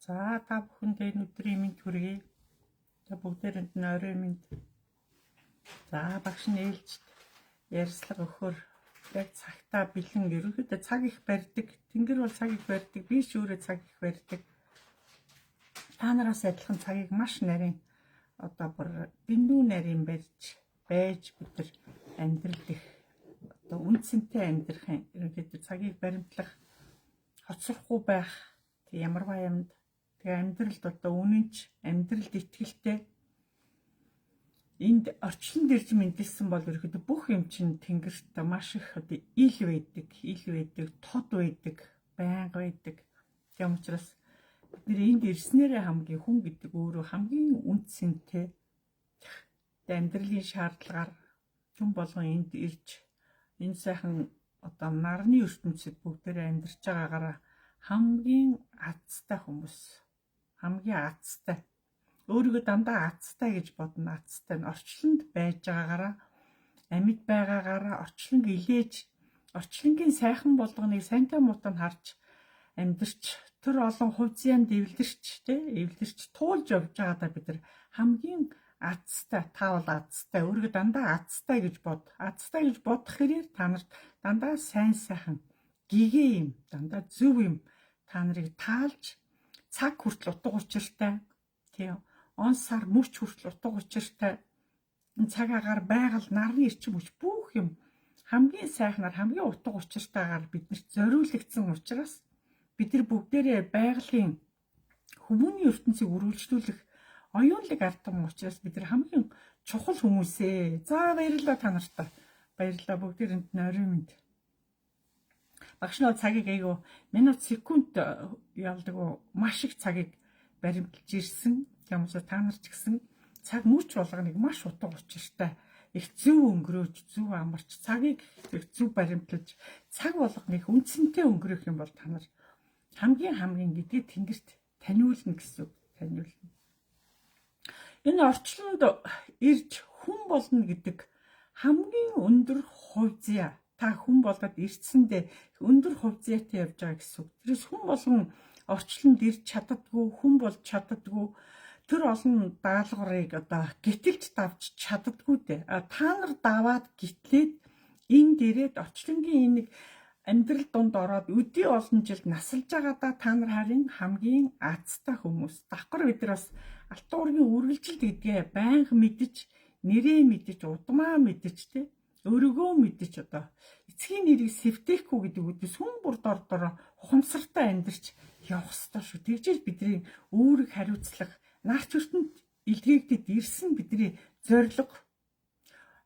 За та бүхэндээ энэ өдрийн мэнд хүргэе. За бүгдээрэнд нь орой мэнд. За багш нь ээлжид ярьслага өгөхөр яг цагтаа бэлэн ерөнхийдөө цаг их барьдаг. Тэнгэр бол цаг их барьдаг. Би ч өөрөө цаг их барьдаг. Та нараас адилхан цагийг маш нарийн одоо бүр дэндүү нарийн байж бид нар амьдрал их одоо үнцэнтэй амьдрахын ерөнхийдөө цагийг баримтлах хоцрохгүй байх ямарваа юмд тэгээ амьдралд одоо үнэнч амьдралд итгэлтэй энд орчлон дэрж мэндэлсэн бол ерөөдөө бүх юм чинь тэнгэрт маш их одоо ил байдаг, тод байдаг, байнга байдаг. Тийм учраас бид нэр энд ирснээрээ хамгийн хүн гэдэг өөрөө хамгийн үнцэнтэй амьдралын шаардлагаар хүн болгон энд ирж энэ сайхан одоо нарны ертөнцид бүгдээрээ амьдарч байгаагаараа хамгийн азтай хүмүүс хамгийн азтай өөрийгөө дандаа азтай гэж бодно. Азтай нь орчлонд байж байгаагаараа амьд байгаагаараа орчлонг илээж орчлонгийн сайхан болгоныг сайнтай муутанд харж амьдарч тэр олон хувьцаанд эвлэрч туулж явж байгаадаа бид нар хамгийн азтай таавал азтай өөрийгөө дандаа азтай гэж бод. Азтай гэж бодох хэрээр та нарт дандаа сайхан гэгээ юм дандаа зөв юм та нарыг таалж цаг хүртэл утга учиртай тийм он сар мөч хүртэл утга учиртай энэ цаг агаар байгаль нарны эрчим хүч бүх юм хамгийн сайхнаар хамгийн утга учиртайгаар биднэрт зориулагдсан учраас бид нар бүгдээрээ байгалийн хүмүүний ертөнцийг үргэлжлүүлэх оюунлаг ард түмэн учраас бид нар хамгийн чухал хүмүүсээ. За баярлалаа та нартай. Баярлалаа бүгдээрэнд нь орой мэнд. Багш нь цагийг айгүй минут секунд ялдаг маш их цагийг баримталж ирсэн. Тийм учраас та нар ч гэсэн цаг мөч болгоныг маш утга учиртай их зөв өнгөрөөж зөв амарч цагийг зөв баримталж цаг болгоныг үнцэнтэй өнгөрөх юм бол та нар хамгийн гэдгийг тэнгэрт таниулна гэсэн үг. Таниулна. Энэ орчлонд ирж хүн болно гэдэг хамгийн өндөр хувьцаа та хүн болоод ирсэндээ өндөр хувьцаатай явж байгаа гэсэн үг. Тэрээс хүн болгон орчлонд ирж чаддаггүй, хүн болж чаддаггүй тэр олон даалгаврыг одоо гítэлж давж чаддаггүй дээ. Та нар даваад гитлээд энд ирээд орчлонгийн энэ амьдрал донд ороод өдий олон жилд насалж байгаадаа та нар харин хамгийн азтай хүмүүс. Давхар бид нар бас алтан уургийн үргэлжилт гэдгээ байнга мэдж, нэрээ мэдж, удмаа мэдж тэ өөрийгөө мэдж одоо эцгийн нэрийг сэвтэхгүй гэдэг үгдээс хүн бүр дор ухамсартай амьдарч явах ёстой шүү. Тэгжэл бидний үүрэг хариуцлага нарч ертөнд илгээгдэд ирсэн бидний зориг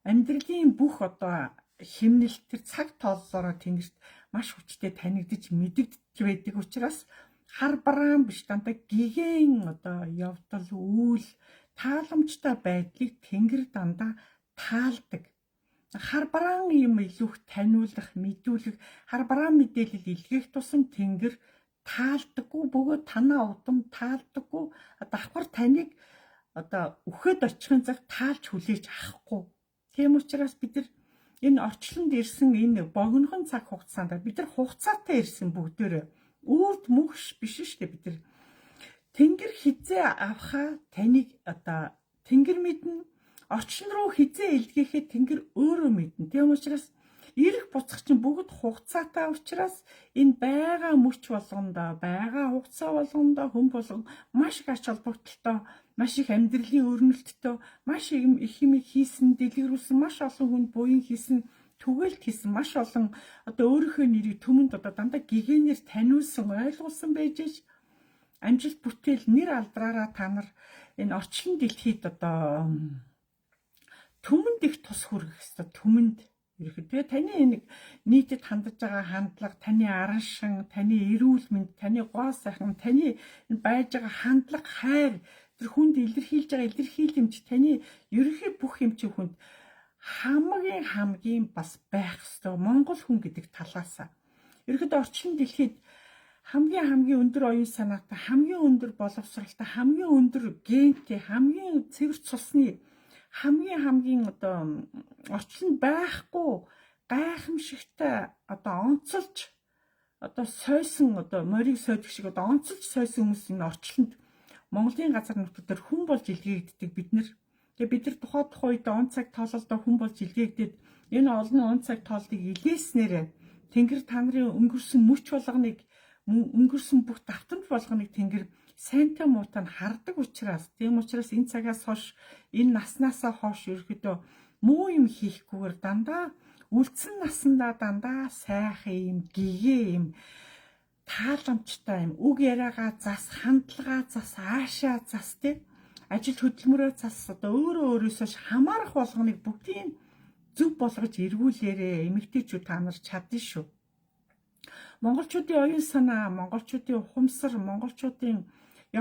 амьдралын бүх одоо химнэлт тэр цаг тооллороо тэнгэрт маш хүчтэй танигдж мэдэгдэж байдаг учраас хар бараан биш дандаа гигэн одоо явдал үйл тааламжтай байдлыг тэнгэр дандаа таалдаг. Хар бараан юм илүүх таниулах мэдүүлэх хар бараан мэдээлэл илгээх тусам тэнгэр таалдаггүй бөгөөд танаа удам таалдаггүй давхар таныг одоо үхээд очихын цаг таалж хүлээж авахгүй. Тийм учраас бид нар энэ орчлонд ирсэн энэ богинохон цаг хугацаанд бид нар хугацаатай ирсэн бүгдээрээ үрд мөхш биш шүү дээ бид нар тэнгэр хизээ авахаа таныг одоо тэнгэр мэднэ орчлон руу хизээ илгээхэд тэнгэр өөрөө мэднэ. Тийм учраас ирэх буцах чинь бүгд хугацаатай учраас энэ байгаа мөч болгондоо байгаа хугацаа болгондоо хүн болгон маш их ач холбогдолтой маш их амьдралын өрнөлттэй маш их юм хийсэн дэлгэрүүлсэн маш олон хүнд буян хийсэн түгээлт хийсэн маш олон одоо өөрийнхөө нэрийг төмөнд одоо дандаа гигэнээр таниулсан ойлгуулсан байж амжилт бүтээл нэр алдраараа та нар энэ орчлон дэлхийд одоо төмөнд их тус хүргэх ёстой. Төмөнд тэгээ таны нэг нийтэд хандаж байгаа хандлага, таны аран шин, таны эрүүл мэнд, таны гоо сайхан, таны байж байгаа хандлага, хайр тэр хүнд илэрхийлж байгаа илэрхийлэмж таны ерөнхий бүх юм чи хүнд хамгийн бас байх ёстой. Монгол хүн гэдэг талаасаа ерөнхийдөө орчлон дэлхийд хамгийн өндөр оюун санаатай, хамгийн өндөр боловсралтай, хамгийн өндөр гентэй, хамгийн цэвэр цусны хамгийн одоо орчлонд байхгүй гайхамшигтай одоо онцолж одоо сойсон одоо морийг сойдог шиг одоо онцолж сойсон хүмүүс энэ орчлонд Монголын газар нутгад хүн болж илгээгддэг бид нар. Тэгээ бид нар тухай үед он цаг тоололдоо хүн болж илгээгдээд энэ олон он цаг тоолдыг илгээснээр Тэнгэр та нарын өнгөрсөн мөч болгоныг өнгөрсөн бүх давтамж болгоныг Тэнгэр сайнтай муутай нь хардаг учраас тийм учраас энэ цагаас хойш энэ наснаасаа хойш ерөөдөө муу юм хийхгүйгээр дандаа үлдсэн насандаа дандаа сайхан юм гэгээ юм тааламжтай юм үг яриагаа зас хандлагаа зас аашаа зас тийм ажил хөдөлмөрөө зас одоо өөрөөсөө хамаарах болгоныг бүгдийг зөв болгож эргүүлээрээ эмэгтэйчүүд та нар чадна шүү. Монголчуудын оюун санаа, монголчуудын ухамсар, монголчуудын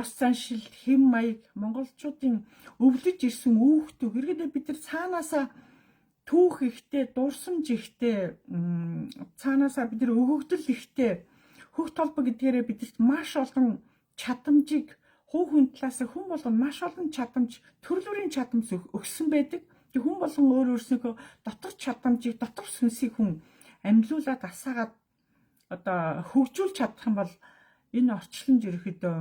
ёс заншил, хэм маяг, монголчуудын өвлөж ирсэн үүхтүг эргээд бид нар цаанаасаа түүх ихтэй, дурсамж ихтэй, цаанаасаа бид нар өгөгдөл ихтэй, хөх толбо гэдгээрээ бидэрт маш олон чадамжийг хуу хүн талаас хүн болгоно маш олон чадамж, төрлөөрийн чадамж өгсөн байдаг. Хүн болгон өөрөөсөө дотор чадамжийг, дотор сүнсийг хүн амьлуулад асаагаад одоо хөгжүүлж чадах юм бол энэ орчлонд ерөөхдөө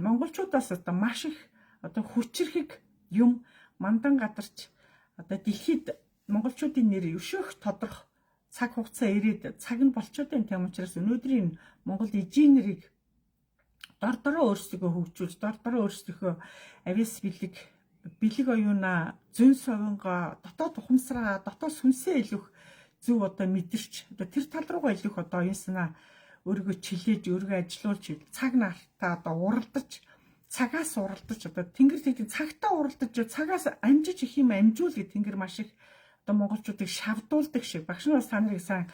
монголчуудаас одоо маш их одоо хүчрхэг юм мандан гадарч одоо дэлхийд монголчуудын нэр өшөөх тодорх цаг хугацаа ирээд цаг нь болчиход байна. Тийм учраас өнөөдрийн Монгол эжийн нэрийг дордороо өөрсдөө хөгжүүлж, дордороо өөрсдөө авьяас бэлэг оюуна зүүн совингаа дотоод ухамсараа дотоод сүнсээ илүүх зөв одоо мэдэрч одоо тэр тал руугаа илүүх одоо оюун санаа өөрийгөө чилээж өөрийгөө ажилуулж цаг наалтаа одоо уралдаж цагаас уралдаж одоо тэнгэр тэгтийн цагтаа уралдаж цагаас амжиж их юм амжуул гэж тэнгэр маш их одоо монголчуудыг шавдуулдаг шиг багш нар бас та нарыг сайн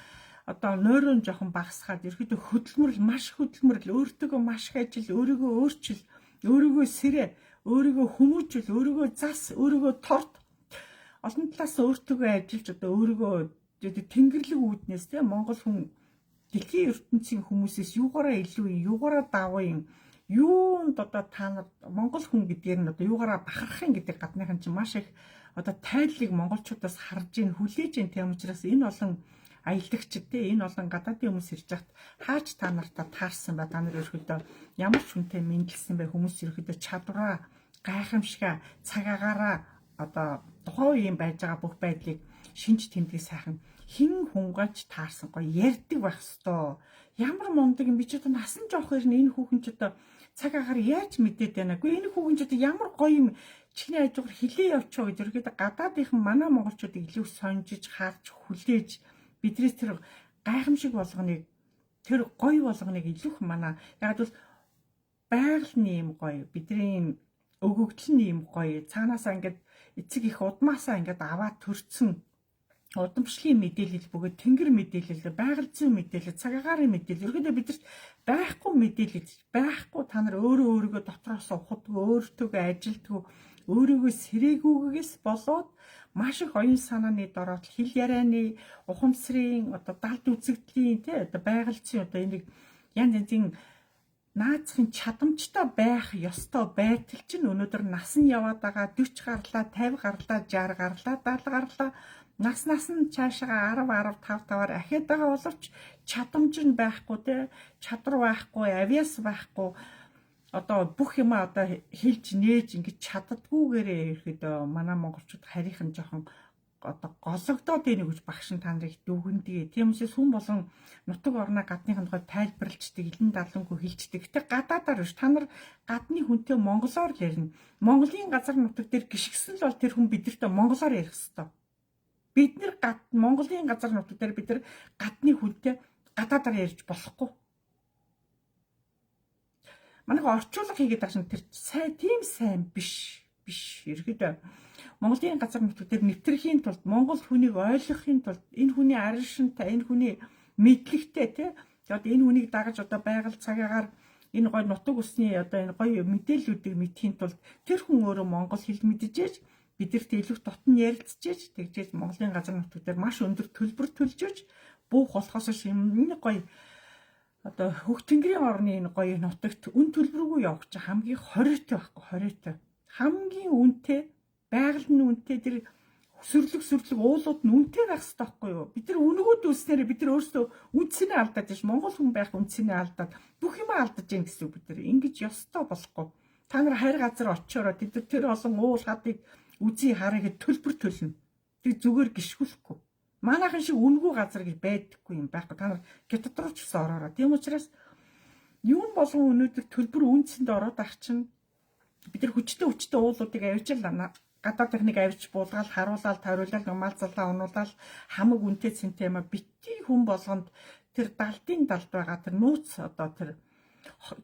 одоо нойрон жоохон багасгаад ерөөдөө хөдөлмөрл маш хөдөлмөрл өөртөөгөө маш их ажил өөрийгөө өөрчил өөрийгөө сэрэ өөрийгөө хүмүүжүүл, өөрийгөө зас, өөрийгөө торт олон талаас өөртөөгөө ажиллаж одоо өөрийгөө тэнгэрлэг үүднээс тийм Монгол хүн дэлхийн ертөнцийн хүмүүсээс юугаараа илүү юм, юугаараа даваа юм, юунд одоо та нар Монгол хүн гэдгээр нь одоо юугаараа бахархын гэдэг гадныхан чинь маш их одоо тайллыг монголчуудаас харж ийн хүлээж ийн тийм учраас энэ олон аялагчд тийм энэ олон гадаадын хүмүүс ирж хат хаач та нартаа таарсан ба та нар ерөөдөө ямар ч хүнтэй мэдлсэн бай хүмүүс ерөөдөө чадвараа гайхамшига цагаагаараа одоо тухайн үеийн байж байгаа бүх байдлыг шинж тэмдэг сайхан хин хунгач таарсан гоё ярьдаг байх хэвээр ямар мундаг юм би ч одоо насан жоох ирнэ энэ хүүхэн ч одоо цагаагаар яаж мэдээд байна гүй энэ хүүхэн ч одоо ямар гоё юм чиний хажуугаар хилээ явчихоо гэж ерөөдөө гадаадынхан манай монголчуудыг илүү сонжиж харж хүлээж бидрээс тэр гайхамшиг болгоныг тэр гоё болгоныг илүүх манай яг бол байгаль нь юм гоё бидний өгөгдөл нь юм гоё цаанаасаа ингээд эцэг их удмаасаа ингээд аваад төрцөн удамшлын мэдээлэл бөгөөд тэнгэр мэдээлэл байгаль зүйн мэдээлэл цагаагаарын мэдээлэл ерөөдөө бидэрт байхгүй мэдээлэл байхгүй та нар өөрийгөө дотроос ухадгүй өөртөөгөө ажилтгүй өөрийгөө сэрээгүйгээс болоод маш их оюун санааны дороод хэл ярианы ухамсарын одоо далд үзэгдлийн тий одоо байгаль зүйн одоо энийг янз янзын наацхийн чадамжтай байх ёстой байтал чинь өнөөдөр нас нь яваад байгаа 40 гарлаа 50 гарлаа 60 гарлаа 70 гарлаа нас нь цаашаа 10 5-5-аар ахиад байгаа боловч чадамж нь байхгүй те чадвар байхгүй авьяас байхгүй одоо бүх юм одоо хэлж нээж ингэж чаддгүйгээрээ ирэхэд манай монголчууд харийнхан жоохон одоо гологдоод байна гэж багш нь та нарыг дүгнэдэг. Тийм учраас хүн болон нутаг орноо гадныханд гоо тайлбарлцдаг, илэн далангүй хэлцдэг. Гэтэ гадаадаар биш. Та нар гадны хүнтэй монголоор л ярина. Монголын газар нутаг дээр гიშгсэн л бол тэр хүн бидэртээ монголоор ярих хэвээр. Бид нэр Монголын газар нутаг дээр бид нар гадны хүнтэй гадаадаар ярьж болохгүй. Манайх орчуулга хийгээд байгаа шин тэр сайн тийм сайн биш. Ерөөдөө Монголын газар нутаг дээр нэвтрэхийн тулд монгол хүнийг ойлгохын тулд энэ хүний арин шинтэй энэ хүний мэдлэгтэй тий одоо энэ хүнийг дагаж одоо байгаль цагаагаар энэ гой нутаг усны одоо энэ гой мэдээллүүдийг мэдхийн тулд тэр хүн өөрөө монгол хэл мэдчихэж бидэрт илүү дотн ярилцчихэж тэгжээж Монголын газар нутаг дээр маш өндөр төлбөр төлжөөж буух болохоос энэ гой одоо хөх тэнгэрийн орны энэ гоё нутагт үн төлбөргүй явах чинь хамгийн хориотой байхгүй хориотой хамгийн үнэтэй байгаль нь үнэтэй тэр сүрлэг уулууд нь үнэтэй байх хэрэгтэй байхгүй юу? Бид нар үнгүүд үлснээр бид нар өөрсдөө үндсэний алдаад биш. Монгол хүн байх үндсэний алдаад бүх юм алдаж гин гэсэн бид нар ингэж ёстой болохгүй. Та нар хайр газар очиороо тэр олон уул хадыг үзий хараа гэж төлбөр төлнө. Тэг зүгээр гიშгүүлэхгүй. Манайхан шиг үнгүй газар гэж байдаггүй юм байхгүй. Та нар хятад руу ч гэсэн ороороо. Тийм учраас юм болгон өнөөдөр төлбөр үнцэнд ороод ах чинь бид нар хүчтэй уулуудыг авчил гадаад техник авч буулгаал харуулаад тойруулаад нумаалцалаа унуулаад хамаг үнэтэй центема битгий хүн болгонд тэр далдын далд байгаа тэр нууц одоо тэр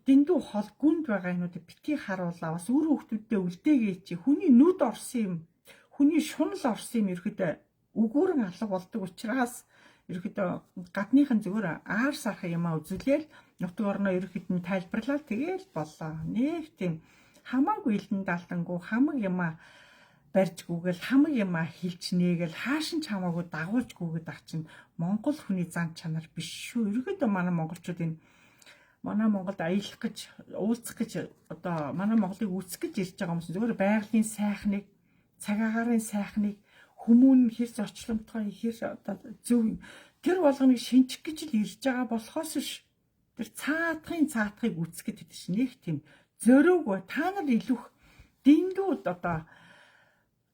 дэндүү хол гүнд байгаа юмнуудыг битгий харуулаа бас үр хөвгтүүдэд үлдээгээ чи хүний нүд орсон юм хүний шунал орсон юм ерөөдөө өгүүрэн алга болдог учраас ерөөдөө гадныхан зүгээр аар сарах юмаа үзүүлээл нутаг орноо ерөөд нь тайлбарлаа тэгээл боллоо нэг тийм хамаагүй илэн далдангуу хамаг юмаа барьжгүйгээл хамаг юмаа хилч нэгээл хаашин ч хамаагүй дагуулжгүйгээд ах чинь Монгол хүний зан чанар биш шүү. Ерөөдөө манай монголчууд энэ манай Монголд аялах гэж уулзах гэж одоо манай Монголыг үүсгэх гэж ирж байгаа хүмүүс зөвхөн байгалийн сайхныг цаг агаарын сайхныг хүмүүн хэр зочломтгой хэр одоо зөв тэр болгоныг шинжих гэж л ирж байгаа болохоос ш тэр цаатахыг үүсгэхэд гэдэг чинь нэг тийм зөрөөгүй та нар илүүх дэндүүд одоо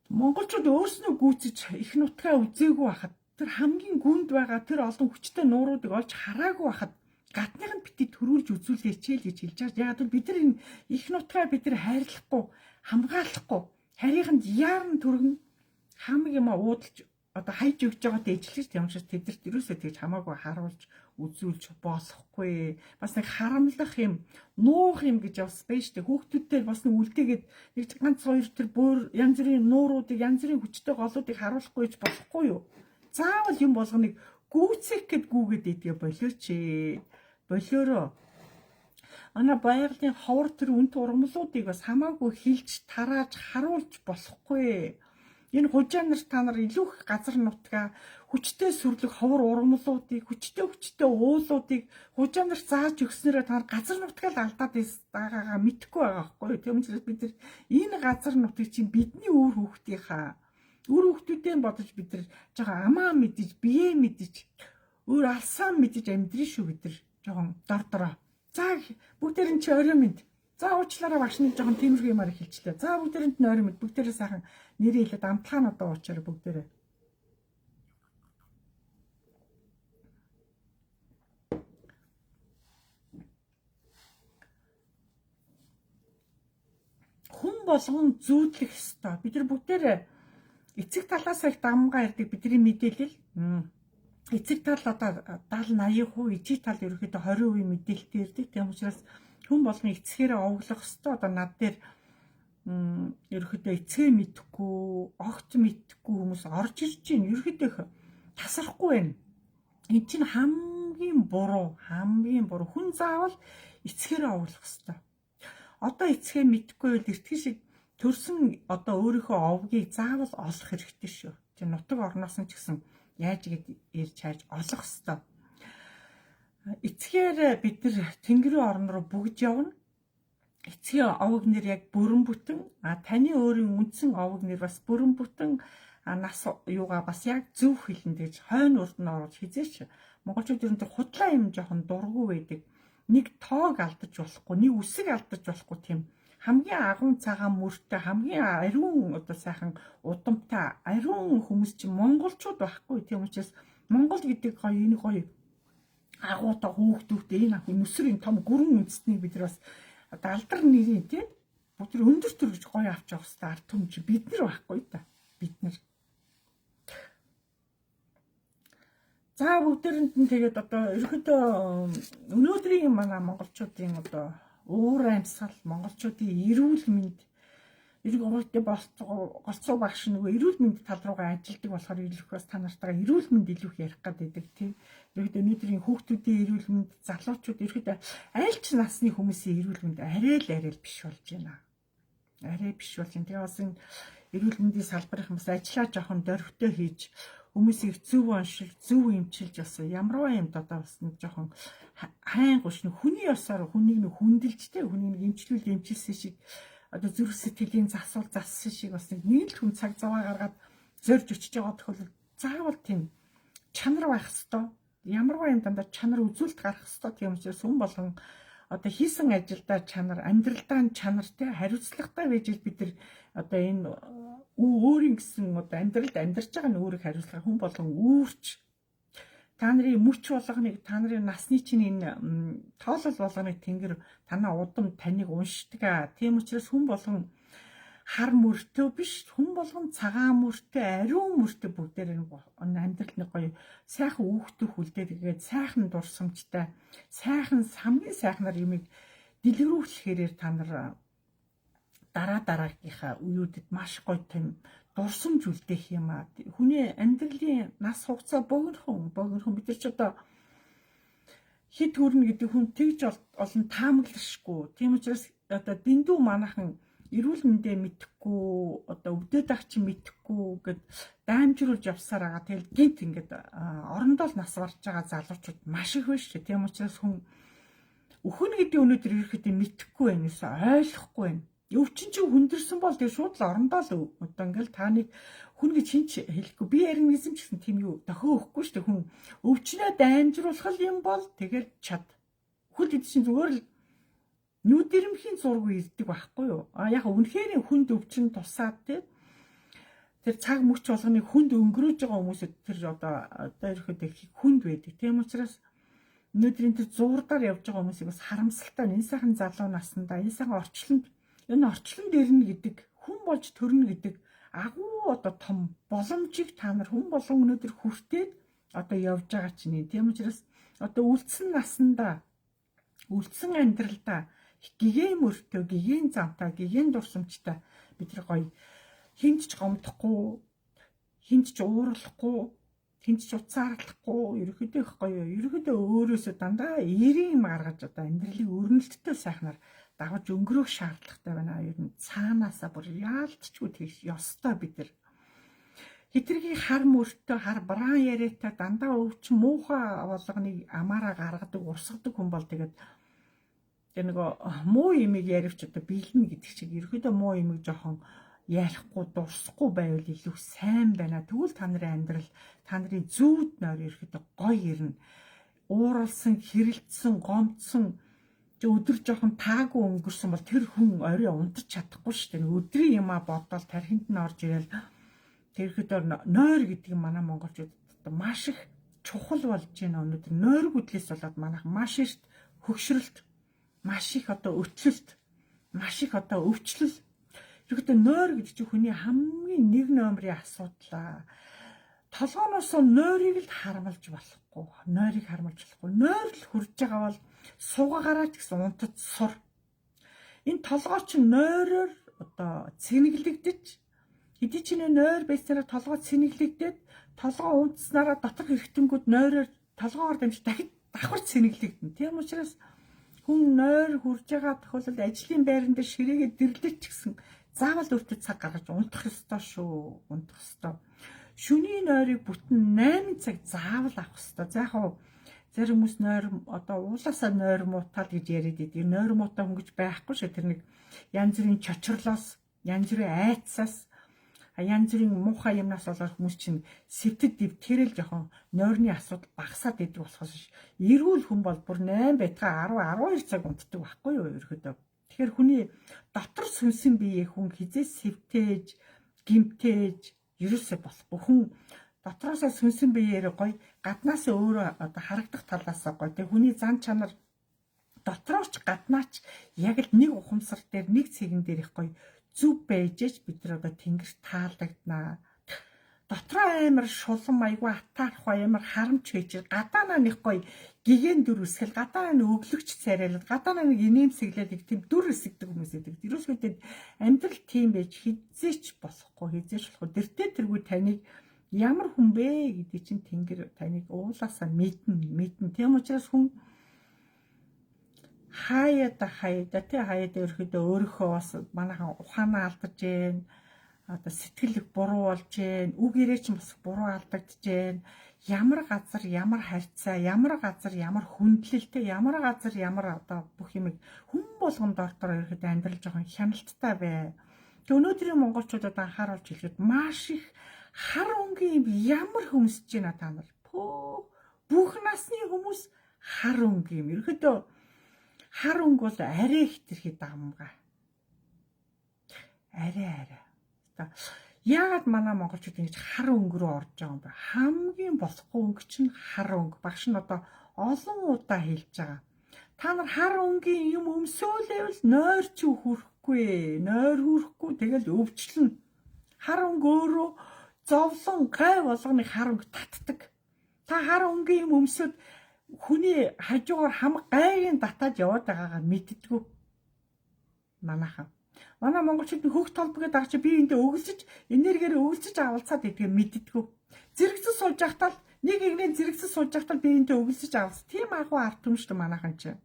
монголчууд өөрснөө гүйцэж их нутгаа үзээгүй хахад тэр хамгийн гүнд байгаа тэр олон хүчтэй нууруудыг олж хараагүй хахад гадных нь бити төрүүлж үзүүлээч л гэж хэлж байгаа. Яг л бид нар энэ их нутгаа бид нар хайрлахгүй хамгаалахгүй харийнханд яарн түргэн хамаг юм уудалж одоо хайж өгч байгаатай ижлэж тийм учраас тэдэрт ерөөсөө тэгж хамаагүй харуулж үзүүлж болохгүй. Бас нэг харамлах юм, нуух юм гэж бас байж тээ. Хүүхдүүдтэй бас нэг үлдээгээд нэг ганц хоёр тэр бүр янз бүрийн нууруудыг, янз бүрийн хүчтэй голуудыг харуулахгүй ч болохгүй юу? Заавал юм болгоныг гүйцэх гэд гүгээд идгээ болооч ээ. Болоороо. Манай байгалийн ховор тэр үнэт ургамлуудыг бас хамаагүй хилж, тарааж, харуулж болохгүй. Энэ хужаа нар та нар илүү их газар нутгаа хүчтэй сүрлэг ховор ургамлуудыг хүчтэй уулуудыг хужаа нар зааж өгснөөрөө та нар газар нутгаа л алдаад байгаагаа мэдэхгүй байгаа байхгүй. Тийм учраас бид нар энэ газар нутгийг чинь бидний үр хүүхдийнхаа үр хүүхдүүдээ бодож бид нар жоохон амаа мэдэж бие мэдэж өөр алсаа мэдэж амьдрын шүү бид нар жоохон дордороо. За бүгдээр нь чи орой мэд. За уучлаарай багш нэг жоохон тиймэрхүү юмар хэлчихлээ. За бүгдээрэнд нь орой мэд. Бүгдээрээ сайхан нэрээ хэлээд амтлагаануудаа уучаарай бүгдээрээ. Хүн болгон зүүдлэх ёстой. Бид нар бүгдээрээ эцэг талаас их дамгаа ярддаг бидний мэдээлэл. Эцэг тал одоо 70-80%, ижиг тал ерөөхдөө 20% мэдээлэлтэй ирдэг. Тийм учраас хүн болгон эцгээрээ овоглох ёстой. Одоо над дээр ерөөхдөө эцгээ мэдхгүй, огт мэдхгүй хүмүүс орж ирж байна. Ерөөхдөө тасрахгүй байна. Энэ чинь хамгийн буруу. Хүн заавал эцгээрээ овоглох ёстой. Одоо эцгээ мэдхгүй бол эртхэн шиг төрсөн одоо өөрийнхөө овгийг заавал олох хэрэгтэй шүү. Тэр нутаг орноос нь ч гэсэн яаж гээд ирж хайж олох ёстой. Эцгээр бид нар тэнгэрийн орн руу бүгд явна. Эцгийн овог нэр яг бүрэн бүтэн, таны өөрийн үндсэн овог нэр бас бүрэн бүтэн, нас юугаа бас яг зөв хэлнэ гэж хойно урд нь орж хизээч. Монголчууд ер нь тэр худлаа юм жоохон дургу байдаг. Нэг тоог алдаж болохгүй, нэг үсэг алдаж болохгүй тийм. Хамгийн агуун цагаан мөртэй, хамгийн ариун одоо сайхан удамтай, ариун хүмүүс чинь монголчууд байхгүй. Тийм учраас Монгол гэдэг гоё энэ гоё агуутай хүүхдүүдтэй энэ ах нүсрийн том гүрэн үндэстнийг бид нар бас одоо алдар нэрийн тийм бүгд өндөр төр гэж гоё авч явах хэрэгтэй ард түмч бид нар байхгүй да. Бид нар. За бүгдээрэнд нь тэгээд одоо ерөөдөө өнөөдрийн манай монголчуудын одоо уур амьсгал, монголчуудын эрүүл мэнд ерөнхийдөө голцоо багш нөгөө эрүүл мэнд тал руугаа ажилдаг болохоор илүү бас та нартайгаа эрүүл мэнд илүү их ярих гэдэг тийм. Ерөнхийдөө өнөөдрийн хүүхдүүдийн эрүүл мэнд, залуучууд ерөнхийдөө аль ч насны хүмүүсийн эрүүл мэнд арай л биш болж байна. Арай биш болж байна. Тэгээ бас энэ эрүүл мэндийн салбарын хүмүүс ажиллаа жоохон дөрвтэй хийж хүмүүсийг зөв оншил, зөв эмчилж бас ямарваа юмд одоо бас нэг жоохон хайн гуш нэг хүний ёсоор хүнийг нэг хүндэлжтэй хүнийг нэг эмчилсэн шиг одоо зүрх сэтгэлийн зассан шиг бас нэг л хүн цаг зав гаргаад зорж очиж байгаа тохиолдолд заавал тийм чанар байх хэвээр. Ямарваа юм дандаа чанар үзүүлэлт гарах хэвээр. Тийм учраас хүн болгон одоо хийсэн ажилдаа чанар, амьдралдаа чанар те хариуцлагатай байж бид нар одоо энэ өөрийн гэсэн одоо амьдралд амьдарч байгаа нь өөрийг хариуцлага хүн болгон үүрч та нарын мөч болгоныг та нарын насны чинь энэ тоолол болгоныг тэнгэр танаа удам таныг уншдаг. Тийм учраас хүн болгон хар мөртөө биш хүн болгон цагаан мөртөө, ариун мөртөө бүгдээр амьдралд нэг гоё сайхан үүхтэх үлдээ тэгээд сайхан дурсамжтай, сайхан хамгийн сайхнаар юмыг дэлгэрүүлэхээр та нар дараагийнхаа үеүүдэд маш гоё тийм дурсамж үлдээх юм аа. Хүний амьдралын нас хугацаа богинохон бид нар ч одоо хэд хүрнэ гэдэг хүн тэгж олон таамаглашгүй. Тийм учраас одоо дэндүү манайхан эрүүл мэндэ мэдхгүй одоо өвдөд ах чи мэдхгүй гэд даймжруулж явсаар байгаа. Тэгэл гинт ингээд орондоо л нас барж байгаа залуучууд маш их байна шүү. Тийм учраас хүн өхөн гэдэг өнөөдөр ерөөхдөө мэдхгүй байнаас ойлгохгүй байна. Өвчин чинь хүндэрсэн бол тэг шууд л орондоо л одоо ингээл тааныг хүн гэж хинч хэлэхгүй. Би яригнизм ч гэсэн тийм юу дохио өгөхгүй шүү. Хүн өвчнөө даймжруулах юм бол тэгэл чад. Хүл гэдэг чинь зүгээр л нүдэрмхийн зураг ирдэг байхгүй юу? Яг үнэхээр хүнд өвчин тусаад тэр цаг мөч болгоны хүнд өнгөрөөж байгаа хүмүүсэд тэр одоо ерөөхдөө хүнд байдаг. Тийм учраас өнөөдрийн тэр зурдаар явж байгаа хүмүүсийг бас харамсалтай энэ сайхан залуу наснда энэ сайхан орчлонд ирнэ гэдэг хүн болж төрнө гэдэг агуу одоо том боломжийг та нар хүн болон өнөөдөр хүртээд одоо явж байгаа чинь. Тийм учраас одоо үлдсэн наснда үлдсэн амьдралдаа гигээн мөртөө, гигээн замтай, гигээн дурсамжтай бид нар гоё хинч гомдохгүй, хинч уурлахгүй, хинч уцаарлахгүй, ерөөхдөө их гоё. Ерөөхдөө өөрөөсөө дандаа эрийн юм гаргаж одоо амьдралыг өрнөлттэй сайхнаар давж өнгөрөх шаардлагатай байна. Ер нь цаанаасаа бүр яалтчгүй тэгш ёстой бид нар. Хитрхи хар мөртөө, хар браан яриатай дандаа өвчин муухай болгоныг амаараа гаргадаг, урсгадаг хүн бол тэгээд нэг муу имийг яривч одоо бэлнэ гэдэг чиг ерөөдөө муу имийг жоохон ярихгүй дурсахгүй байвал илүү сайн байна. Тэгвэл та нарын амьдрал, та нарын зүүд нойр ерөөдөө гоё ирнэ. Ууралсан, хэрэлдсэн, гомдсон өдөр жоохон таагүй өнгөрсөн бол тэр хүн орой унтаж чадахгүй шүү дээ. Өдрийн юмаа бодвол тархинд нь орж ирэл тэр ерөөдөө нойр гэдэг нь манай монголчууд маш их чухал болж байна. Өнөөдөр нойр гүдлээс болоод манайх маш их хөгшрөлт, маш их одоо өчлөлт, маш их одоо өвчлөл. Ерөөдөө нойр гэдэг чинь хүний хамгийн нэг номерын асуудал. Толгооноос нойрыг л харамлж болохгүй. Нойрыг харамлж болохгүй. Нойр л хурж байгаа бол суугаагаараа ч гэсэн унтаж сур. Энэ толгоо чинь нойроор одоо цэнэглэгдэж хэдий ч нойр байснараа толгоо цэнэглэгдээд толгоо унтснараа дотор хэрэгтэнгүүд нойроор толгоогоор дамжиж дахид давхар цэнэглэгдэнэ. Тийм учраас хүн нойр хурж байгаа тохиолдолд ажлын байран дээр ширээгээ дэрлэж ч гэсэн заавал өөртөө цаг гаргаж унтах ёстой шүү. Унтах ёстой. Шүний нойрыг бүтэн 8 цаг заавал авах ёстой. За яг зарим хүмүүс нойр одоо уулаасаа нойр муутал гэж яриад идэг. Нойр муутай хүн гэж байхгүй шүү. Тэр нэг янз бүрийн чочрлоос, янз бүрийн айцаас, янз бүрийн муухай юмнаас болоод хүмүүс чинь сэвтэд дэвтгэрэл жоохон нойрны асуудал багасаад идэг болохоос эрүүл хүн бол бүр 8 байтгаа 10 12 цаг унтдаг байхгүй юу ерөөдөө. Тэгэхээр хүний дотор сүнсэн бие хүн хизээ сэвтээж, гимтээж ерөөсөө болохгүй. Хүн дотроосоо сүнсэн биеэр гоё, гаднаас өөрөө одоо харагдах талаасаа гоё. Тэг хүний зан чанар дотрооч гаднаач яг л нэг ухамсар дээр нэг цэгэн дээр их гоё зүв байж аж бид нар одоо тэнгэрт таалагднаа. Дотроо амар шулан айгүй атаархгүй амар харамч байж гадаанаа нэг гоё гигэн дүр үсгэл гадаанаа нэг өглөгч царайлал гадаанаа нэг инээмсэглэл их тийм дүр эсэгдэг хүмүүс байдаг. Тэрүүсгүүдэд амьдрал тийм байж хизээч болохгүй хизээч болохгүй. Дэртээ тэргүй таныг ямар хүн бэ гэдэг чинь тэнгэр таныг уулаасаа мэднэ. Тийм учраас хүн хаяада ерөөдөө өөрийнхөө бас манайхан ухаанаа алдаж гэн одоо сэтгэл буруу болж гэн үг ирээ ч бас буруу алдагдж гэн ямар газар ямар харьцаа ямар газар ямар хүндлэлтэй ямар газар ямар одоо бүх юмыг хүн болгонд ортоор ерөөдөө амьдрал жоохон хяналттай бай. Тэг өнөөдрийн монголчуудад анхааруулж хэлэхэд маш их хар өнгийн ямар хүмсэж байна та нар? Бүх насны хүмүүс хар өнгийн юм. Ерөөдөө хар өнг бол арай хитрхи дамга. Арай. Яагаад манай монголчууд ингэж хар өнг рүү орж байгаа юм бэ? Хамгийн болохгүй өнгө чинь хар өнг. Багш нь одоо олон удаа хэлж байгаа. Та нар хар өнгийн юм өмсөөлөөл нойр чи хүрхгүй. Нойр хүрхгүй тэгэл өвчлөн. Хар өнг өөрөө зовлон гай болгоны хар өнг татдаг. Та хар өнгийн юм өмсөд хүний хажуугаар хамаг гайгийн татаад яваад байгаагаа мэддэггүй. Манай монголчууд хөх толбогод байгаа чи биеиндээ өгөлсөж энергиээр өгөлсөж авалцаад идгээ мэддэггүй. Зэрэгцэн сууж явахтаа нэг игнээ зэрэгцэн сууж явахтаа биеиндээ өгөлсөж авалц. Тийм агуу арт түмштэй манайхан чи.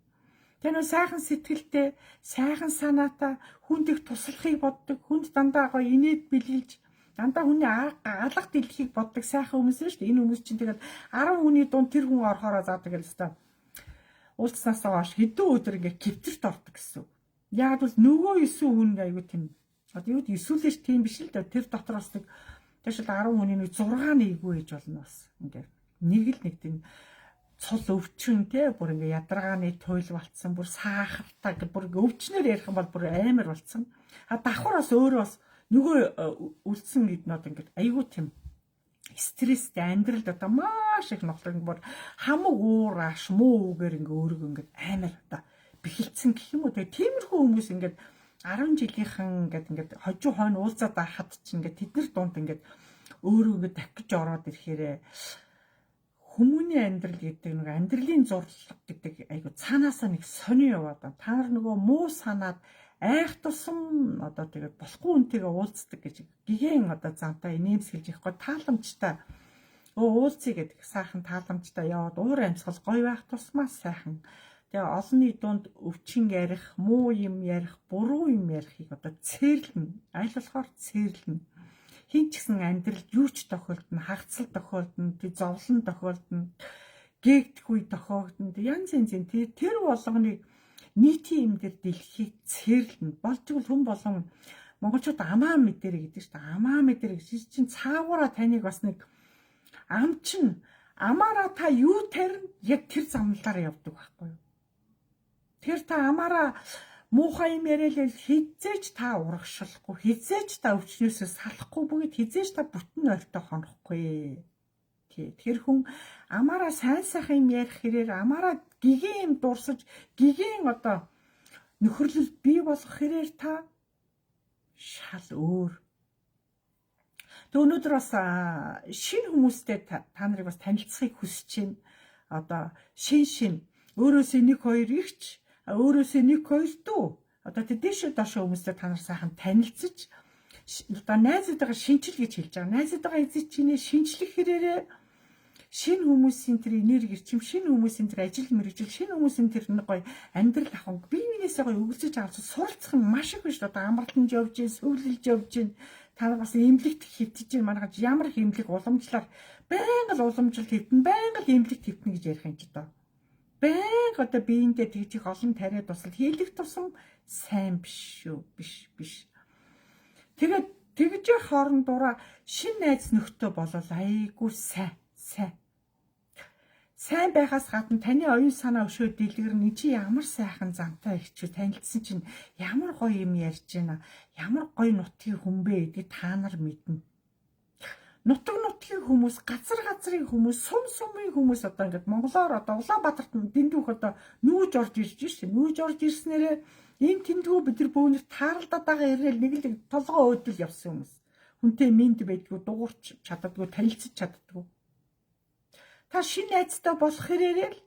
Тэр нөө сайхан сэтгэлтэй, сайхан санаатай хүнд их туслахыг боддог, хүнд дандаа гоё инээд бэлгэлж, дандаа хүний алга дэлхийг боддог сайхан хүмүүс шүү дээ. Энэ хүмүүс чинь тэгээд 10 хүний дунд тэр хүн орохороо заадаг л хэвээр. Уулцснаасаа хойш хэдэн өдөр ингээ кэвтэрт ордог гэсэн. Яг бол нөгөө 9 хүн айгуу тийм. Одоо юу эсвэл тийм биш л дээ. Тэр дотроос нэг тэгшэл 10 хүний нэг 6 нэггүй гэж болно бас. Ингээ нэг л нэг тийм цол өвчин те бүр ингээ ядаргааны туйл болцсон, бүр сахартай бүр өвчнөр ярих юм бол бүр амар болцсон. Давхараас өөрөө бас нөгөө үлдсэн гэднүүд ингээ айгуу тийм стресстэй амьдралд одоо маш их нотлог бүр хамаг уураш муу үгээр ингээ өөрийгөө ингээ амар одоо бэхэлцэн гэх юм уу. Тэгээ тиймэрхүү хүмүүс ингээд 10 жилийнхэн ингээд хожуу хойно уулзаад байхад чинь ингээд тэднэр дунд ингээд өөрөө ингээд дахиж ороод ирэхээрээ хүмүүний амьдрал гэдэг нэг амьдралын зурлаг гэдэг айгу цаанаасаа нэг сони яваад байна. Та нар нөгөө муу санаад айх тусам одоо тэгээд болохгүй үнтэйгээ уулздаг гэж гигэн одоо зантаа инээмсгэлж явахгүй тааламжтай уулзъя гэдэг сайхан тааламжтай яваад уур амьсгал гоё байх тусмаа сайхан. Тэгээ олонний дунд өвчин ярих, муу юм ярих, буруу юм ярихыг одоо цээрлэн, аль болохоор цээрлэн. Хин ч гэсэн амьдрал юу ч тохиолдно, хагацл тохиолдно, зовлон тохиолдно, гээгдэхгүй тохиолдно. Янз янзын тэр болгоныг нийтийн юм дээр дэлхийг цээрлэн. Болжгүй хүн болгон монголчууд амаа мэдэрэ гэдэг шүү дээ. Амаа мэдэрэ гэж чинь цаагаараа таныг бас нэг ам чин амаараа та юу тарина яг тэр замналаар явдаг байхгүй юу? Тэр та амаараа муухай юм яриад хизээч та урагшлахгүй, хизээч та өвчнөөсөө салахгүй, бүгд хизээч та бүтэн ойртой хонохгүй. Тэр хүн амаараа сайн сайхан юм ярих хэрээр амаараа гигэн юм дурсаж, гигэн одоо нөхөрлөл бий болгох хэрээр та шал өөр. Тэг өнөөдөр бас шинэ хүмүүстэй та нарыг бас танилцахыг хүсэж байна. Одоо шин өөрөөсөө 1-2 ихч өөрөөсөө 1-2 дүү одоо тэдэшээ дошоо хүмүүстэй та нар сайхан танилцаж одоо найзуудаа шинжил гэж хэлж байгаа. Найзуудаа эзэж чиний шинжлэх хэрээрээ шинэ хүмүүсийн тэр энерги ирчим, шинэ хүмүүсийн тэр ажил мэргэжил, шинэ хүмүүсийн тэр гоё амьдрал ахын бие биенээсээ гоё өгөлцөж авах суралцах нь маш их биш. Одоо амралтанд явж гин, сөвлөлж явж гин. Та нар бас эмнэлэгт хэвтэж гин. Манайхад ямар их эмнэлэг уламжлаар байнга л уламжлалт хэвтэн, байнга л эмнэлэгт хэвтэн гэж ярих юм ч одоо. Байнга одоо биеиндээ тэгж их олон тариад тусал хийлэх тусам сайн биш шүү. Биш. Тэгээд тэгж хоорондоо шин найз нөхдөд болол айгуу сайн байхаас гадна таны оюун санаа өшөө дэлгэрнэ чи ямар сайхан замтай ихчүү танилцсан чинь ямар гоё юм ярьж байна. Ямар гоё нутгийн хүн бэ гэдгийг та нар мэднэ. Нутгийн хүмүүс, газрын хүмүүс, сумын хүмүүс одоо ингээд монголоор одоо Улаанбаатарт дэндүүх одоо нүүж орж ирж шээ. Нүүж орж ирснээрээ ийм тэндгүү бид нар бөөнөр тааралдаад байгаа ирэл нэг л толгоо өөдөл явсан хүмүүс. Хүнтэй минд байдгүй, дуурч чаддаггүй, танилцж чаддаггүй. Та шинэ найзтай болох хэрээрээ л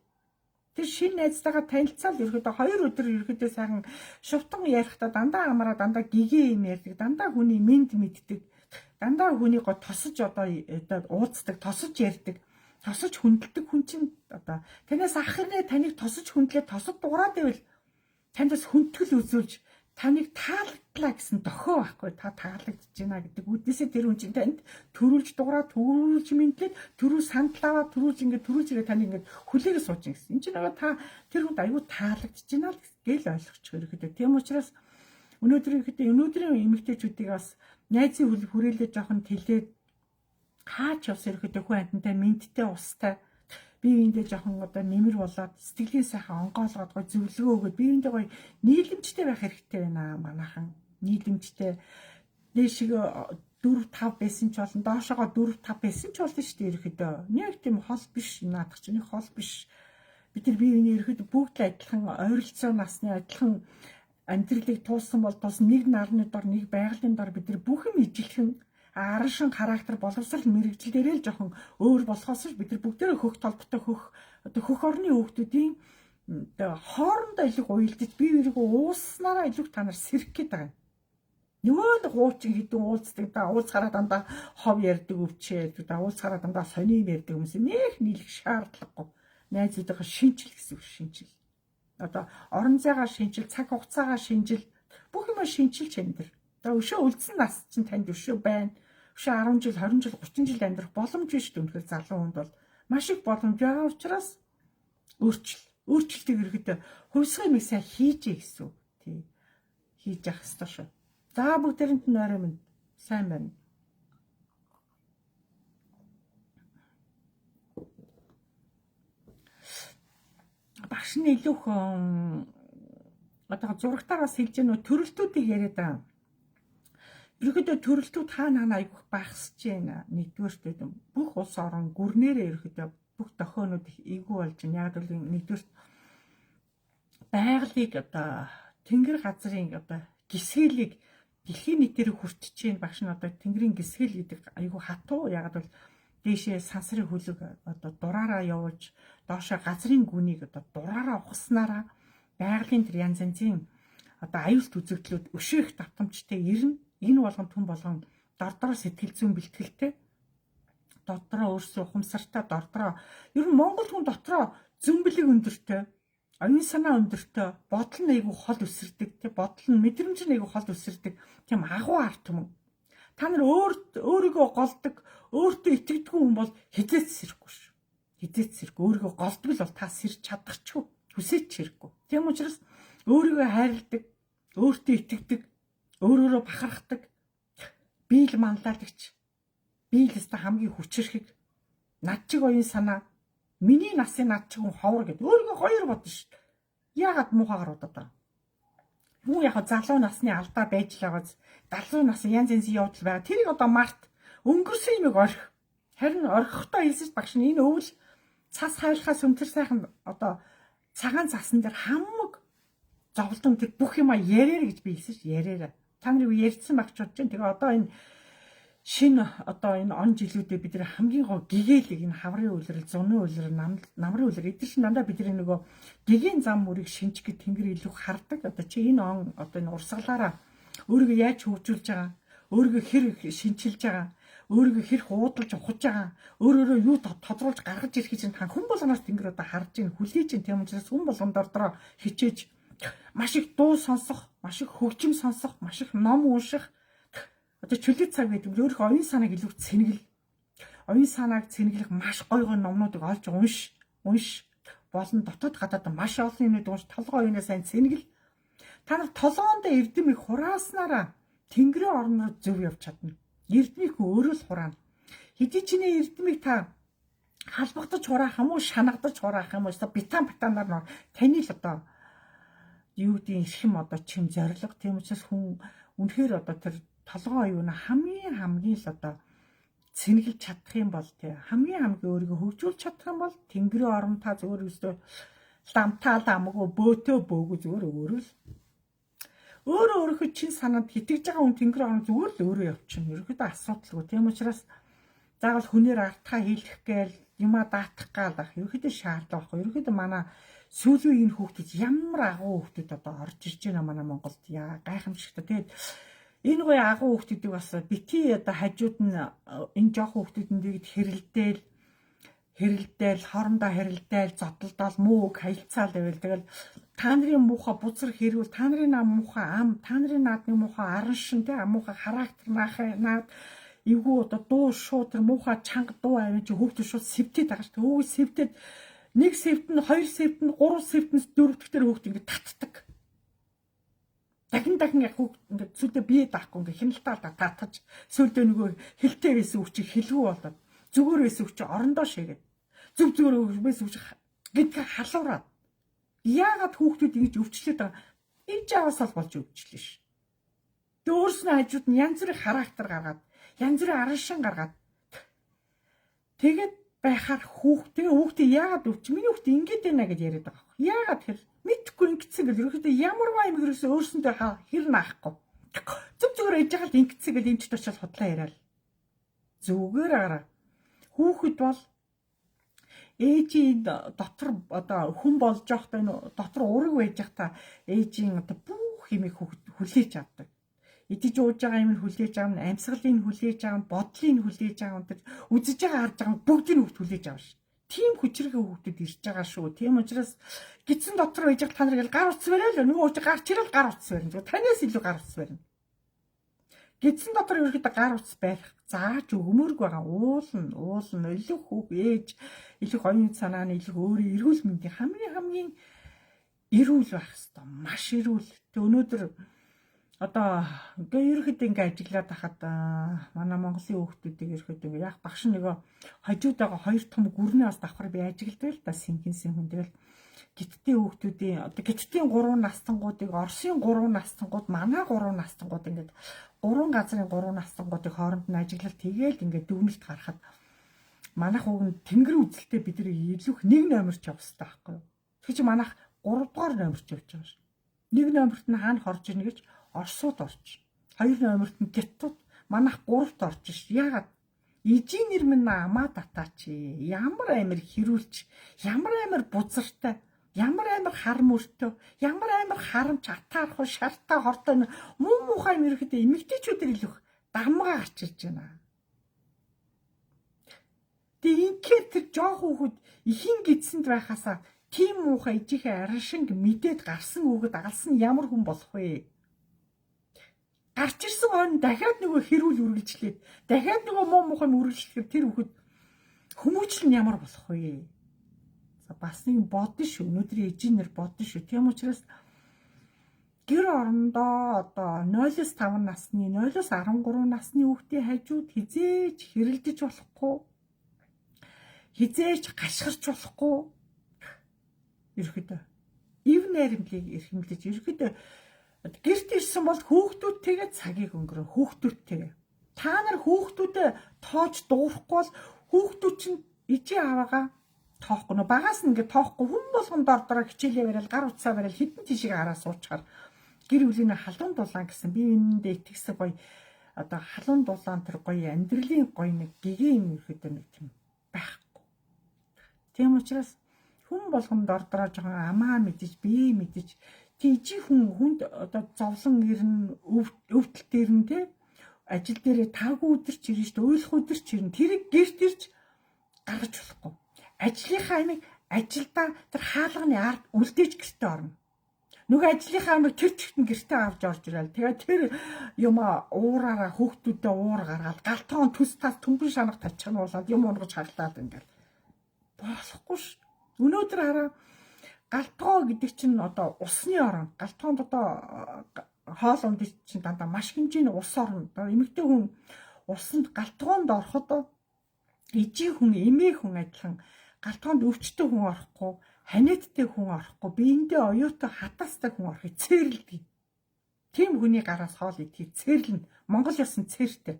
тэр шинэ найзтайгаа танилцаад ерөөдөө 2 өдөр ерөөдөө сайхан шувтан ярихдаа дандаа амаараа дандаа гигэн юм ярьдаг, дандаа хүний минд мэддэг, дандаа хүний го тосож одоо ууцдаг, тосож ярьдаг, тосож хүндэлдэг хүн чинь одоо танаас ахны таныг тосож хүндлээ тосод дуурайд байвал танд бас хүндгэл үзүүлж таныг таалагдлаа гэсэн дохио байхгүй та таалагдж байна гэдэг үднээсээ тэр хүн чинь танд төрүүлж дуураа төрүүлж мэдлээд төрүү сандлаа төрүүлж ирээ тань ингээд хүлээгээ сууж гэсэн. Энд чинь нөгөө та тэр хүнд аюу таалагдж байна л гэл ойлгочих хэрэгтэй. Тийм учраас өнөөдрийн эмэгтэйчүүдийг бас найзын хүрээлээ жоохон тэлээд Хаач явс ерөөхдөө хүн амьтантай мэдтэй устай биеиндээ жоохон одоо нэмэр болоод сэтгэлийн сайхан онгоолгоод гой зөвлөгөө өгөөд биеиндээ гой нийлэмжтэй байх хэрэгтэй байна манайхан. Нийлэмжтэй дээшиг 4 5 байсан ч болно, доошоогоо 4 5 байсан ч болно шүү дээ ерөөхдөө. Нэг тийм хол биш наадах чинь хол биш. Бид нар биеийн ерөөхдөө бүгд л адилхан ойролцоо насны адилхан амьдралыг туулсан бол тулсан нэг нарны дор нэг байгалийн дор бид нар бүх юм ижилхэн аран шин характер боловсрал мэрэгжил дээрээ л жоохон өөр болохоос бид нар бүгдээрээ хөх толботой хөх орны хүүхдүүдийн хоорондоо илүү уялдаж бие биенийг ууснараа илүү та нар сэрэх гээд байгаа юм. Нөгөө л хуучин хідэн уулздаг да уулзахаараа дандаа хов ярьдаг өвчээ да уулзахаараа дандаа сони ярьдаг хүмүүс нэх нийлэх шаардлагагүй. Найзуудаа шинжил гэсэн үг шинжил. Одоо орон зайгаа шинжил, цаг хугацаагаа шинжил, бүх юм шинжилж амьдрал. Одоо өшөө үлдсэн нас чинь танд өшөө байна. Өшөө 10 жил, 20 жил, 30 жил амьдрах боломж биш дээ. Үнэхээр залуу хүнд бол маш их боломж байгаа учраас өөрчлөлтийг ерөөдөө хувьсгын мэг сайн хийжээ гэсэн үг. Тий. Хийж явах ёстой шүү. За бүгдээрэнд нь орой минь сайн байна. Багш нь илүү одоо зурагтаараас хэлж гэнэ төрөлтүүдийг яриад байгаа. Ерөөдөө төрөлтүүд хаана айгүйх багасж байна. Нэгдүгээрт бүх улс орон гүрнээрээ ерөөдөө бүх дохионууд их эйгүү болж байна. Яг л нэгдүгээрт байгалыг одоо тэнгэр газрын одоо гисгэлийг дэлхийн нийтээр хүртэж байна. Багш нь одоо тэнгэрийн гисгэл гэдэг айгүй хатуу яг л дээшээ сансрын хөлөг одоо дураараа явуулж доошоо газрын гүнийг одоо дураараа ухснараа байгалийн тэр янз янзын одоо аюулт үзэгдлүүд өшөөх давтамжтай ирнэ. Энэ болгон түн болгон дордороо сэтгэл зүйн бэлтгэлтэй дотроо өөрсдөө ухамсартай дотроо ер нь Монгол хүн дотроо зөмбөлөг өндөртэй оюун санаа өндөртэй бодол нь айгүй хол өсөрдөг тий бодол нь мэдрэмж нь айгүй хол өсөрдөг тийм агуу арт түмэн та нар өөрийгөө голдог өөртөө итгэдэг хүн бол хизээч сэрхгүй шүү хизээч сэрхгүй өөрийгөө голдог л бол та сэрч чадахчгүй хүсэж хэрэггүй тийм учраас өөрийгөө хайрладаг өөртөө итгэдэг өөрөөрөө бахархдаг биел манлайлагч биел өстө хамгийн хүчрхэг над чиг оюун санаа миний насын над чиг хүн ховор гэдэг өөрийгөө хоёр бодно шүү дээ яагаад муухайгаар бодоод байгаа хүн яг залуу насны алдаа байж л байгааз залуу насны янз янзын явдал байгаа тэрийг одоо март өнгөрсөн юмыг орхих харин орхихдоо хэлсэж багш нь энэ өвөл цас хайлахаас өнтер сайхан одоо цагаан цасан дээр хамаг зовлон тэр бүх юма яриа гэж би хэлсэн ш яриа та нарыг ярьсан багч бодож байна. Тэгээ одоо энэ шинэ одоо энэ он жилүүдэд бид нэр хамгийн гоо гэгээлэг энэ хаврын үйлрэл, зуны үйлрэл, намрын үйлрэл эдгээр чинь дандаа бидний нөгөө гэгийн зам мөрийг шинжих гэж тэнгэр илүү хардаг. Одоо чи энэ он одоо энэ урсгалаараа өөрийгөө яаж хөгжүүлж байгаа, өөрийгөө хэр шинчилж байгаа, өөрийгөө хэр хуудалж ухаж байгаа, өөрөөрөө юу тодруулж гаргаж ирэх чинь та хүн болгоноос тэнгэр одоо харж ийн хүлээж ийн тийм учраас хүн болгон дотроо хичээж маш их дуу сонсох, маш их хөгжим сонсох, маш их ном унших. Одоо чөлөө цаг гэдэг нь өөрийнхөө оюун санааг илүү цэнгэлэх. Оюун санааг цэнгэлэх маш гой номнуудыг олж унш болон дотоод гадаад маш олон юмнууд унш толгой оюунаа сайн цэнгэл. Та нар толгоонд эрдэмийг хурааснараа тэнгэрийн орноор зөв явж чадна. Эрдмийг өөрөө л хураана. Хэдий чиний эрдмийг та халбагдаж хураах юм уу, шанагдаж хураах юм уу, битанаар таны л одоо юу гэдэг эрхэм одоо чим зориг тийм учраас хүн үнэхээр одоо тэр толгой оюуна хамгийн л одоо цэнгэлж чадах юм бол тий хамгийн өөрийгөө хөгжүүлж чадах юм бол тэнгэрийн орон та зөвөр өстөө ламтаа ламгүй бөөтөө бөөгөө зөвөр өөрийнхөө чин санаанд хитгэж байгаа хүн тэнгэрийн орон зөвөр л өөрөө явчихна. Ерөөхдөө асуудалгүй тийм учраас заавал хүнээр артхаа хийлгэх гээл юма даатах гал ах ерөөхдөө шаардлага байхгүй. Ерөөхдөө манай сүүлийн энэ хүүхдүүд ямар агуу хүүхдүүд одоо орж ирж байна манай Монголд яа гайхамшигтай. Тэгээд энэ гоё агуу хүүхдүүдийг бас бити одоо хажууд нь энэ жоох хүүхдүүдэнд хэрэлдээл хоорондоо хэрэлдээл зодтолдол муу хаилцаал байвал тэгэл та нарын муухай бузар хэрүүл та нарын муухай ам та нарын наадны муухай аран шин тэ муухай характер наад эвгүй одоо дуу шууд тэр муухай чанга дуу авин чи хүүхдүүд шууд сэвтээд байгаа шүү. Хүүг сэвтээд нэг сэвтэн, хоёр сэвтэн, гурав сэвтэнс дөрөвдөгтөр хүүхд ингэ татдаг. дахин яг ингээд сүдэ бие даахгүй ингээд хяналтаа татаж сүлдөө нөгөө хилтэй байсан үг чи хилгүй болоод зүгээр байсан үг чи орондоо шигээд зүгээр байсан үг чи гэдгээ халуураад яагаад хүүхдүүд ингэж өвчлөд байгаа энэ жаваас л болж өвчлөө ш. Тэгээ өөрснөө хажууд нь янз бүрийн характер гаргаад янз бүрийн аран шин гаргаад тэгээд байхаар хүүхдээ яагаад өвч миний хүүхдээ ингэж байна гэж яриад байгаа. Яагаад тэр мэдхгүй ингэсэн гэл ерөөхдөө ямар юм ерөөсөө өөрсөндөө хэр наахгүй. Зүгээр ээж байгаа л ингэсэн гэл энэ ч очиод хотлоо яриад. Зүгээр араа. Хүүхэд бол ээжийн дотор одоо хүн болж явахдаа энэ дотор ураг байж явахдаа ээжийн одоо бүх юмыг хүлээж авдаг. Идэж ууж байгаа юм хүлээж аавна, амьсгалыг хүлээж аавна, бодлыг хүлээж аавна, үзэж байгаа харж байгаа бүгдийг нь хүлээж аавна ш. Тийм хүчрэг хүүхдүүд ирж байгаа шүү. Тийм учраас гидсэн дотор байж байгаа та нар гэл гар утас барай л нөгөө уж гарч ирэл гар утас барина. Танаас илүү гар утас барина. Гидсэн дотор ерөөхдөө гар утас барих зааж өгмөрг байгаа. Уулна илүү хүүг ээж, илүү оюун санааны, илүү өөрийн эрүүл мэндийн хамгийн эрүүл байх хэвээр маш эрүүл. Тэг өнөөдөр одоо ерөөхдөө ингээ ажиглаад хахад манай Монголын хүүхдүүдийг ерөөхдөө яг багш нөгөө хажууд байгаа хоёр том гүрнээ бас давхар би ажигладаг л да синхэн тэгэл гидтийн хүүхдүүдийн одоо гидтийн 3 настангуудыг Оросын 3 настангууд манай 3 настангууд ингээд 3 газрын 3 настангуудыг хооронд нь ажиглал тэгээл ингээд дүгнэлт гарахад манайх уг нь тэнгэр үзэлтэй бид нар илүү нэг номерч явах хэрэгтэй байхгүй юу. Тэгэхээр чи манайх 3 дугаар номерч явж байгаа ш. Нэг номерт нь хаана хорж ирнэ гэж Оросууд орч. 2 номерт нь Гятад манайх 3-т орж ш. Яагаад? Ижийн нэр минь амаа татаач. Ямар амир хэрүүлч, ямар амир бузартай, ямар амир хар мөртөө, ямар амир харамч атаарх шартаа хортой муухай юм ирэхэд эмэгтэйчүүдэр илүү дамгаа гарч ирж байна. Тэгээ инхээр тэр жоох хүүхэд ихэн гидсэнд байхасаа тийм муухай ижихээ аран шинг мэдээд гарсан хүүхэд алсан ямар хүн болох вэ? Гарч ирсэн хойно дахиад нөгөө хэрүүл үргэлжлээд дахиад нөгөө муухай үргэлжлэхээр тэр хүүхэд хүмүүжил нь ямар болох вэ? За бас нэг бодно шүү. Өнөөдрийн ээжийнэр бодно шүү. Тийм учраас гэр орондоо одоо 0-5 насны, 0-13 насны хүүхдийн хажууд хизээж хэрэлдэж болохгүй. Хизээж гашгирч болохгүй. Ерөөхдөө ив найрамдлыг эрхэмлэж ерөөхдөө гэрт ирсэн бол хүүхдүүдтэйгээ цагийг өнгөрөө хүүхдүүдтэйгээ. Та нар хүүхдүүдэд тоож дуурахгүй бол хүүхдүүд чинь ижээ аваагаа тоохгүй нөө багаас нь ингээд тоохгүй хүн болгонд ордороо хичээлээ бариад гар утсаа бариад хитэн тишийг хараа суучаар гэр бүлийн халуун дулаан гэсэн би энэндээ итгэсэн гоё одоо халуун дулаан тэр гоё амьдралын гоё нэг гэгээ юм ихэд нэг тийм байхгүй. Тийм учраас хүн болгонд ордороо жоохон амаа мэдэж бие мэдэж тийжи хүнд одоо зовлон ирнэ өвдөлт ирнэ те ажил дээрээ таагүй өдөр ч ирнэ шүү дээ ойлгох өдөр ч ирнэ тэрийг гэрт ирж гаргаж болохгүй ажлынхаа амиг ажилдаа тэр хаалганы ард үлдээж гэртээ орно нөгөө ажлынхаа амиг тэр чигтэн гэртээ авч орж ирэл тэгээ тэр юм уураараа хөөхтүүдэд уур гаргаад галтгоон төс тас төмбөн шанах тачхануулаад юм унгаж харлаад ингээл болохгүй ш өнөөдөр хараа галтгоо гэдэг чинь одоо усны орон. Галтгоонд одоо хоол ундын чинь дандаа маш хэмжээний ус орно. Эмэгтэй хүн усанд галтгоонд ороход ижийн хүн, эмээ хүн адилхан галтгоонд өвчтөй хүн орохгүй, ханиадтай хүн орохгүй, биендээ оюутай хатаастай хүн орохыг цээрлдэг. Тийм хүний гараас хоол идэхийг цээрлэн. Монгол ёсны цээртэй.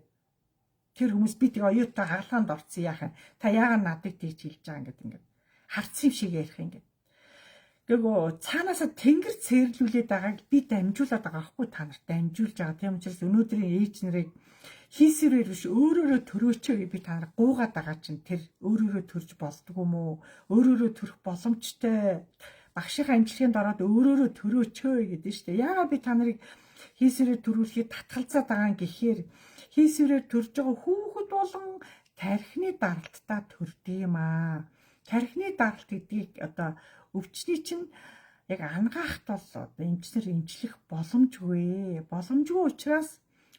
Тэр хүмүүс би тэг оюутай хаалгаанд орсон яахаа. Та яагаад надад тийж хэлж байгаа ингээд харцсан юм шиг ярих ингээд. Тэгвэл цаанаасаа тэнгэр цээрлүүлээд байгааг би дамжуулаад байгаа байхгүй та нарт дамжуулж байгаа. Тийм учраас өнөөдрийн ээж нарыг хийсвэрээр биш өөрөөрөө төрөөчөө гэж би та нарыг гуугаад байгаа чинь тэр өөрөөрөө төрж болдгоо юм уу? Өөрөөрөө төрөх боломжтой багшийнхаа амжилтанд ороод өөрөөрөө төрөөчөө гэдэг нь шүү дээ. Яагаад би та нарыг хийсвэрээр төрүүлэхэд татгалзаад байгаа юм гэхээр хийсвэрээр төрж байгаа хүүхэд болон тархины даралтаа төрдөг юм аа. Тархины даралт гэдгийг одоо өвчний чинь яг ангаахт бол одоо эмчнэр эмчлэх боломжгүй. Боломжгүй учраас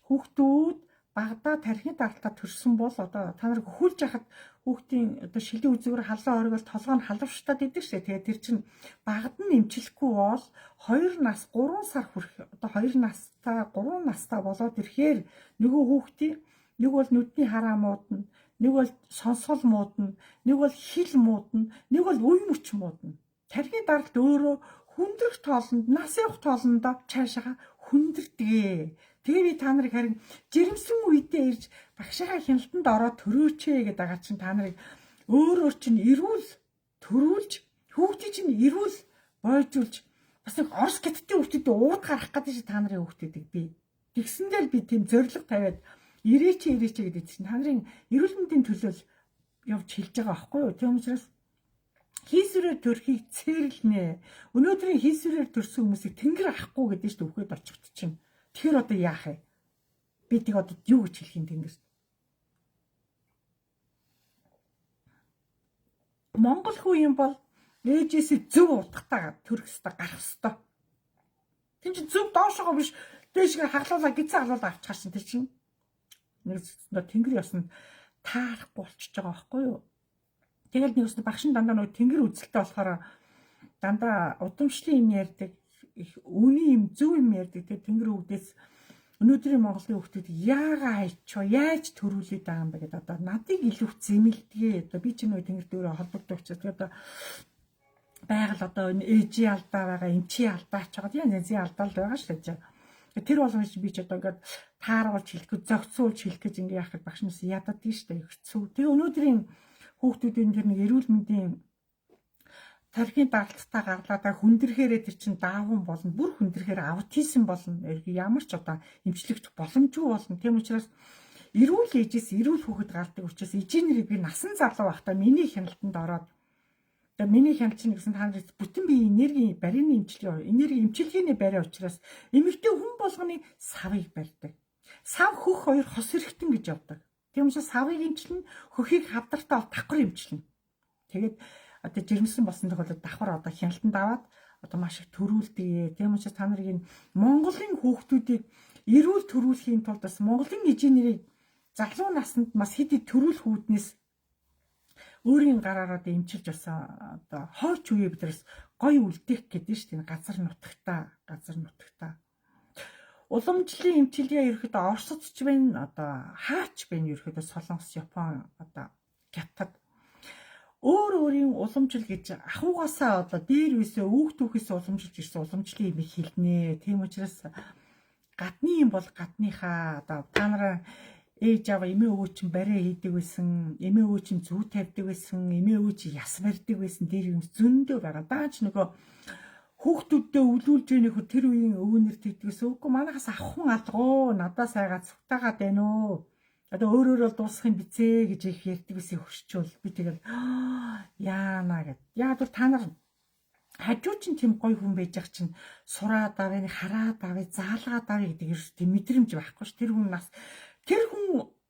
хүүхдүүд багада тархины даралтаа төрсөн бол одоо та нар хөлж яхад хүүхдийн одоо шилийн үзүүр халуун оргил толгой нь халавштаад идэв шээ. Тэгээд тэр чинь багад нь эмчлэхгүй бол 2 нас 3 сар хүрэх одоо 2 настай 3 настай болоод ирэхээр нөгөө хүүхдийн нэг бол нүдний хараа муудна, нэг бол сонсгол муудна, нэг бол хил муудна, нэг бол үе мөч муудна. Тархины даралт өөрөө хүндрэх тоолонд нас явах тоолондоо цаашаа хүндэрдэг. Тэгээ би та нарыг харин жирэмсэн үедээ ирж багшаа хяналтанд ороод төрөөчээ гэдэг байгаа чинь та нарыг өөр чинь эрүүл төрүүлж хүүхдийг чинь эрүүл бойжуулж бас нэг орс гэттэй хүүхдэд ууд гарах гэдэг чинь та нарын хүүхдүүдийг би тэгсэндээ л би тийм зориг тавиад ирээч гэдэг чинь та нарын эрүүл мэндийн төлөө явж хэлж байгаа байхгүй юу? Тийм учраас хийсвэрээр төрхийг цэрлэнэ. Өнөөдрийн хийсвэрээр төрсөн хүмүүсийг тэнгэр ахгүй гэдэг чинь үхээд очихт чинь. Тэгэхээр одоо яах вэ? Би тийг одоо юу гэж хэлэх юм тэнгэрт? Монгол хүү юм бол ээжээсээ зөв утгатаа төрөх ёстой, гарах ёстой. Тэм чи зөв доошоо биш дээшгээ хаглуулаа гизээ хаглуулаа авчихар чинь тэр чинь нэг тэнгэр ёсонд таарахгүй болчихж байгаа байхгүй юу? Тэгэл нэг өснө багш нь дандаа нөгөө тэнгэр үзэлтэй болохоор дандаа удамшлын юм ярьдаг, их үний юм зөв юм ярьдаг. Тэгээ тэнгэр өвдөөс өнөөдрийн Монголын хүүхдүүд яагаа хайчоо, яаж төрүүлээд байгаа юм бэ гэдэг одоо надыг илүү зэмэлдгээ. Одоо би ч нөгөө тэнгэр дөрөөр холбогддог учраас тэгээ одоо байгаль одоо ээжийн алдаа байгаа, эмчийн алдаа ч байгаа. Янз янзын алдаа л байгаа шүү дээ. Тэр болгоно чи би ч одоо ингээд тааруулж хэлэх гэж, зохицуулж хэлэх гэж ингээ яхад багш нас ядаад тийм шүү дээ. Хэцүү. Тэгээ өнөөдрийн хүүхдүүдийн тэр нэг эрүүл мэндийн тархины даралттай гарлаа хүндрэхээрээ тэр чин даавн болно. Бүр хүндрэхээр аутизм болно. Ямар ч одоо эмчлэгч боломжгүй болно. Тийм учраас эрүүл ээжээс эрүүл хүүхэд гардаг учраас ээжийн нэрийг би насан залуу байхдаа миний хяналтанд ороод тэгээ миний хяналт чинь гэсэн та нарт бүтэн биеийн энергийн барины эмчилгээ, энерги эмчилгээний барай учраас эмэгтэй хүн болгоны савыг барьдаг. Сав хөх хоёр хос эрэхтэн гэж явдаг. Тийм учраас савыг эмчилнэ, хөхийг хавдартаа давхар эмчилнэ. Тэгээд одоо жирэмсэн болсон тохиолдолд давхар одоо хяналтанд аваад одоо маш их төрүүлдэг. Тийм учраас та нарыг Монголын хүүхдүүдийг эрүүл төрүүлэхийн тулд бас Монголын ээжийн нэрийг залуу наснд бас хэд төрүүлэх үүднээс өөрийн гараараа эмчилж басан одоо хойч үеэ биднээс гоё үлдээх гэдэг нь шүү дээ. Газар нутагтаа. Уламжлалын эмчилгээ ерөөхдөө Оросд ч байна, одоо хаач байна ерөөхдөө Солонгос, Япон, одоо Хятад. Өөрийн уламжлал гэж ахуйгаасаа одоо дээр үсээ хүүхдүүхээс уламжилж ирсэн уламжлалын юм хэлнэ. Тийм учраас гадны юм бол гадныхаа одоо та нараа ээж аваа эмээ өвөө чинь барай хийдэг байсан, эмээ өвөө чинь зүү тавьдаг байсан, эмээ өвөө чинь яс барьдаг байсан, дээр юм зөндөө байгаа. Даач нөгөө хүүхдүүддээ өвлүүлж яах вэ? Тэр үеийн өвөнөр тэгдгээс үгүй манайхаас авахын алгоо, надаас айгаа цугтаагаад байна уу? Одоо өөрөөрөө дуусахын бицээ гэж их ярьдаг байсан хөрчөөл. Би тэгэл яана гэд. Яг бол та нар хажуу чинь тийм гоё хүн байж ах чинь сураад авъя, хараад авъя, заалгаад авъя гэдэг ерөөс тийм мэдрэмж байхгүй ш. Тэр хүн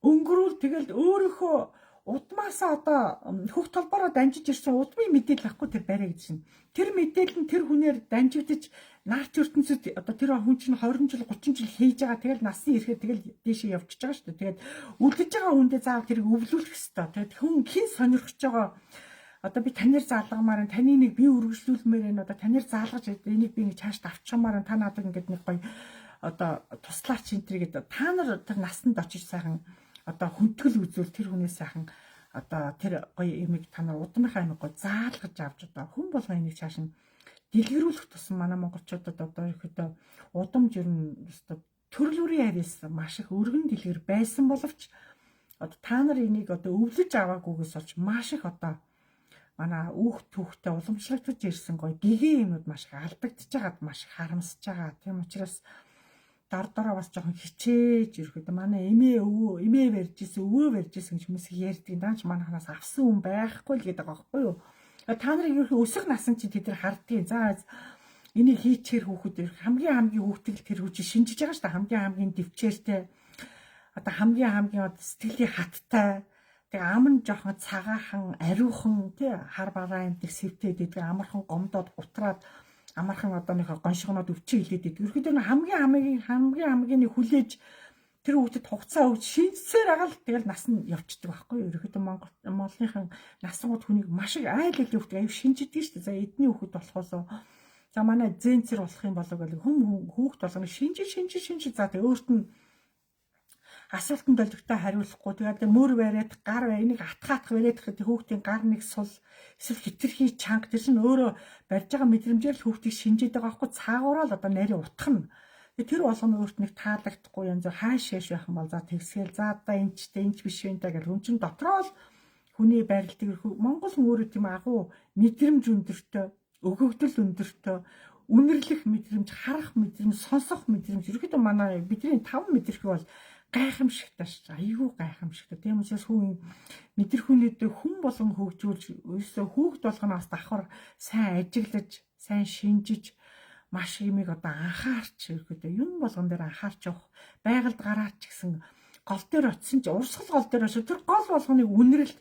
өнгөрүүл тэгэл өөрийнхөө удмаасаа одоо хөх толбороо дамжиж ирсэн удмын мэдээлэл ахгүй тэр барай гэж чинь. Тэр мэдээлэл нь тэр хүнээр дамжигдаж наарч ертөнцид одоо тэр хүн чинь 20 жил 30 жил хийж байгаа. Тэгэл насны ирэхэд тэгэл дээшээ явчихж байгаа шүү дээ. Тэгээд үлдэж байгаа хүндээ заавал тэрийг өвлүүлэх хэрэгтэй. Тэгээд хүн хин сонирхож байгаа одоо би танаар заалгамаар нь таны нэг бие үргэлжлүүлмээр энэ одоо танаар заалгаж энийг би нэг цааш авчмаар нь та надад ингээд нэг гоё одоо туслаач энэ гэдэг та нар тэр насанд очиж сайхан одоо хүндэтгэл үзүүл тэр хүнээс сайхан одоо тэр гоё эмийг та нар удмынхаа эмийг гоё заалгаж авч одоо хүн болгоо энийг цааш нь дэлгэрүүлэх тусам манай монголчуудад одоо ихэд удамж ер нь өстой төрлөөрийн харьяас маш их өргөн дэлгэр байсан боловч одоо та нар энийг одоо өвлөж аваагүйгээс олж маш их одоо манай түүхтэй уламжлагдаж ирсэн гоё гэгээ юмуд маш их алдагдчихж байгаад маш их харамсаж байгаа. Тийм учраас дараа бас жоохон хичээж ирэхэд манай эмээ барьж исэн, өвөө барьж исэн гэж хүмүүс ярьдаг. Даач манайханаас авсан хүн байхгүй л гэдэг байгаа байхгүй юу? Та нарын ерөөхдөө өсөх насан чинь тэд нар харддаг. За энийг хийчихэр хүүхэд хамгийн хүүхдэл тэр хүч шинжиж байгаа шүү дээ. Хамгийн дэвчээртэй одоо хамгийн сэтгэлийн хаттай. Тэгээ ам нь жоохон цагаахан, ариухан тий хар бараа амтэг сэвтэй гэдэг амархан гомдоод утраад амархан одоо нэг гоншгоноод өвчөө хилээд идэг. Ерөөхдөө хамгийн нэг хүлээж тэр хүүхдэд хугацаа өгч шинжсээр агаал тэгэл нас нь явчихдаг байхгүй юу. Ерөнхийдөө Монголынхан насгууд хүнийг маш их айл айл хүүхд аюу шинжиддэг шүү дээ. За эдний хүүхэд болохоос за манай зэнцэр болох юм болов гэл хүүхд болгоно шинж за тэг өөрт нь асуултанд төлөвтэй хариулахгүй тэгээд мөр бариад гар энийг атгаатах бариад гэхэд хүүхдийн гар нэг сул эсвэл хитрхи чанга тэр чинь өөрөө барьж байгаа мэдрэмжээр л хүүхдийг шинжээд байгаа байхгүй цаагаараа л одоо нарийн утгах нь тэр болгоно өөрт нэг таалагдахгүй янз бүр хааш яаш байх юм бол за тэгсгээл за одоо энэчтэй биш вэ та гэл хүн чинь дотроо л хүний байралдаг Монгол хүн өөрөө тийм агуу мэдрэмж өндөртэй өгөгдөл өндөртэй үнэрлэх мэдрэмж харах мэдрэмж сонсох мэдрэмж ерөөхдөө манай бидний 5 мэдрэх бол гайхамшигтай ш. Айгүй гайхамшигтай. Тийм учраас хүн мэдрэхүүнээд хүн болгон хөгжүүлж өсөө хүүхд болгоноос давхар сайн ажиглаж, сайн шинжиж маш юмыг одоо анхаарч ерөөдөө юм болгон дээр анхаарч явах. Байгальд гараач гэсэн гол дээр очисон ч урсгал гол дээр очиж тэр гол болгоныг үнэрэл.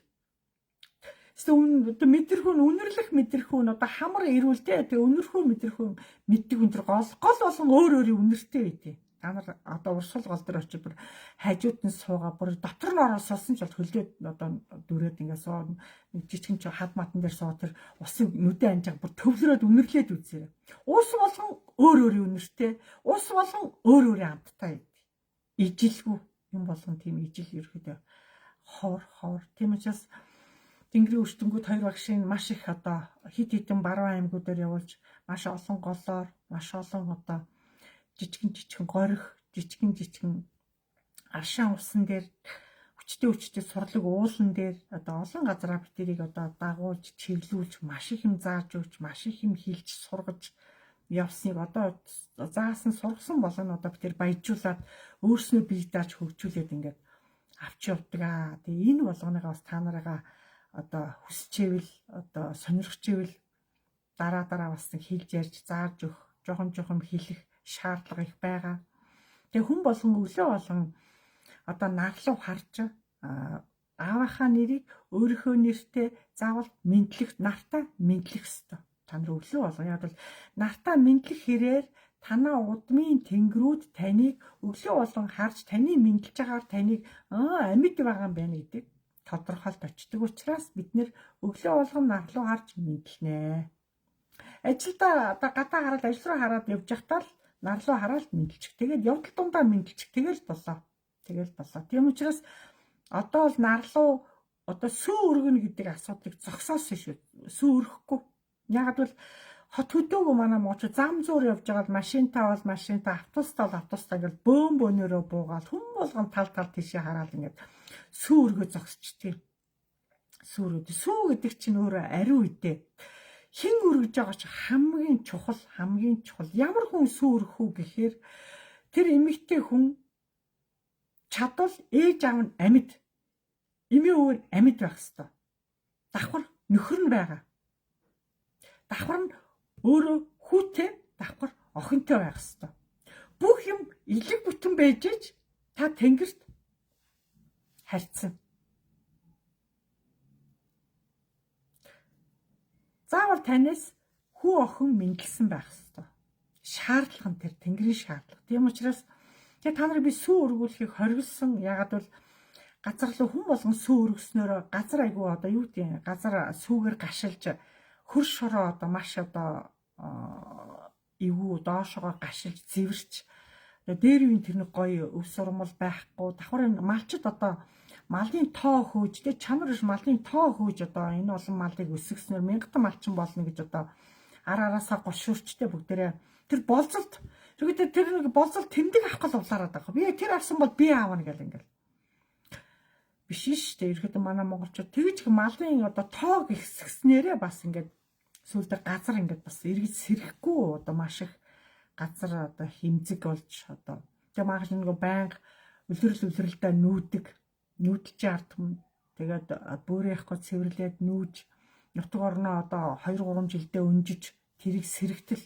Одоо мэдрэхүүн үнэрлэх мэдрэхүүн одоо хамар ирүүл тэ үнэрхүү мэдрэхүүн мэддэг хүн тэр гол болгон өөр өөрийн үнэртэй байдیں۔ Та нар одоо урсгал гол дээр очиж бүр хажууд нь суугаа бүр дотор нь ороод суусан ч бол хөлдөөд одоо дүрээд ингээ суу нэг жижигэн ч хад матан дээр суу тэр усын нүдэн анжааг бүр төвлөрөөд үнэрлээд үзээрэй. Ус болгон өөр өөрийн үнэртэй, ус болгон өөр өөрийн амттай байдаг. Ижилгүй юм болгон тийм ижил ерөөдөө хор тийм учраас Тэнгэрийн өртөнгүүд хоёр багшийн маш их одоо хит хитэн баруун аймагуудаар явуулж маш олон голоор маш олон одоо жижигэн горих жижигэн аршаан усан дээр хүчтэй сурлаг уулан дээр одоо олон газараа битэрийг одоо дагуулж чиглүүлж маш их юм зааж өгч маш их юм хилж сургаж явсныг одоо заасан сургасан болон одоо битэр баяжуулаад өөрснөө бие дааж хөгжүүлээд ингээд авч явдаг аа. Тэгээ энэ болгоныгаа бас та нарыгаа одоо хүсчээвэл одоо сонирхчээвэл дараа бас нэг хэлж ярьж зааж өгөх жоохон хэлэх шаардлага их байгаа. Тэгээ хүн болгон өглөө болгон одоо нарлуу харж аавынхаа нэрийг өөрийнхөө нэртэй заавал нартаа мэдлэх ёстой. Та нар өглөө болгон яг бол нартаа мэдлэх хэрээр танаа удмын тэнгэрүүд таныг өглөө болгон харж таны мэдлж байгаагаар таныг амьд байгаа юм байна гэдэг тодорхойлт очдөг учраас бид нэр өглөө болгон нарлуу харж мэдлэнэ. Ажилдаа одоо гадаа хараад ажил руу хараад явж байхдаа л нарлуу хараад мэдлчих. Тэгээд явдал дундаа мэдлчих. Тэгэл болоо. Тийм учраас одоо л нарлуу одоо сүү өргөнө гэдэг асуудыг зогсоосон шүү. Сүү өрөхгүй. Ягаад бол хот хөдөөгөө манай монголчууд зам зуур явж байгаа л машинтаа бол машинтаа автобустай ингээл бөөнөрөө буугаал хүн болгон тал тийшээ хараад ингээд сүү өргөө зогсчтээ. Сүү гэдэг чинь өөрөө ариун үедээ хин өргөж байгаа ч хамгийн чухал ямар хүн сүү өргөх үү гэхээр тэр эмэгтэй хүн чадвал ээж аав нь амьд эмээ өвөө нь амьд байх хэвээр давхар нөхөр нь байгаа давхар нь өөрөө хүүтэй давхар охинтой байх хэвээр бүх юм илэг бүтэн байж ич та тэнгэрт харьцсан. Заавал танаас хүү охин мэдлсэн байх ёстой. Шаардлага нь тэр тэнгэрийн шаардлага. Тийм учраас та нарыг би сүү өргүүлэхийг хоригдсан. Ягаад бол газар руу хүн болгон сүү өргөснөөр газар айгуу одоо юу гэдэг газар сүүгээр гашилж хөр шороо одоо маш одоо эвгүй доошогоо гашилж зэвэрч дээр үн тэр нэг гоё өв сурмал байхгүй давхар малчд одоо малын тоо хөөж тэ чанар биш малын тоо хөөж одоо энэ олон малыг өсгснээр мянган малчин болно гэж одоо араасаа голшуурчтэй бүгдээрээ тэр болцолт тэгээд тэр нэг болцолт тэмдэг авах гал улаарад байгаа. Би тэр авсан бол би аавна гэл ингээл биш шүү дээ. Ерөөдөө манай монголчууд тэгж малын одоо тоо гисгснээрээ бас ингээд сүүлдээ газар ингээд бас эргэж сэрэхгүй одоо маш их газар одоо хэмзэг болж одоо тэг маш нэг байнга үлрэлдээ нүүдэлж ардсан. Тэгээд бүөрийнхөө цэвэрлээд нүүж нутаг орноо одоо 2-3 жилдээ өнжиж тэрийг сэрэгтэл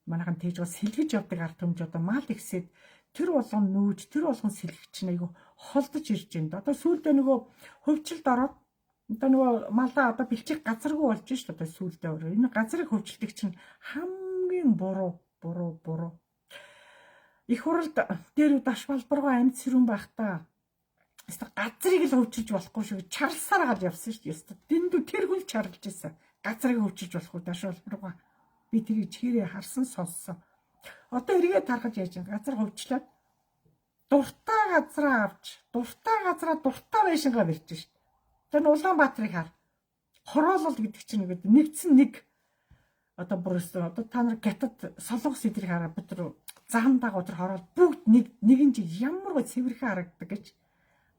манайхан тэгж бас сэлгэж явдаг ард түмж одоо мал ихсээд тэр болгон нүүж тэр болгон сэлгэж чинь айгу холдож ирж байна. Одоо сүүлдээ нөгөө хөвчлөлд ороод одоо нөгөө малаа одоо бэлчих газаргүй болж шүү дээ. Одоо сүүлдээ өөрөө энэ газрыг хөвчлөдөг чинь хамгийн буруу. их хуралд дээр даш балбаргаа амьд сэрүүн байхдаа өстө газрыг л хөвчилж болохгүй шиг чарлсаар гал явсан шүү дээ. Өстө дэндүү тэр хүн чарлж байсан. Газрыг хөвчилж болохгүй даш балбаргаа. Би тэрийг чирээ харсан сонссон. Одоо эргээд тархаж яаж юм. Газар хөвчлээд дуртай газраа авч, дуртай газраа дуртай байшингаа барьж шүү дээ. Тэр Улаанбаатарыг хар. Хороолол гэдэг чинь нэгдсэн нэг одоо бүрээс одоо та нар гятад солонгос эдрийг хараа бид нар зам дагуу тэр хороол бүгд нэгэн жиг ямар гоо цэвэрхэн харагддаг гэж.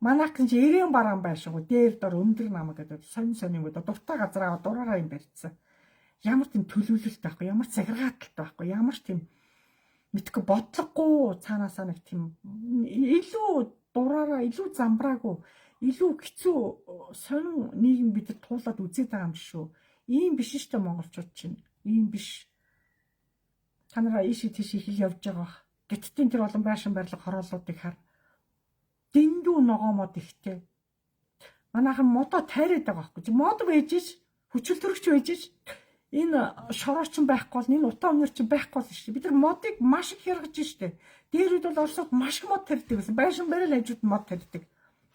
Манайх чинь эрээн бараан байшгүй дээр дор өндөр намаг гэдэг сонь сонь юм дуртай газраа дураараа юм барьцсан. Ямар тийм төлөвлөлт байхгүй, ямар цагиргааталт байхгүй, ямар тийм мэдгүй бодлогогүй цаанаасаа нэг тийм илүү дураараа илүү замбраагүй илүү хэцүү сонин нийгэм бидэд туулаад үзээд байгаа юм шүү. Ийм биш шүү дээ монголчууд чинь. Ийм биш. Та нараа ийшээ тийш их явж байгаа бах. Гэттийн тэр олон байшин барилга хорооллуудыг хар. Дэндүү ногоомод ихтэй. Манайхан модо тайраад байгаа байхгүй. Мод байж ш, хүчил төрөгч байж ш. Энэ шорооч байхгүй бол энэ утаа өнөр чинь байхгүй л шүү дээ. Бид нар модыг маш их хэрэгж штэ. Дээрүүд бол Оросод маш их мод тарьдаг гэсэн. Байшин барил хажууд мод тарьдаг.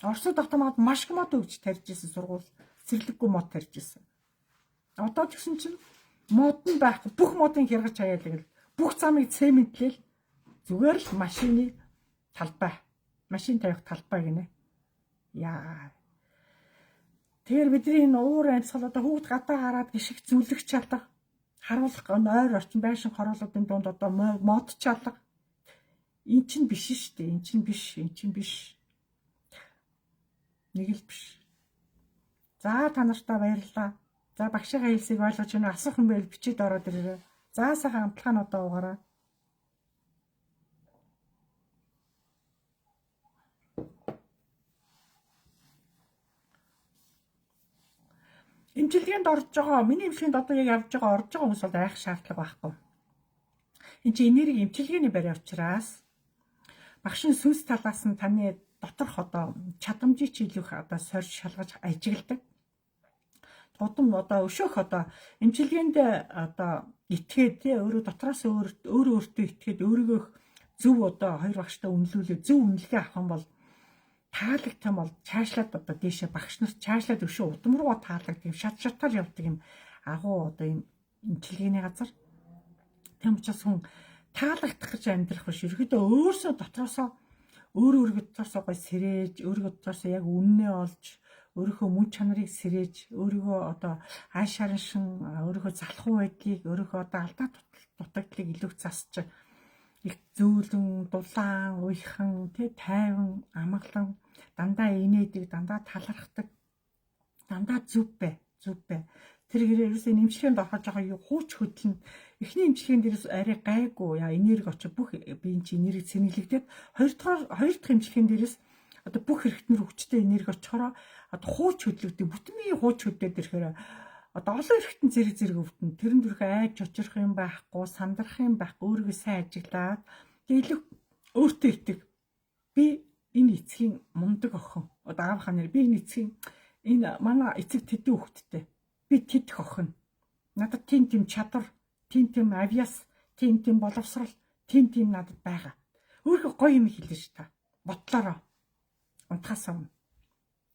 Оросод автомат маш их мод өгч тарьж ирсэн сургууль. Цэрлэггүй мод тарьж ирсэн. Одоо ч гэсэн чинь мод нь байхгүй. Бүх модыг хэрэгж хаяалаг л. Бүх замыг цементлээл зүгээр л машины талбай. Машин тавих талбай гинэ. Яа. Тэгэхээр бидний энэ уур амьсгал одоо хүүхд гадаа хараад гიშг зүлэх чадах, харуулах ойр орчин байшин хороолуудын дунд одоо мод чалга. Эн чинь биш шүү дээ. Эн чинь биш, эн чинь биш. Нэг л биш. За та нартай баярлалаа. За багшийн хэлсийг ойлгож байна. Асуух юм байл бичиж ороод ирээрэй. За сайхан амтлагаануудаа угаарай. Имчилгээнд орж байгаа, миний имчилгээнд одоо яг явж байгаа орж байгаа хүмүүс бол айх шаардлага байхгүй. Энд чинь энерги имчилгээний барь учраас багшийн сүнс талаас нь таны доторх одоо чадамжийг ч илүү одоо сорж шалгаж ажигладаг. Тутам одоо өшөөх одоо имчилгээнд одоо итгээд тий өөрөө дотроос өөртөө итгээд өөрийгөө зөв одоо хоёр багштай үнэлүүлээ зөв үнэлгээ авах юм бол таалагдсан бол цаашлаад одоо дээшээ багш нарт цаашлаад өшөө удам руугаа таалагдаг юм шатаар явдаг юм агуу одоо юм имчилгээний газар. Тэм учраас хүн таалагдах гэж амьдрах биш. Ерөөдөө өөрсөө дотроосоо өөрийгөө дотроосоо гой сэрээж, өөрийгөө дотроосоо яг үннээ олж, өөрийнхөө мөн чанарыг сэрээж, өөрийгөө одоо хайшараншин, өөрийнхөө залхуу байдлыг, өөрийнхөө одоо алдаа дутагдлыг илүү засч их зөөлөн, дулаан, уйхан, тэ тайван, амгалан, дандаа инээдэг, дандаа талархдаг, дандаа зүв бай. Тэр хэрэгээс нэмжлэгэнд орохож байгаа юу хууч хөдлөн. Эхний нэмжлэгэнд дээрээс арай гайгүй яа энерги очиж бүх биеийн чи энерги цэнэглэгдээд хоёр дахь нэмжлэгэнд дээрээс одоо бүх хэрэгтнэр хүчтэй энерги очихороо одоо хууч хөдлөгдөв. Бүтмийн хууч хөдлөд ирэхээр одоо олон хэрэгтэн зэрэг өвдөн тэрэн дөрхөө айж очирх юм байхгүй, сандрах юм байхгүй, өөрийгөө сайн ажиглаад илүү өөртөө итэг. Би энэ эцгийн мундаг охин. Одоо аавынхаа нэр би энэ эцгийн энэ манай эцэг тэдэн хүүхэдтэй. Би тэдх охин. Надад тийм чадвар, тийм авьяас, тийм боловсрал, тийм надад байгаа. Өөрийнхөө гоё юм хэлнэ ш та. Бодлороо. Унтахаасаа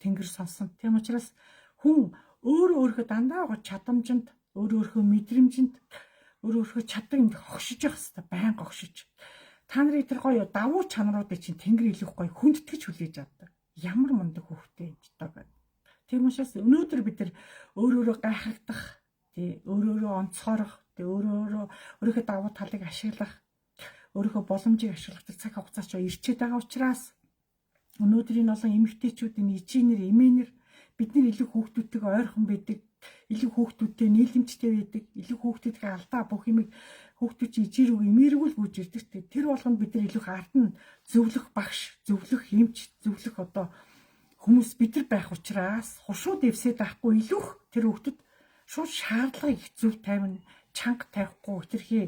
тэнгэр сонсон. Тийм учраас хүн өөрийнхөө дандаа чадамжинд, өөрийнхөө мэдрэмжинд, өөрийнхөө чаддаг юмд хогшиж явах хэрэгтэй, байнга хогшиж. Та нарын тэр гоё давуу чанаруудыг чинь тэнгэр илүүх гоё хүндэтгэж хүлээж авдаг. Ямар мундаг хүүхдээ юм ч таа гэдэг. Тийм учраас өнөөдөр бид нар өөрөөрөө гайхагдах, тий өөрөөрөө онцгойрох, тий өөрийнхөө давуу талыг ашиглах, өөрийнхөө боломжийг ашиглах цаг хугацаа ч ирчээд байгаа учраас өнөөдрийн олон эмэгтэйчүүдийн эжийнэр, эмээнэр бид нар илүү хүүхдүүдтэйгээ ойрхон байдаг, илүү хүүхдүүдтэй нийлэмжтэй байдаг, илүү хүүхдүүдтэй алдаа бүх юмыг хүүхдүүд чи ижирүүг эмээргүүл гүйж ирдэг. Тэр болгонд бид нар илүү ард нь зөвлөх багш, зөвлөх эмч, зөвлөх одоо хүмүүс бид нар байх учраас хушууд эвсээд байхгүй илүүх тэр хүүхдэд шууд шаардлагыг их зөв тавина, чанга тавихгүй, тэрхий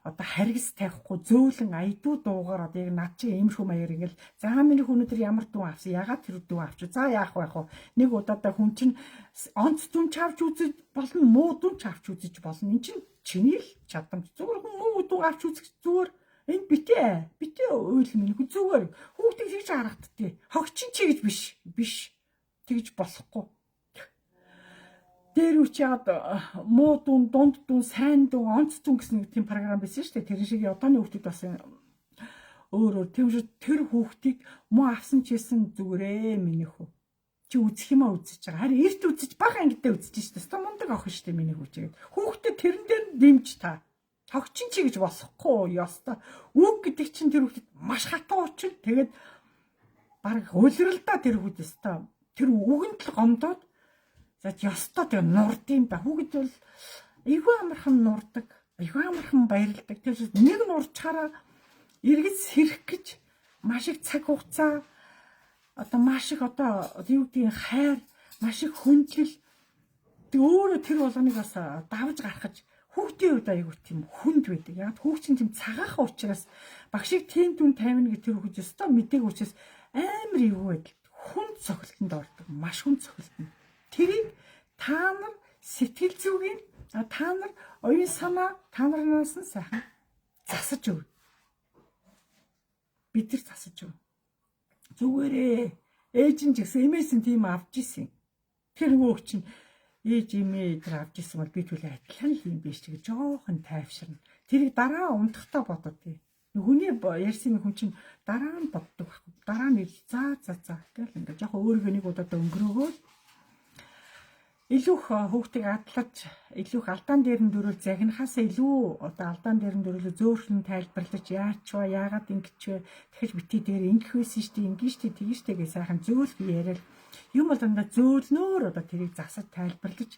одоо харгас тавихгүй, зөөлөн айдуу дуугаар одоо яг над чи иймэрхүү маягаар ингээл за миний өнөөдөр ямар дүү авсан, ягаад тэр дүү авч, за яах байх вэ? Нэг удаадаа хүн чинь онц дүн чавч үзэж болно, муу дүн чавч үзэж болно. Энд чинь чиний л чадамж. Зүгээр хүн муу дүн авч үзэх зүгээр Энд битээ уйл минь зүгээр хүүхдийг хийж харагдтыг. Хогчин чи гэж биш. Тэгж болохгүй. Дээр үуч яад муу дүн, дунд дүн, сайн дүн, онц дүн гэсэн нэг тийм програм байсан шүү дээ. Тэр шиг одооны хүүхдүүд бас өөр тийм шүү тэр хүүхдийг муу авсан чийсэн зүгээрээ миний хүү. Чи үзэх юм аа үзэж байгаа. Харин эрт үзэж бага ангидаа үзэж шүү дээ. Ста мундаг ах шүү дээ миний хүүчгээд. Хүүхдэд тэрэн дээр дэмж та. Хогчин чи гэж болохгүй ёстой. Үг гэдэг чинь тэр хүүхдэд маш хатуу учир. Тэгээд баг хөлрөлдөө тэр хүүхд ёстой. Тэр үгэнд л гомдоод за ёстой тэр нурдын да. Хүүхд бол айгүй амархан нурдаг. Айгүй амархан баярлдаг. Тэгэхээр нэг нурчаараа эргэж сэрэх гэж маш их цаг хугацаа одоо маш их одоо юу гэдгийг хайр маш их хүндлэл тэг өөрөө тэр болгоныг бас давж гаргаж хүүхдийн үед аягүй тийм хүнд байдаг. Яг хүүхчин тийм цагаахан учраас багшиг тийм дүн тайвна гэх тэр хүүхд өстой мэдээг учраас амар юу байдаг. Хүнд цохилтонд ордог. Маш хүнд цохилтонд. Тэрийг та нар сэтгэл зүгийн та нар оюун санаа та нараас нь сайхан засаж өг. Бид нар засаж өг. Зүгээрээ ээж нь ч гэсэн эмээс нь тийм авч исэн. Тэр нөгөө чинь ээж имээ тэр авч исэн бол би түлээ адилхан юм биш гэж жоохон тайвширна. Тэрийг дараа унтахтаа бодоо тий. Хүний ярьсан хүн чинь дараа нь боддог байхгүй. Дараа нь за гэл ингээд жоохон өөрийнхөө нэг удаа өнгөрөөгөө илүү хүүхдийг адлаж илүү алдаан дээр нь дөрөв загнахаас илүү одоо алдаан дээр нь дөрөв зөөхөн тайлбарлаж яач вэ яагаад ингэж вэ тэгэхээр бити дээр ингэх байсан шүү дээ ингэж шүү дээ тэгэж шүү дээ гэж сайхан зөөл би яриад юм бол дандаа зөөлнөөр одоо тэрийг засаж тайлбарлаж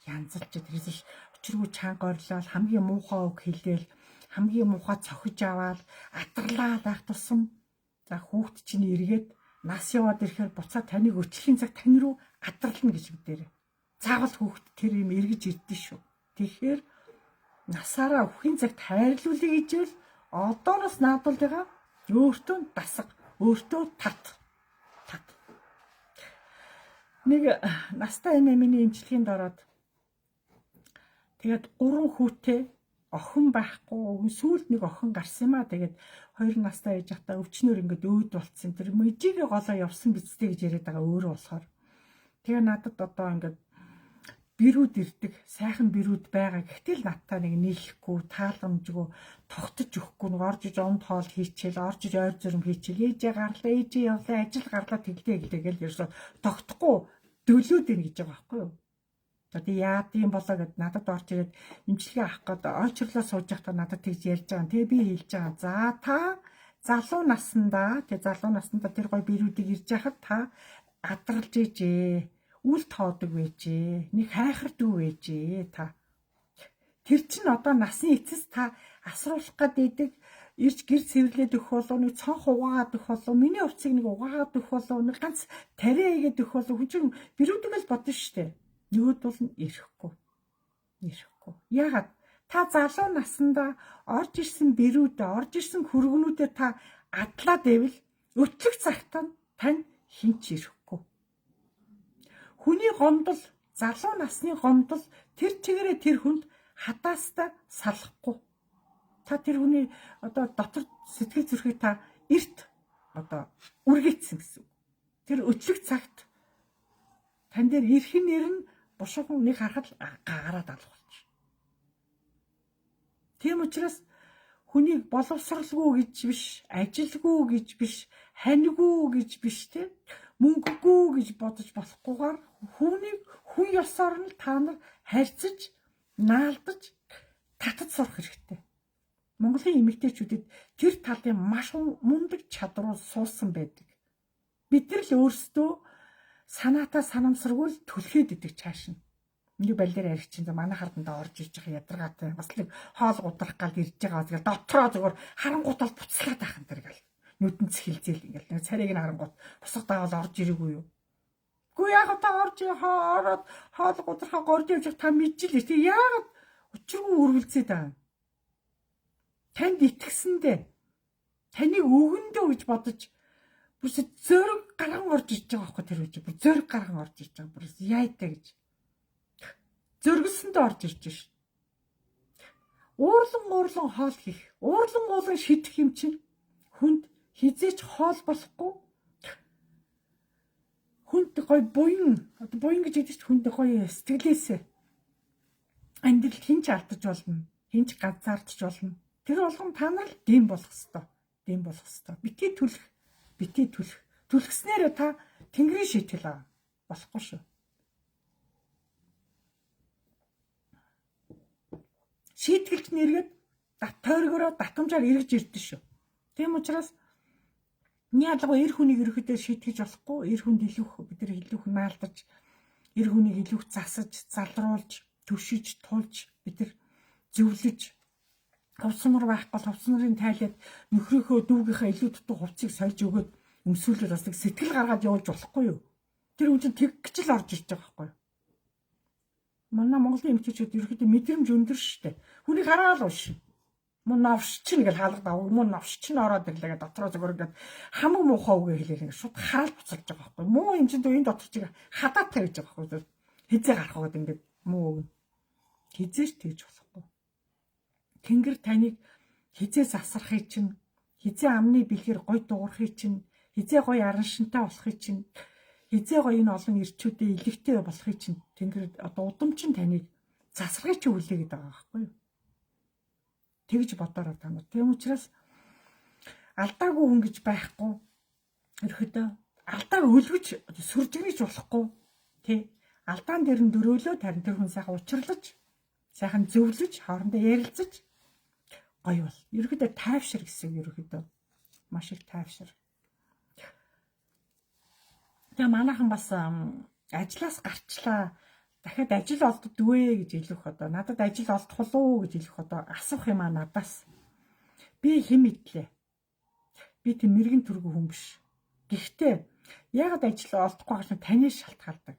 янзалж тэрээс өчргүү чанга орлол хамгийн муухай үг хэлээл хамгийн муухай цохиж аваад атарлаа байх тусам за хүүхд чинь эргээд нас яваад ирэхээр буцаа таныг өчлийн цаг тань руу атарлна гэж мэдэрээ. Цаавал хүүхд тэр юм эргэж ирдэ шүү. Тэгэхээр насаараа өвхийн цагт хайрлуулъя гэжэл одооноос наадвал байгаа өөртөө дасга, өөртөө тат. Нэг настай эмээ миний эмчилгээнд ороод тэгээд 3 хүүтэй охин байхгүй сүүлд нэг охин гарсан юм аа тэгээд 2 настай ээж хата өвчнөр ингээд өөд болцсон тэр мэжигээ голоо явсан бицтэй гэж яриад байгаа өөрөө болохоор тэгээ надад одоо ингээд бирүүд ирдэг сайхан бирүүд байгаа гэхдээ л надтай нэг нийлэхгүй тааламжгүй тогтож өгөхгүй нэг орж иж онд хоол хийчихэл орж иж ойр зүрм хийчихэл ээжээ гарлаа ээжээ явлаа ажил гарлаа тэглээ гэл ерөөсө тогтохгүй дөлөөд ийн гэж байгаа байхгүй юу. Одоо яад юм болоо гэд надад орж ирээд эмчилгээ авах гээд ойчрлоо сууж байхдаа надад тэгж ярьж байгаа. Тэгээ би хэлж байгаа. За та залуу наснда тэр гой бирүүдийг ирж яхад та адралж ээжээ. Үл тоодог байжээ. Нэг хайхардгүй байжээ та. Тэр чинь одоо насны эцэс та асруулах гээд ирж гэр цэвэрлээд өгөх болов нэг цонх угаагаад өгөх болов миний хувцсыг нэг угаагаад өгөх болов нэг ганц тариа хийгээд өгөх болов хүн чинь бирүүдэг л бодно штэ. Нөгөөд бол ирэхгүй. Яагаад та залуу наснда орж ирсэн бирүүдээ орж ирсэн хөргөнүүдээ та адлаад байвал өтлөх цагтаа тань хинч ирэхгүй. Хүний гомдол залуу насны гомдол тэр чигээрээ тэр хүнд хадааста салахгүй. Та тэр хүний одоо дотор сэтгэл зүрхийг та эрт одоо үргээцсэн гэсэн. Тэр өчлөг цагт тань дээр эрхэн нэр нь бушуухан нэг харахад гараад алах болж. Тийм учраас хүнийг боловсралгүй гэж биш, ажилгүй гэж биш, ханьгүй гэж биш те мөнгөгүй гэж бодож болохгүйгээр хүнийг хүн ёсоор нь та нар харьцаж, наалдаж, татаж сурах хэрэгтэй. Монголын эмэгтэйчүүдэд тэр талын маш мундаг чадвар суусан байдаг. Бид нар л өөрсдөө санаатаа санамсаргүй л түлхээд идэг чааш нь. Нэг балиар арих чинь манай хардандаа орж иж байгаа ядаргаатай бас нэг хоол удрах гал ирж байгаа. Тэгэл дотроо зүгээр харангуутал буцлаад байх юм дэр гэл. Нүдэн цэхэлзэл ингээл нэг царайг нь харангуут бусах даавал орж ирээгүй юу. Гүү яагаад та орж ороод хоол удрахаа горж явж та мэдчихлээ. Тэг яагаад учиргүй үргэлзээд байгаа юм. Танд итгэсэндээ таныг өгөндөө гэж бодож бүрс зөрөг гарган орж иж байгаа байхгүй тэр үеч бүр зөрөг гарган орж иж байгаа бүрс яайтай гэж зөргөлсөндөө орж ирж шв. Уурлан хоол хийх, уурлан шидэх юм чинь хүнд хизээч хоол болохгүй. Хүнд гой буян гэж хэлдэг чинь хүнд гой сэтгэлээсээ амьдрал хинч алдаж болно, хинч ганцаардж болно. Тэр болгон та нар л дэм болох хэвээр. Битгий түлх. Түлхснээр та Тэнгэрийн шийтгэл аа болохгүй шүү. Шийтгэлч нэргээд тойргороо татамжаар эргэж ирдэ шүү. Тийм учраас яалгаа эр хүнийг ерөөхдөө шийтгэж болохгүй. Эр хүнд бид нар илүү наалдаж, эр хүнийг илүү засаж, залруулж, түшиж, тулж, бид нар зөвлөж, хувцсамар байхгүй хувцсмарын тайлаад нөхрийнхөө дүүгийнхаа илүү дутуу хувцсыг сольж өгөөд өмсүүлээд бас нэг сэтгэл гаргаад явуулж болохгүй юу? Тэр хүн чинь тэгж л орж ирж байгаа байхгүй юу? Манай Монголын эмэгтэйчүүд ерөөхдөө мэдрэмж өндөр шүү дээ. Хүнийг хараад ууш. Мөн новш чинь гэж хаалгад авах, мөн новш чинь ороод ирлээ дотроо зүгээр ингээд хамаг муухай үгээ хэлээ шууд хараал буцалж байгаа байхгүй юу? Муу юм чинь энэ дотор чиг хадаатай гэж байгаа байхгүй юу? Хизээ гарах гээд ингээд муу хизээч тэгж болохгүй. Тэнгэр таныг хизээ засрахыг чинь, хизээ амны бэлгээр гой дуурахыг чинь, хизээ гой араншинтай болохыг чинь, хизээ гой энэ олон ирчүүдээ илэгтэй болохыг чинь Тэнгэр одоо удамчин таныг засрахыг чи хүлээгээд байгаа байхгүй юу? Тэгж бодороо та нар. Тийм учраас алдаагүй хүн гэж байхгүй. Ерөөдөө алдааг өлгөж сүржигнэж болохгүй. Тэ алдаан дээр нь дөрөөлөө харин тэр хүн сайхан учрлаж, сайхан зөвлөж, хоорондоо ярилцаж гоё бол. Ерөөдөө тайвшир гэсэн ерөөдөө маш их тайвшир. Тэгээ манайхан бас ажлаас гарчлаа. Дахиад ажил олддгүй гэж хэлэх одоо надад ажил олдох уу гэж хэлэх одоо асуух юм аа надаас. Би хэм мэдлээ. Би тийм мэрэгэн төргөө хүн биш. Гэхдээ яагаад ажил олдохгүй гэж таны шалтгаалдаг.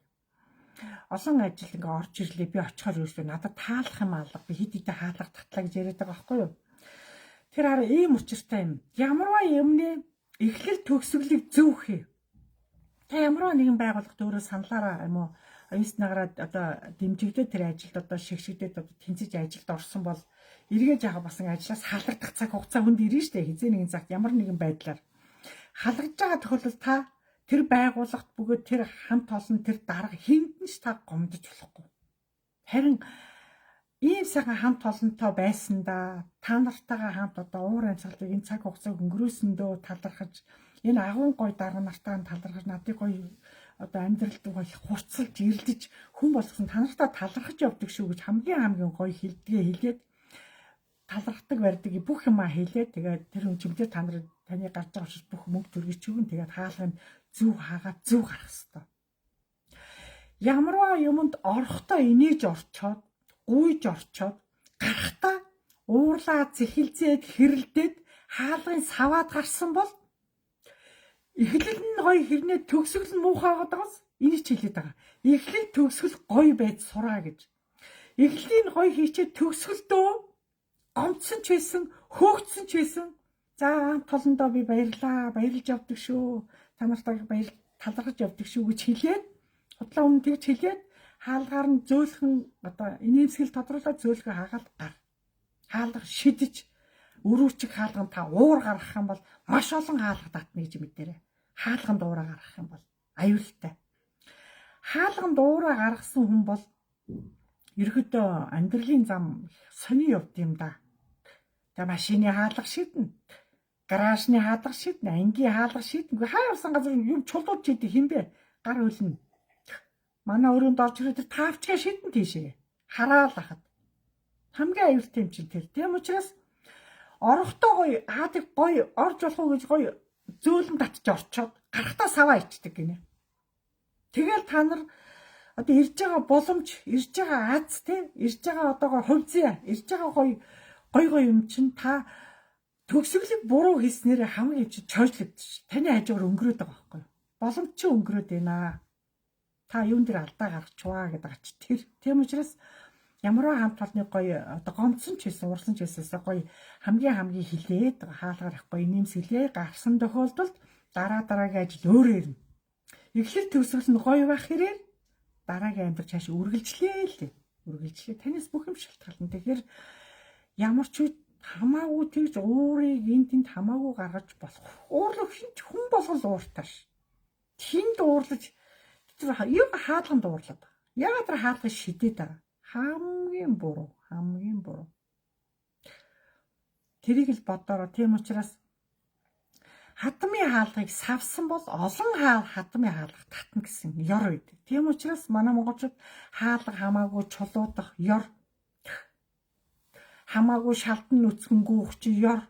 Олон ажил ингээ орж ирлээ би очихоор юусэн надад таалах юм алга би хэд хэдэ хаалга татлаа гэж яриад байгаа байхгүй юу. Тэр хараа ийм учиртай юм. Ямарваа юмны эхлэл төгсгөлийг зөв хий. Та ямарваа нэгэн байгууллагт өөрөө саналаараа юм уу оюус нагараад одоо дэмжигдээд тэр ажилд одоо шигшигдээд одоо тэнцэж ажилд орсон бол эргэж яага басан ажлаас халагдах цаг хугацаа хүнд ирнэ штэ хизээ нэгэн цагт ямар нэгэн байдлаар халагдж байгаа тохиолдолд та тэр байгууллагт бөгөөд тэр хамт олон тэр дарга хиндэн ч та гомдож болохгүй. Харин ийм сайхан хамт олонтой байсандаа та нартайгаа хамт одоо уур амьсгалыг энэ цаг хугацааг өнгөрөөсөндөө талархаж энэ агуун гой дарга нартаа талархаж надыг гоё одоо амьдралд гоё хурцлж ирэлдэж хүн болгосон та нартаа талархаж явдаг шүү гэж хамгийн гоё хэлгээд талархдаг барьдаг бүх юмаа хэлээд тэгээд тэр хүн чимдээ таны гарч байгаа учраас бүх мөнгө төргич өгөн тэгээд хаалгыг зөв хаагаад зөв гарах хэвээр. Ямарваа юмд орохдоо инээж орчоод гуйж орчоод гарахтаа уурлаа зэхэлзээд хэрэлдээд хаалгын саваад гарсан бол эхлэл нь гоё хэрнээ төгсгөл нь муухай байгаадаас энийг ч хэлээд байгаа. Эхлэл төгсгөл гоё байж сураа гэж. Эхлэлийг гоё хийчээ төгсгөлдөө гомцсон ч байсан, хөөгдсөн ч байсан. За толондоо би баярлж явдаг шүү. Та нартай талархаж явдаг шүү гэж хэлээд худлаа өмнө тэгж хэлээд хаалгаар нь зөөлхөн одоо инээмсгэл тодруулаад зөөлхөө хаагаад гар. Хаалга шидэж өрүүчиг хаалган та уур гаргах юм бол маш олон хаалга татна гэж мэдээрэй. Хаалганд уураа гаргах юм бол аюултай. Хаалганд уураа гаргасан хүн бол ерөөдөө амьдралын зам сони явд юм да. Тэгээ машины хаалга шиднэ. Гаражны хаалга шиднэ, ангийн хаалга шиднэ. Хаа явсан газар юм чулууд чийдэг юм бэ? Гар хөлнө. Манай өрөөнд орж ирээд таавчгаа шиднэ тийшээ. Хараал ахад. Хамгийн аюултай юм чинь тэр. Тийм учраас орохдоо гоё хаадаг гоё орж болох уу гэж гоё зөөлөн татж орчоод гарахтаа саваа ичдэг гинэ. Тэгэл та нар одоо ирж байгаа боломж, ирж байгаа аз те, ирж байгаа одоогоо хувьзээ, ирж байгаа гоё юм чинь та төгсгөлийг буруу хийснээр хамгийн чи чойжлогдчих. Таны хажуугаар өнгөрөөд байгаа байхгүй юу? Боломж чи өнгөрөөд байна. Та юун дээр алдаа гаргачваа гэдэг ач тэр. Тийм учраас ямарваа хамт олны гоё одоо гомцсон ч байсан, урсан ч байсан гоё хамгийн хилээд хаалгаар ахгүй нэмсгэлээ гарсан тохиолдолд дараагийн ажил өөрөө ирнэ. Эхлэл төгсгөл нь гоё байх хэрэг дараагийн амьдрал цааш үргэлжлээ л дээ. Үргэлжлээ. Танаас бүх юм шалтгаална. Тэгэхээр ямар ч үед хамаагүй тэгж уурыг энд тэнд хамаагүй гаргаж болох. Уурлах хүн болгол ууртаа ш. Хинд уурлаж тэр юу хаалганд уурлаад. Яагаад тэр хаалгыг шидэд байгаа. Хамгийн буруу. Тэрийг л бодороо. Тийм учраас хатмын хаалгыг савсан бол олон хатмын хаалга татна гэсэн ёр байдаг. Тийм учраас манай монголчууд хаалга хамаагүй чулуудах ёр, хамаагүй шалдан нүцгэн гүүх чи ёр,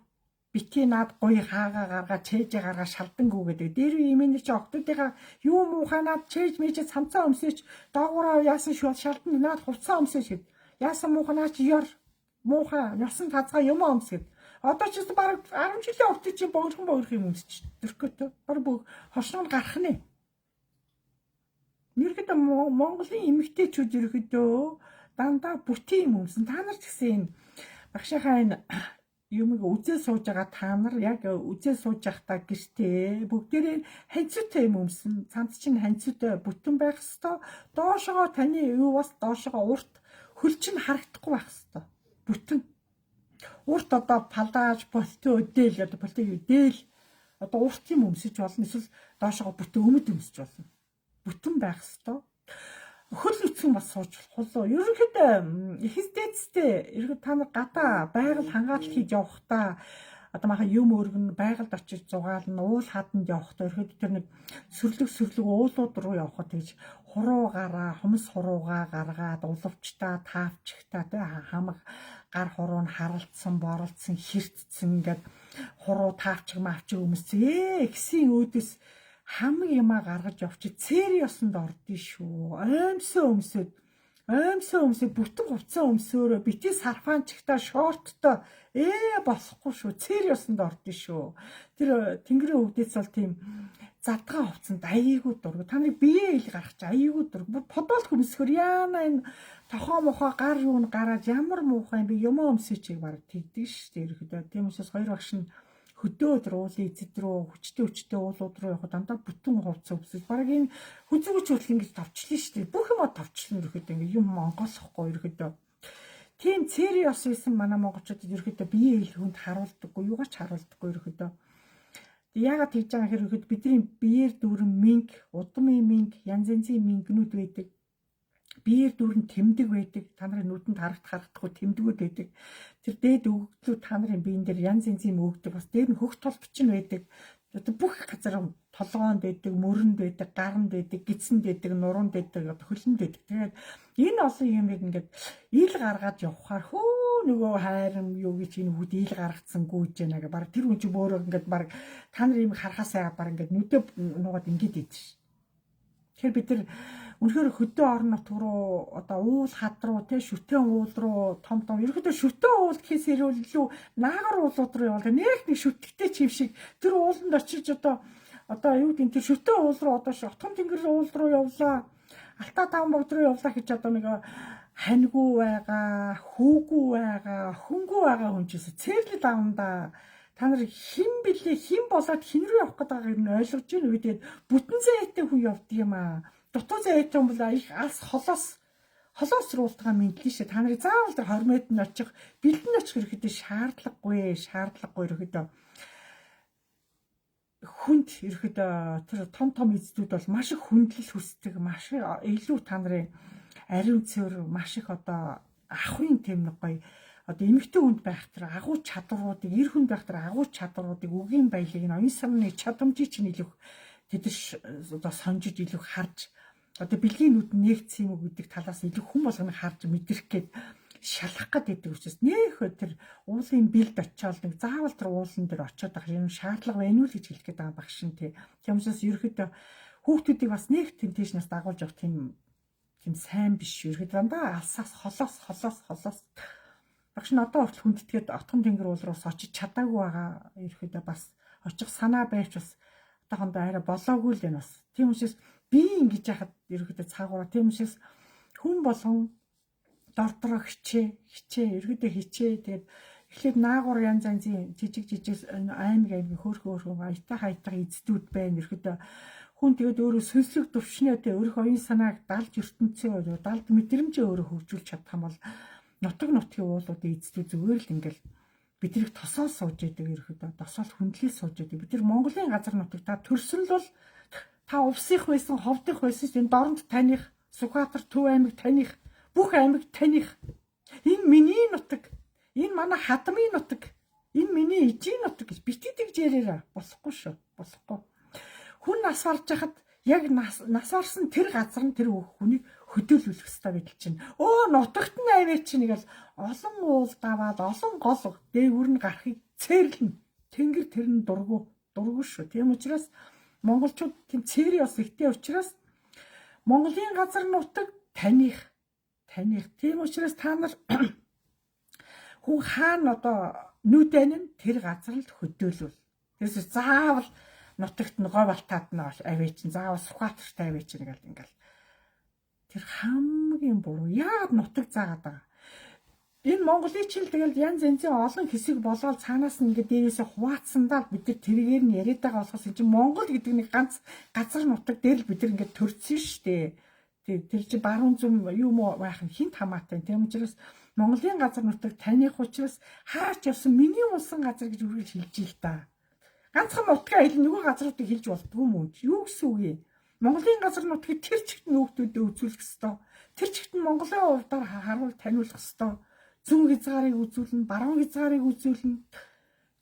бити над гоё хаагаа гаргаа чээж гаргаа шалдан гүү гэдэг. Дээр имэн чи октодынхаа юу муухай над чээж мэж цамцаа өмсөж доогоороо яасан шүү шалдан над хувцас өмсөж гэд. Яасан муухай наа чи ёр, муухай ясан тазгаа юм өмсөд. Одоо ч бараг 10 жилийн урт чи богино юм өмсч төрхөтөө. Бараг бүх хошноо гарах нэ. Ерөөдөө Монголын эмэгтэйчүүд ерөөдөө дандаа бүтэн юм өмсөн. Та нар ч гэсэн энэ багшийнхаа энэ юмыг үзээ сууж байгаа та нар яг үзээ сууж байхдаа гэртээ бүгдээрээ ханцуутай юм өмсөн. Цамц чинь ханцуутай бүтэн байх хэвээр. Доошогоо таны юу бас доошогоо урт хөл чинь харагдахгүй байх хэвээр. Бүтэн. Урт одоо палааж болтоо өдөөл одоо болтоо өдөөл одоо урт юм өмсөж болно. Эсвэл доошогоо бүтэн өмд өмсөж болно. Бүтэн байх хэвээр. Хөл үтсэн бас сууж болох. Ерөнхийдөө эхэстэцтэй ерөнхийдөө та нар гадаа байгаль хангаалт хийж явахдаа одоо маха юм өргөн байгальд очиж зугаална, уул хаданд явахдаа ерөнхийдөө тэр нэг сөрлөг уулууд руу явхад тэгж хуруугаараа, хумс хуруугаа гаргаад уловчтаа, таавчгтаа тэ хамаг гар хуруу нь харалцсан, боролцсон, хэртцсэн ингээд хуруу таавчг маавчг өмсцээ. Эксийн өөдөөс хамаг юмаа гаргаж явчих цэри ёсонд ордсон шүү. Аимсаа өмсөд бүтэн хувцас өмсөөрөө бити сарфаанчгтаа шорттой болохгүй шүү. Цэри ёсонд ордсон шүү. Тэр тэнгэрийн өвдөц бол тийм задгаа хувцанд аяйгуу дург. Та нарыг бие ил гаргаж аяйгуу дург. Подол хөмсгөр яана энэ тохоо мохоо гар юу н гараад ямар муухай би юм өмсөчийг баг тэгдэг шүү. Ерөөдөө тийм учраас хоёр багш нь хөдөөд уулын эзэд рүү хүчтэй уулууд руу явахад дандаа бүтэн хувцас өвсөж бараг энэ хүзүүч хөдөл ингэж товчлоо шүү дээ. Бүх юм товчлон ерөөдөө ингэ юм монголохгүй ерөөдөө. Тийм цэри ёс байсан манай монголчуудад ерөөдөө бие ил хүнд харуулдаггүй, юугаач харуулдаггүй ерөөдөө. Яагаад тэгж байгаа хэрэг ерөөдөө бидний биеэр дүүрэн минг, удмын минг, янз янзын мингнүүд байдаг. Биеэр дүүрэн тэмдэг байдаг. Та нарын нүдэнд харагдахгүй тэмдгүүд байдаг. Тэр дээд өгөгдлүүд та нарын биен дээр янз янзын өгдөг. Бас дээр нь хөх толбч нь байдаг. Одоо бүх газар толгоонд байдаг, мөрөнд байдаг, гаранд байдаг, гидсэнд байдаг, нуруунд байдаг, хөлөнд байдаг. Тэгээд энэ олон юмыг ингээд ил гаргаад явхаар хөө нөгөө хайрам юу гэж энэ хүд ил гаргацсан гүйж яана гэ баг тэр хүн чи өөрөө ингээд баг та нар юм харахаасаа баг ингээд нүдэ нугаад ингээд ийд ш. Тэгэхээр бид нар үнэхээр хөдөө орон нутг руу одоо уул хад руу те шүтэн уул руу том ерөөдөө шүтэн уул гэхээс илүү наагар уулууд руу явал нэг шүтгэтэй чив шиг тэр ууланд очиж одоо юу гэдэг тэр шүтэн уул руу одоо отгон тэнгэр уул руу явлаа Алтай таван богд руу явлаа гэж одоо нэг ханьгүй байгаа хүүгүй байгаа хөнгөө байгаа хүн чийс цэрлэл авандаа та нар хэн блэ хэн болоод хэн рүү явах гээд байгааг нь ойлгож байна үү тэгээд бүтэн зайтай хүн явдаг юм аа. Дутуу зайтай хүн бол их алс холоос руултгаа мэдлээ шээ. Та нарыг заавал тэр 20 м очих, бэлдэн очих ирэхэд шаардлагагүй ирэхэд хүнд ирэхэд тэр том эздүүд бол маш их хүндлэл хүсдэг, маш илүү та нарын ариун цэвэр маш их одоо ахын тэм нэг гоё одоо эмэгтэй хүнд байх тэр агуу чадваруудыг, эр хүнд байх тэр агуу чадваруудыг үгийн баялаг нь оюун санааны чадамжийг чинь илүү тэд одоо сонжиж илүү харж одоо бэлгийн нүд нэгцсэн юм гэдэг талаас илүү хүн болгоно харж мэдрэх гээд шалах гэдэг учраас нөх тэр уулын бэлд очиод нэг заавал тэр уулан дээр очиод байх юм шаардлага байна уу гэж хэлэх гээд байгаа багш нь тий. Тийм учраас ерөөхдөө хүүхдүүдийг бас нэг тэмтэжнээс дагуулж явах тийм сайн биш шүү. Ерөөд дандаа алсаас холоос багш нь одоо хүртэл хүндэтгээд отгон тэнгэр уул руу очиж чадаагүй байгаа. Ерөөхдөө бас очих санаа байвч бас одоохондоо арай болоогүй л байна бас. Тийм учраас би ингэж яхад ерөөхдөө цаагаараа тийм учраас хүн болгон дордороо хичээ ерөөдөө хичээ тэгээд эхлээд наагур янз янзын жижиг аймаг хөөрхөн аятаа эздүүд байна ерөөдөө хүн тэгээд өөрөө сүнслэг төвшнөөтэй өөрийнхөө оюун санааг далж ертөнцөө далд мэдрэмжээ өөрөө хөгжүүлж чадах юм бол нутгийн уулуудын эзлүү зүгээр л ингээл биднийг тосоол сууж яадаг ерөөдөө тосоол хүндлэл сууж яадаг. Бид нар Монголын газар нутаг та төрсөн л бол та увсих байсан, ховдох байсан энэ дорнд таних, Сүхбаатар Төв аймаг таних, бүх аймаг таних. Энэ миний нутаг. Энэ манай хадмын нутаг. Энэ миний эжийн нутаг гэж битгий тэгж яриараа болохгүй шүү. Болохгүй. Хүн нас барж хахад яг нас барсан тэр газар нь тэр хүнийг хөдөөлүүлэх хэрэгтэй гэдэл чинь. Нутагт нь аваа чинь ингээл олон уул даваад олон гол дээгүр нь гарахыг цээрлэн. Тэнгэр тэр нь дургу шүү. Тийм учраас монголчууд тийм цэри бас ихтэй учраас Монголын газар нутаг таних. Тийм учраас та нар хүн хаана одоо нүдэн нь тэр газар л хөдөөлвөл. Тэрс заавал нутагт нь говь алтаад нь аваа чинь заавал Сүхбаатарт аваа чинь ингээл тэр хамгийн буруу. Яагаад нутаг заагаад байгаа? Энэ Монголын чил тэгэл янз янзын олон хэсэг болоод цаанаас нь ингээд дээрээсээ хуваацсандаа бид нар тэргээр нь яриад байгаа болохоос энэ чинь Монгол гэдэг нэг ганц газар нутаг дээр л бид нар ингээд төрсөн шүү дээ. Тэр чинь баруун зүм юм уу байх нь хинт хамаатай. Тийм учраас Монголын газар нутаг таних учраас хаач явсан миний улсан газар гэж үргэлж хэлж ил та. Ганцхан нутгаа хэл нөгөө газруудыг хэлж болдгоо юм уу? Юу гэсэн үг юм? Монголын газар нутгийг тэр чигт нь хүүхдүүдэд үзүүлэх ёстой. Тэр чигт нь Монголын хувьдаар харуул таниулах ёстой. Зүүн хязгаарыг үзүүлнэ, баруун хязгаарыг үзүүлнэ.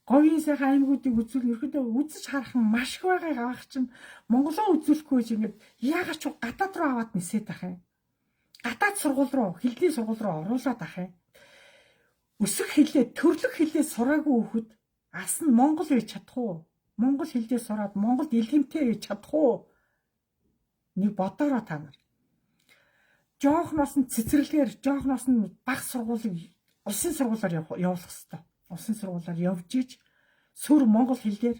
Говийн сайхан аймагуудыг үзүүлнэ. Ерөөдөө үзэж харах нь маш их байгаа авах чинь Монголоо үзүүлэхгүй ч ингээд яагаад ч гадаад руу аваад нисээд ах юм. Гадаад сургууль руу, хэлний сургууль руу оруулаад ах юм. Өсөх хэлээ, төрлөх хэлээ сураагүй хүүхэд ас нь Монгол байж чадах уу? Монгол хэлдээ сураад Монголд илгэмтэй байж чадах уу? Нэг бодороо та нар. Жоохноос нь цэцэрлэгээр, жоохноос нь баг сургуулийг улсын сургуулаар явуулах хэрэгтэй. Улсын сургуулаар явж иж сүр монгол хэлээр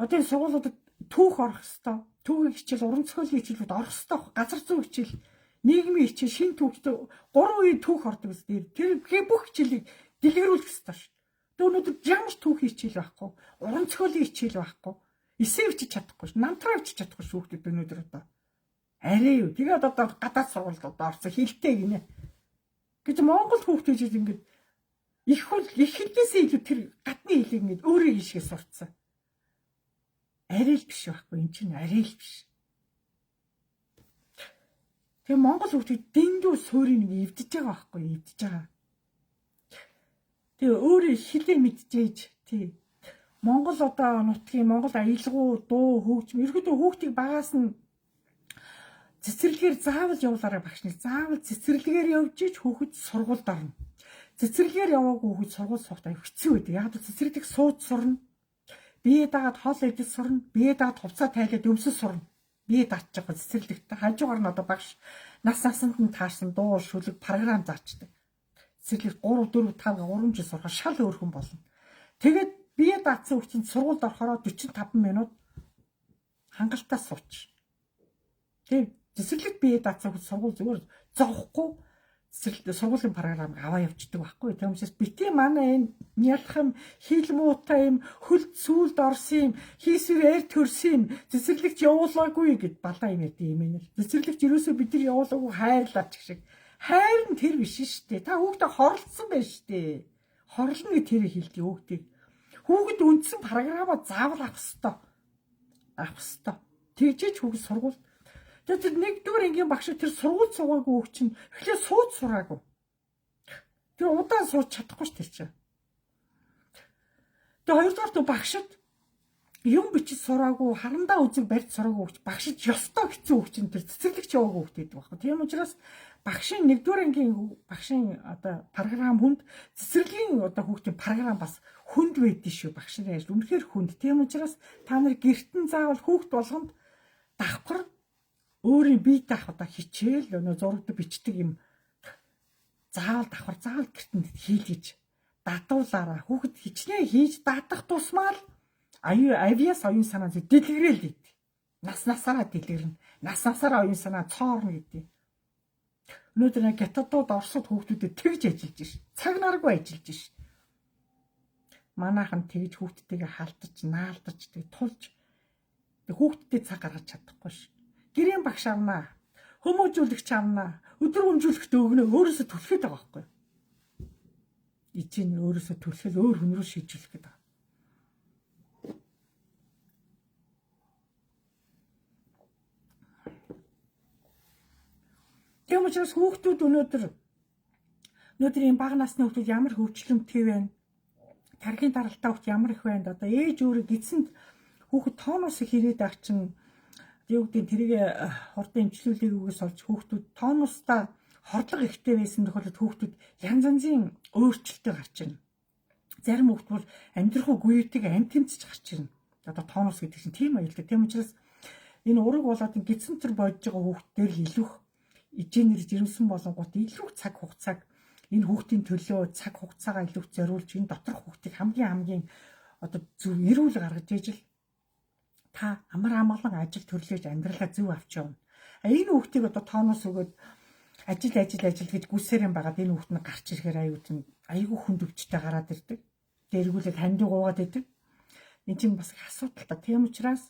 одоо энэ сургуулиудад түүх орох хэрэгтэй. Түүхийн хичээл, уран зохиолын хичээлүүд орох хэрэгтэй. Газар зүйн хичээл, нийгмийн хичээл, шин түүхтэй 3 үеийн түүх ордог гэсэн. Тэр бүх хичээлийг дэлгэрүүлэх хэрэгтэй шүү. Өнөөдөр ямар ч түүхийн хичээл байхгүй, уран зохиолын хичээл байхгүй. Эсээ бичиж чадахгүй ш. Намтраа бичиж чадахгүй ш хүүхдүүд өнөөдөр одоо. Арай юу. Тэгээд одоо гадаад сургуульд орсон хэлтэй гинэ. Гэж Монгол хүүхдүүд ингэж их хэлнээсээ илүү тэр гадны хэлийг ингэж өөрөө хийшгээ сурцсан. Арай л биш байхгүй. Энд чинь арай л биш. Тэгээд Монгол хүүхдүүд дэндүү суурийг нэг эвдэж байгаа байхгүй. Эвдэж байгаа. Тэгээ өөрөө хэлээ мэдчихэж тий. Монгол одоо нутгийн Монгол аялгау дуу хөгжим ерөөдөө хүүхдийг багаас нь цэцэрлэгээр заавал явуулаарай багш нар. Заавал цэцэрлэгээр явж иж хүүхэд сургуульд орно. Цэцэрлэгээр яваагүй хүүхэд сургууль суухтай хэцүү байдаг. Яг л цэцэрлэг сууд сурна. Бие дагаад хоол идэж сурна. Бие дагаад хувцас тайлаад өмсөж сурна. Бие даатчих гоо цэцэрлэгт хажуугаар нь одоо багш нас насанд нь таарсан дуу шүлэг програм заачдаг. Цэцэрлэг 3 4 5 3 жил сурахаар шал өөр хүн болно. Тэгээд бие даатсан хүүхдийн сургуульд орохороо 45 минут хангалттай сууч. Тэгээд цэцэрлэгт бие даатсан хүүхд сургууль зүгээр зовхгүй сургуулийн програмыг аваа явждаг байхгүй. Тийм учраас бити манай энэ нялхам хил муутай юм хөлд сүлд орсон юм хийсвэр төрсөн юм цэцэрлэгт явуулаагүй гэд балаа юм яд юм ээ. Цэцэрлэгт юусоо бид нар явуулаагүй хайрлаач гэх шиг. Хайр нь тэр биш шүү дээ. Та хүүхдээ хорлцсон байж шүү дээ. Хорлно гэж тэр хэлдэг хүүхдийг. Хүүхэд үндсэн програмаа заавал авах ёстой. Авах ёстой. Тэгжээч хүүхэд сургууль. Тэгээд тэр нэгдүгээр ангийн багш тэр сургууль суугаагүй хүүхд чинь эхлээ сууд сураагүй. Тэр удаан сууж чадахгүй ш тэр чинь. Тэгээд хоёрдугаар багшд юм бичиж сураагүй, харандаа үзэг барьж сураагүй хүүхд багшд ёстой хэцүү хүүхд чинь тэр цэцэрлэгч яваагүй хүүхд гэдэг байхгүй. Тийм учраас багшийн нэгдүгээр ангийн багшийн одоо програм хүнд цэцэрлэгийн одоо хүүхдийн програм бас хүнд байдсан шүү багш нар яаж үнэхээр хүнд. Тийм учраас та нар гэртэн заавал хүүхд болгонд давхар өөрийн бие даах одоо хичээл өнөө зурагд бичдэг юм заавал давхар заавал гэртэн хийлгэж дадуулаараа хүүхэд хичнээн хийж дадах тусмаа л авиас оюун санаа дэлгэрэл гэдэг. Нас насаараа дэлгэрнэ. Нас насаараа оюун санаа цоорно гэдэг. Өнөөдөр гятадууд Оросд хүүхдүүдэд тэгж ажиллаж ш. Цаг наргүй ажиллаж ш. Манайхан тэгж хүүхдтэйгээ халтаж, наалдаж, тэг тулж хүүхдтэй цаг гаргаж чадахгүй ш. Гэрийн багш авнаа. Хүмүүжүүлэгч авнаа. Өдөр хөнжүүлэхт өгнө. Өөрөөсөө түлхээд байгаа байхгүй. ижийн өөрөөсөө төлөхөл өөр хүн рүү шийдвэрлэх гэдэг. Тийм учраас хүүхдүүд өнөөдөр ийм бага насны хүүхдүүд ямар хөвчлөмтэй байна. Тархийн даралтай хүүхд ямар их байна. Одоо ээж өөрөө гидсэнд хүүхэд тооноос их ирээд ах чинь юу гэдэг тэрийг хурдан эмчлүүлээг үгээс олж хүүхдүүд тооноостай хордлого ихтэй байсан тохиолдолд хүүхдүүд янз янзын өөрчлөлтөй гарч ирнэ. Зарим хүүхд бол амьдрах үеийг амт тэмцэж гарч ирнэ. Одоо тооноос гэдэг чинь тийм аюултай. Тийм учраас энэ ураг болоод гидсэн төр бодж байгаа хүүхдээр л илүү ижээнэр жирэмсэн болонгууд илүү цаг хугацааг энэ хүүхдийн төлөө цаг хугацаагаа илүү зориулж энэ доторх хүүхдийг хамгийн одоо зөв эрүүл гаргаж ижил та амар амгалан ажил төрлөөж амьдралаа зөв авч явна. Энэ хүүхдийг одоо тооноос өгөөд ажил гэж гүсээрэн байгаад энэ хүүхд нь гарч ирэхээр аюу хүнд өвчтэй гараад ирдэг. Дээргүүлээд хандив гуугаад идэг. Энэ чинь бас их асуудалтай. Тийм учраас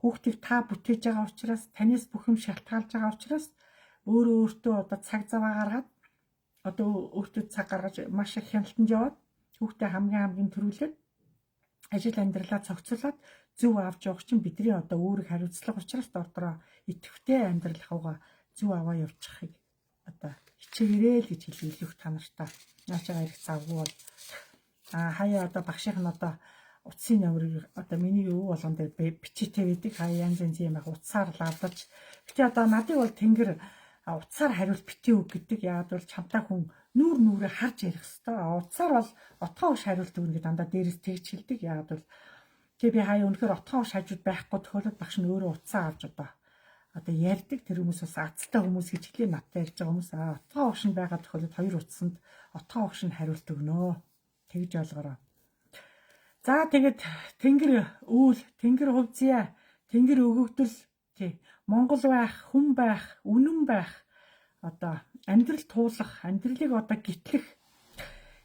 хүүхдийг та бүтээж байгаа учраас танаас бүх юм шалтгаалж байгаа учраас өөртөө одоо цаг заваа гаргаад одоо өөртөө цаг гаргаж маш их хяналтанд яваад хүүхдээ хамгийн төрүүлээд ажил амьдралаа цогцолоод зөв авч явах чинь бидний одоо өөрийг хариуцлага учраас дотроо идэвхтэй амьдрал хавга зөв аваа явуучихыг одоо хичээгээрэй л гэж хэлэх та нартаа наачаага ирэх завгүй бол хаяа одоо багшийнх нь одоо утсын номерыг одоо миний өвөө болгон дээр бичээтэй байдаг хаяа янз юм яг утсаар лавлаж гэтээ одоо надыг бол тэнгэр утсаар хариулт битээ үг гэдэг яагаад бол чамтай хүн нүрээ харж ярих хэвээр утсаар бол отгоо уш хариулт өгнө гэдэг дандаа дээрээс тэгж хэлдэг яагаад бол тэгээ би хаяа өнөхөр отгоо уш хажууд байхгүй тохиолдолд багш нь өөрөө утсаа авч одоо ярьдаг тэр хүмүүс бас азтай хүмүүс гэж хэлээ надтай ярьж байгаа хүмүүс отгоо уш нь байгаа тохиолдолд хоёр утсанд отгоо уш нь хариулт өгнө тэгж ойлгороо. За тэгээд тэнгэр хувьцъя тэнгэр өгөгдөл тий Монгол байх, хүн байх, үнэн байх одоо амьдрал туулах, амьдралыг одоо гитлэх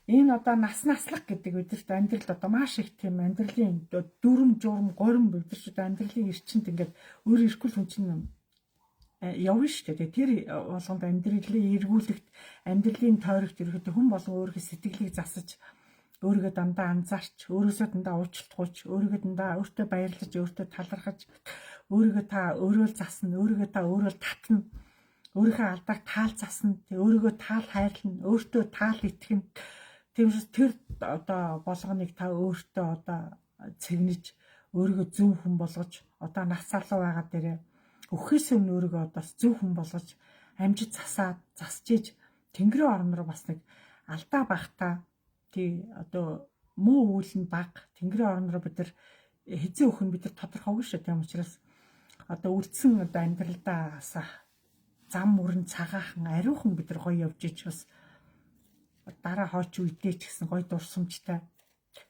энэ одоо наслах гэдэг бидэрт амьдралд одоо маш их тийм амьдралын дүрм журм горим бидэрт амьдралын эрчимд ингээд өөр ирэхгүй хүн чинь явна шүү дээ. Тэр болгонд амьдралын эргүүлэгт амьдралын тойрогт ирэхэд хүн болон өөрийнхөө сэтгэлийг засаж өөрийгөө дандаа анзаарч, өөрөөсөө дандаа уучлалтгүйч, өөрийгөө дандаа өөртөө баярлаж, өөртөө талархаж, өөрийгөө та өөрөө л засна, өөрийгөө та өөрөө л татна, өөрийнхөө алдааг таал засна, өөрийгөө таал хайрлна, өөртөө таал итгэнэ. Тиймээс тэр одоо болгоныг та өөртөө одоо цэгнэж, өөрийгөө зөв хүн болгож, одоо нас залуу байгаа дээрээ өхөөс өмнө өөрийгөө одоо зөв хүн болгож, амжиж засаж иж тэнгэрийн орн руу бас нэг алдаа багтаа тий одоо муу үйл нь баг тэнгэрийн орн руу бид нар хэзээ өхөн бид нар тодорхойгүй шүү. Тийм учраас одоо үлдсэн одоо амьдралдаа зам мөрөн цагаахан ариухан бид нар гоё явж ич бас дараа хойч үедээ ч гэсэн гоё дурсамжтай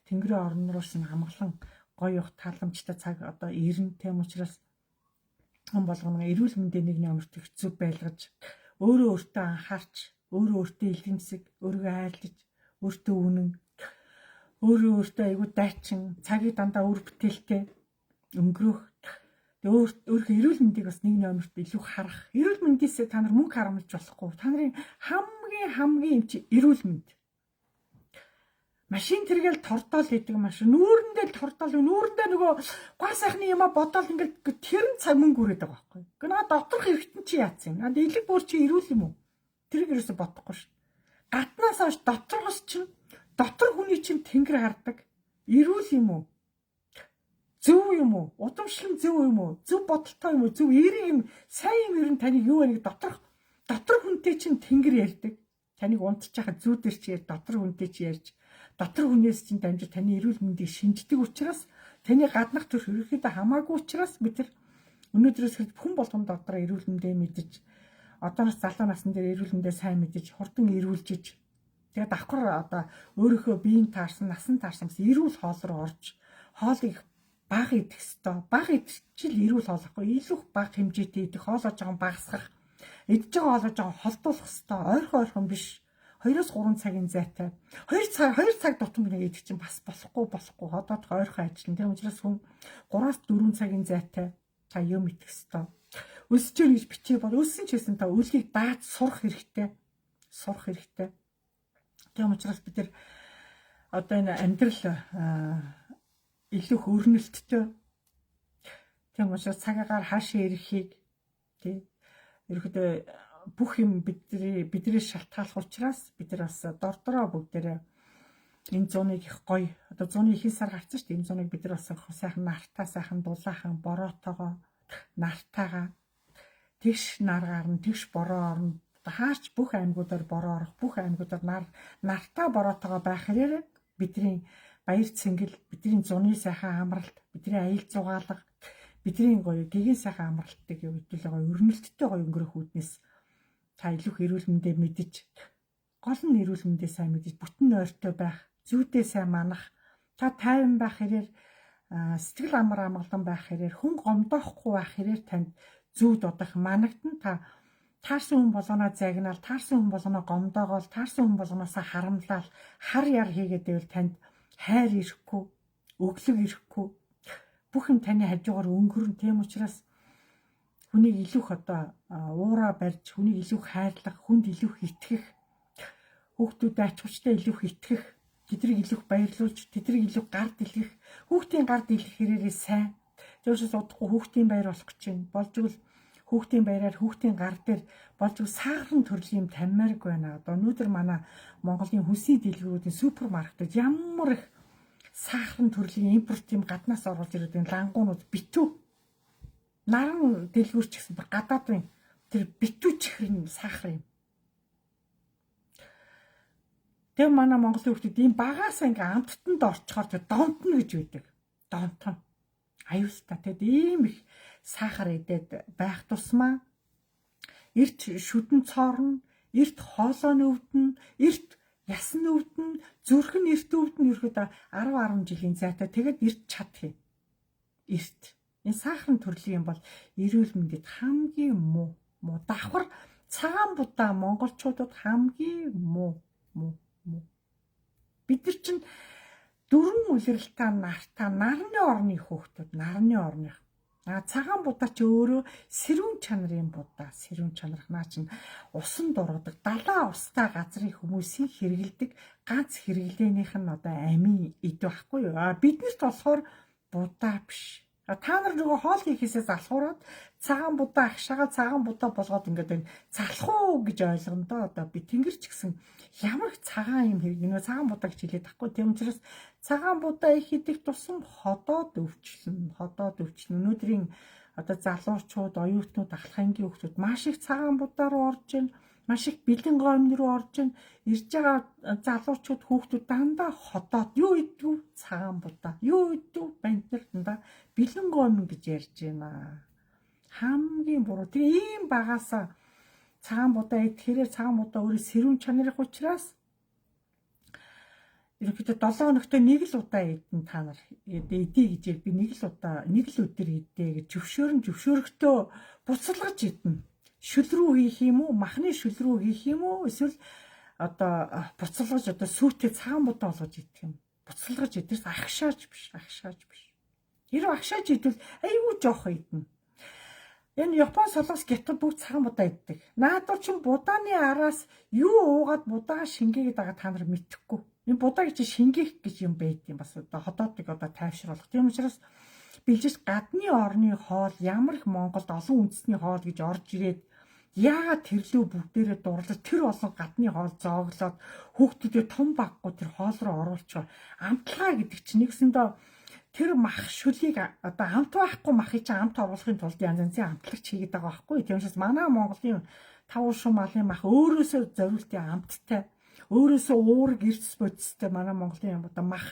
тэнгэрийн орн рууш нь амгалан гоё явах тааламжтай цаг одоо ирнэ. Тийм учраас хүн болгоно эрүүл мэндийн нэг номерт хэцүү байлгаж өөртөө анхаарч өөртөө илэмсэг өөрийгөө хайрлаж өөртөө үнэн өөртөө айгуу дайчин цагийг дандаа өөр бүтээлтэй өнгөрөх өөрийнхөө эрүүл мэндийг бас нэг номерт илүү харах. Эрүүл мэндээсээ та нар мөнгө харамлж болохгүй. Та нарын хамгийн юм чи эрүүл мэнд. Машин тэргээл тордоол гэдэг машин нүүрэндээ тордоол нүүрэндээ нөгөө гоо сайхны юма бодоол ингээд тэр нь цаг мөнгө үрээд байгаа байхгүй. Гэхдээ наа доторх хэрэгтэн чи яатсан юм. Наад элэг бүр чи эрүүл юм уу? Тэрийг юусо бодохгүй ш. Гаднаас хойш доторгос чинь дотор хүний чинь тэнгэр хардаг. Эрүүл юм уу? Зөв юм уу? Удамшлан зөв юм уу? Зөв бодолтой юм уу? Зөв эерэг юм, сайн юм ер нь таныг юу вэ? Дотор хүнтэй чинь тэнгэр ярьдаг. Таныг унтж байхад зүүдэр чи яар дотор хүнтэй чи ярьж дотор хүнээс чинь дамжиж таны эрүүл мэндийг шинждэг учраас таны гаднах төр ерөөхдөө хамаагүй учраас бид нар өнөөдрөөс хүн болгонд дотор эрүүл мэндээ мэдэж одооноос залуу насны дээр эрүүл мэндээ сайн мэдэж хурдан эрүүлжиж тэгээд давхар одоо өөрийнхөө биеийн таарсан насан таарсан эрүүл хоол руу орж хоолыг бага идэх ёстой. Бага идчихэл эрүүл хоолохгүй илүү бага хэмжээтэй идэх хоолоо жоохон багасгах идж байгаа хоолоо жоохон холдуулах ёстой. Ойрхон биш 2-3 цагийн зайтай 2 цаг дутмаг нэг идэх чинь бас болохгүй ходоод ойрхон ажиллана. Тийм учраас хүн 3-4 цагийн зайтай та юм идэх ёстой. Өсөж гэж битгий бол өссөн ч гэсэн та үлгийг дааж сурах хэрэгтэй. Тийм учраас бид нар одоо энэ амьдрал илүү өрнөлттэй. Тийм учраас цагаагаар хаашаа ирэхийг тий ерөөдөө бүх юм бидний шалтгаалх учраас бид нар бас дордороо бүгдээрээ энэ зуныг их гоё. Одоо зуны ихэнх сар гарсан шүү дээ. Энэ зуныг бид нар бас сайхан нартаа, сайхан дулаахан, бороотойгоо, нартаагаа тэгш нар гарна, тэгш бороо орно. Хаач бүх аймагуудаар бороо орох, бүх аймагуудаар нартаа бороотойгоо байх хэрэг бидний баяр цэнгэл, бидний зуны сайхан амралт, бидний аял зугаалга, бидний гоё гэгийн сайхан амралтыг юу гэдэл байгаа өрнөлттэй гоё өнгөрөх үүднээс та илүү эрүүл мэндэ мэдэж, гол нь эрүүл мэндэ сайн мэдэж, бүтэн ойртой байх, зүйдээ сайн манах, та тайван байх хэрэг сэтгэл амар амгалан байх хэрэг хүн гомдоохгүй байх хэрэг танд зүүд одох манагдан та таарсан хүн болгоноо загнаал, таарсан хүн болгоноо гомдоогоол, таарсан хүн болгоноосоо харамлал, хар яр хийгээд байвал танд хайр ирэхгүй, өглөг ирэхгүй, бүх юм таны хажуугаар өнгөрн. Тийм учраас хүнийг илүүх одоо уураа барьж, хүнийг илүүх хайрлах, хүнд илүүх итгэх, хүүхдүүдэд ач хүчтэй илүүх итгэх, тэднийг илүүх баярлуулж, тэднийг илүүх гард илгэх, хүүхдийн гард илгэх хэрэгээ сайн. Тэрээс удахгүй хүүхдийн баяр болох гэж байна. Болж игэл хүүхдийн баяраар хүүхдийн гар дээр болж игэл саархан төрлийн юм таммаарг байна. Одоо өнөөдөр манай Монголын хүнсний дэлгүүрүүдийн супермаркетууд ямар их саархан төрлийн импорт юм гаднаас оруулж ирээд энэ лангуунууд битүү. Наран дэлгүүрч гэсэн гадаад байна. Тэр битүү чихэр нь сахар юм. Тэгээ манай Монголын хүүхдүүд ийм багаасаа ингээ амттанд орчхоор тэр донтно гэж байдаг. Донтон. Аюултай. Тэгэд ийм их сахар идээд байх тусмаа эрт шүдэн цоорно, эрт хоолой өвдөн, эрт ясан өвдөн, зүрх нь эрт өвдөн ерөөдөө 10 жилийн зайтай тэгэд эрт чадах юм. Эрт. Энэ сахарын төрлийн юм бол эрүүл мэндэд хамгийн муу. Давхар цагаан будаа монголчуудад хамгийн муу. Бид нар чинь дөрвөн үлрэлтаа нартаа нарны орны хүүхдүүд, нарны орных. Цагаан будаа ч өөрөө сэрүүн чанарын будаа, сэрүүн чанарх наа чинь усан дургадаг, далаа устай газрын хүмүүсийн хэрэгэлдэг ганц хэрэглээнийх нь одоо амийн эд байхгүй юу? Биднэрт болохоор будаа биш. Та нар нөгөө хоол хийхээсээ залхуураад цагаан будаа агшаагаа цагаан будаа болгоод ингээд энэ залхуу гэж ойлгоно доо. Одоо би тэнгэрч гисэн ямар их цагаан юм хэрэг нөө цагаан будаа гэж хэлээд тахгүй. Тийм учраас цагаан будаа их идэх тусам ходоод өвчлөн. Өнөөдрийн одоо залуучууд, оюутнууд, ахлахангийн хүүхдүүд маш их цагаан будаа руу орж ийн, маш их бэлэн гомн руу орж ийн. Ирж байгаа залуучууд, хүүхдүүд дандаа ходоод юу идэв? Цагаан будаа. Юу идэв? Бантар дандаа бэлэн гомн гэж ярьж байна. Хамгийн буруу. Тэгээ ийм багаасаа цагаан будаа идэхээр цагаан будаа өөрөө сэрүүн чанарх учраас ерөнхийдөө 7 хоногт нэг л удаа идэн та нар идэ гэж би нэг л өдөр идэ гэж зөвшөөрөхдөө буцалгаж идэнэ. Шүл рүү хийх юм уу? Махны шүл рүү хийх юм уу? Эсвэл одоо буцалгаж одоо сүйтэй цагаан будаа болгож идэх юм. Буцалгаж идээс агшааж биш. Хэрвээ агшааж идвэл аюу жоох идэнэ. Энэ Япон, Солонгос, Гятад бүгд цагаан будаа иддэг. Наадур чин будааны араас юу уугаад будаа шингээгээд байгаа та нар мэдэхгүй. Энэ будааг чи шингээх гэж юм байд юм бас одоо ходоодыг одоо тайвшруулах. Тийм учраас бэлжиж гадны орны хоол ямар их Монголд олон үндэсний хоол гэж орж ирээд яагаад тэрлүү бүгдээрээ дурлаж тэр олон гадны хоол зооглоод хүүхдүүдэд том баггүй тэр хоол руу оруулчих. Амтлагаа гэдэг чинь нэгсэндээ тэр мах шүлийг одоо амт байхгүй махыг чи амт оруулахын тулд янз янзын амтлагч хийгээд байгаа байхгүй. Тийм учраас манай Монголын таван шум малын мах өөрөөсөө зориултын амттай, өөрөөсөө уурэг эрдэс бодистой манай Монголын одоо мах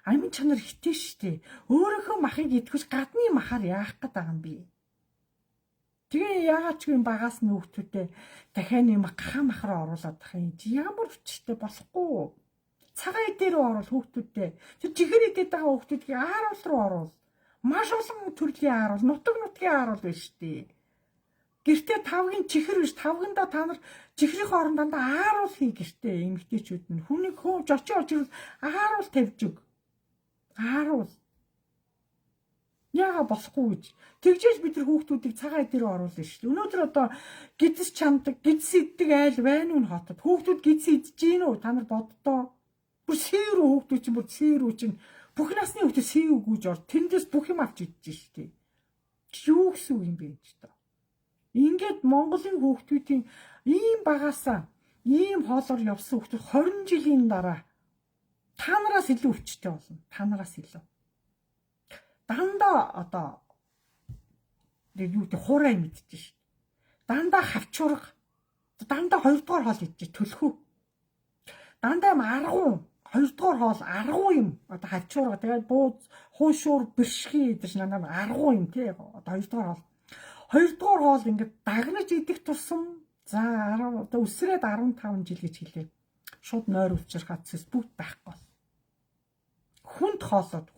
амин чанар хитэн штэ. Өөрийнхөө махыг идэхүүс гадны махаар яах гээд байгаа юм бэ? Тэгээ яагаад ч юм багаас нь хүүхдүүдэд дахиад юм гахаа мах руу оруулаад байх юм. Ямар хүчтэй болохгүй. Цагаан дээр оруул хүүхдүүдэд. Тэр чихэр идээд байгаа хүүхдүүдийг ааруул руу оруул. Маш олон төрлийн ааруул, нутгийн ааруул байна штэ. Гэртээ тавгийн чихэр биш, тавгандаа та нар чихрийн хоорондоо ааруул хий гэртээ эмэгтэйчүүд нь. Хүнийг хөөж очиж ирвэл ааруул тавьж өг. Ааруул. Яага болохгүй гэж. Тэгжээж бид нар хүүхдүүдийг цагаан дээр оруулна шүү дээ. Өнөөдөр одоо гидс чамдаг, гидс иддэг айл байна уу хотод. Хүүхдүүд гидс идэж гин үү? Та нар боддоо. Бүр сэрүү хүүхдүүд чинь бүр сэрүү чинь бүх насны хүүхдүүд сэрүү гүйж ор. Тэндээс бүх юм авч идэж шүү дээ. Юу гэсэн үг юм бэ гэж та. Ингээд Монголын хүүхдүүдийн ийм багаасаа ийм хоолоор явсан хүүхдүүд 20 жилийн дараа та нараас илүү өвчтэй болно. Та нараас илүү. Дандаа одоо юу гэдэг хуурай мэдчихэж шээ. Дандаа хавчуурга. Дандаа 2 дугаар хоол идэж төлхөө. Дандаа аргуу 2 дугаар хоол аргуу юм. Одоо хавчуурга тэгээд бууз хуушуур бэршхий идэж надад аргуу юм тий. Одоо 2 дугаар хоол. 2 дугаар хоол ингээд дагнаж идэх тусам за 10 одоо өсрээд 15 жил гэж хэлээ. Шууд нойр өвчрөх хацс бүгд байхгүй. Хүнд хоолоод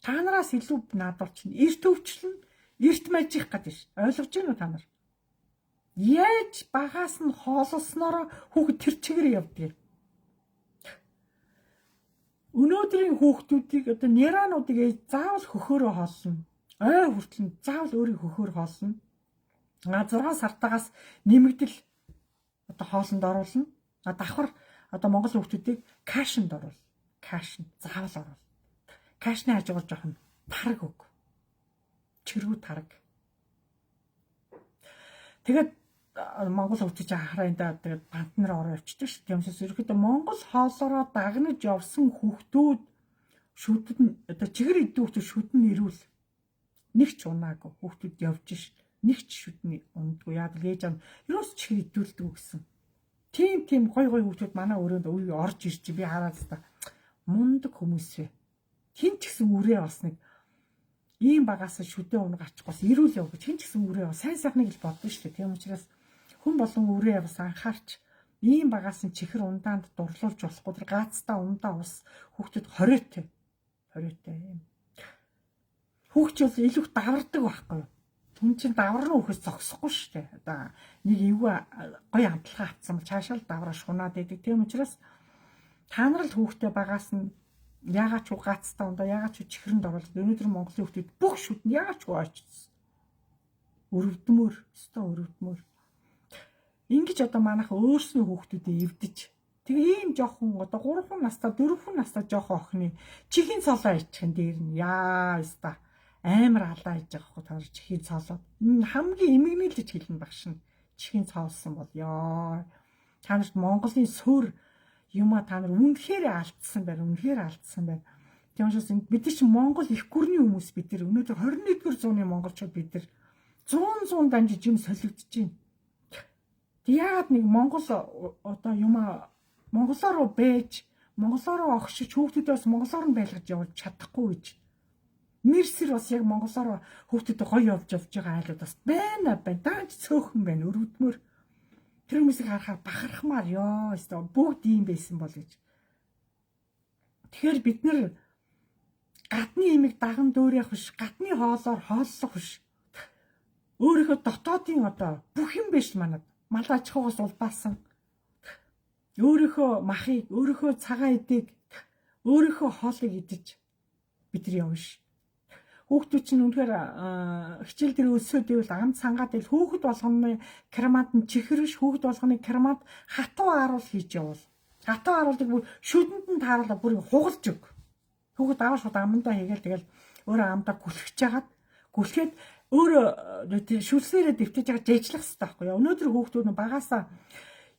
та нараас илүү наадвар чинь эрт өвчлөн эрт мажих гэдэг ш. Ойлгож байна уу та нар? Яаж багаас нь хоололсноор хүүхэд тэр чигээр явдаг. Өнөөдрийн хүүхдүүдийг одоо нярануудыг заавал хөхөөрөө хоолно. Ой хүртэл заавал өөрийг хөхөөр хоолно. 6 сартаагаас нэмэгдэл одоо хоолнд оруулна. Давхар одоо Монгол хүүхдүүдийг кашнд оруулна. Кашн заавал оруулна. Кашны хажуугаар жоохон тараг өг. Чирүү тараг. Тэгээд Монгол хөгжиж хараа энэ тэгээд бант нар ороо явчихдаг шүү. Тиймээс ерөөхдөө Монгол хоолоороо дагнаж явсан хүүхдүүд шүтэн одоо чигэр идэв хүүхдүүд шүтэн ирүүл нэг ч унаагүй хүүхдүүд явж ш. Нэг ч шүтний ундгүй яа ээж ам ерөөс чигэр идүүлдэг гэсэн. Тийм гой хүүхдүүд манай өрөөнд орж ирж би хараад та мундаг хүмүүс вэ. Хин ч гэсэн үрээ бас нэг ийм багаас шүдэн унаг ачихгүйс ирүүл яв гэж хин ч гэсэн үрээ сайн сайхныг л бодно шүү дээ. Тийм учраас хүн болон үрээ бас анхаарч ийм багаас нь чихэр ундаанд дурлуулж болохгүй тэр гаацтай ундаа ус хүүхдүүд хориотой юм. Хүүхч бол илүү давардаг байхгүй юу? Хүн чинь даврын үхээс зогсохгүй шүү дээ. Одоо нэг эвгүй гоё амтлахаа авцсан бол цаашаа л давраа шунаад идэг. Тийм учраас та нар л хүүхдээ багаас нь яагаад ч гаацтай ундаа яагаад ч чихрэнд оруулаад өнөөдөр Монголын хүүхдүүд бүх шүтэн яагаад ч очсон. Өрөвдмөр. Ингэж одоо манайх өөрсний хүүхдүүдээ эвдэж тэгээ ийм жоохон одоо 3 настай 4 настай жоохон охины чихийн цолоо ичих нь дээр нь яа өста амар алаа хийж байгаа хөө таар чихийн цолоо хамгийн эмгэнэлж хэлнэ багшин чихийн цоолсон бол ёо та нарт Монголын суур юма та нар үнэхээр алдсан байна. Тийм учраас бид нар чинь Монгол их гүрний хүмүүс бид нар өнөөдөр 21-р зууны монголчууд бид нар 100 дамжиж юм солигдож байна. Яагаад нэг Монгол одоо юма монголоор байж монголоор огшиж хүүхдүүдээс монголоор нь байлгаж явж чадахгүй гэж. Мэрсэр бас яг монголоор хүүхдүүдэд гоё явж байгаа айлууд бас байна. Даанч цөөхөн байна. Өрөвдмөр тэр хүмүүсийг харахаар бахархмаар ёо өстө бүгд ийм байсан бол гэж. Тэгэхээр бид нар гадны имийг даган дөөрөх биш, гадны хоолоор хооллох биш. Өөрийнхөө дотоодын одоо бүх юм биш манад. Мал аж ахуйгаас улбаасан. Өөрийнхөө махыг, өөрийнхөө цагаан эдэг, өөрийнхөө хоолыг идэж бид нар явна ш. Хүүхдүүд чинь үнэхээр хичээл дээр өсөөд ивэл амт сангаад ил хүүхэд болгоны кремат нь чихэрш хүүхэд болгоны кремат хатуу ааруул хийж явал. Хатуу ааруулыг бүр шүдэнд нь тааруулаад бүр хугалж өг. Хүүхэд аваа шууд амандаа хийгээл тэгэл өөрөө амдаа гүлхэж хагаад гүлхэд өөрөө шүлсээрээ дэвтэж байгаа жижлэх хэрэгтэй байхгүй яа. Өнөөдөр хүүхдүүд нь багаасаа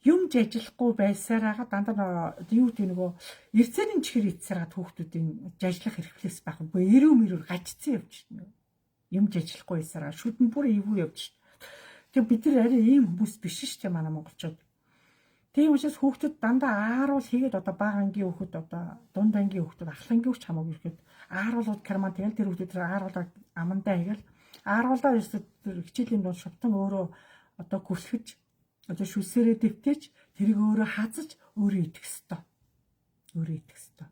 юм жажлахгүй байсараа дандаа юу гэдэг нөгөө эрцээний чихэр ийцсараад хүүхдүүдийн жажлах хэрэглээс байхгүй. Эрүү гажицсан явж шнэ. Юм жажлахгүй байсараа шүдэн бүр эвгүй явж шнэ. Тэгээ бид нар арай ийм хүмүүс биш шүү дээ манай монголчууд. Тийм учраас хүүхдүүд дандаа ааруул хийгээд одоо бага ангийн хүүхэд одоо дунд ангийн хүүхдүүд ах ангийн хүүхд хамаагүй ирэхэд ааруулууд карман тэгэл тэр хүүхдүүд ааруулаад амандаа хийгээл ааруулаа ерөөсө хичээлийн дунд шовтон өөрөө одоо гүлхэж одоо шүлсээрээ дэвтэж тэрийг өөрөө хазаж өөрөө идэх хэвээр.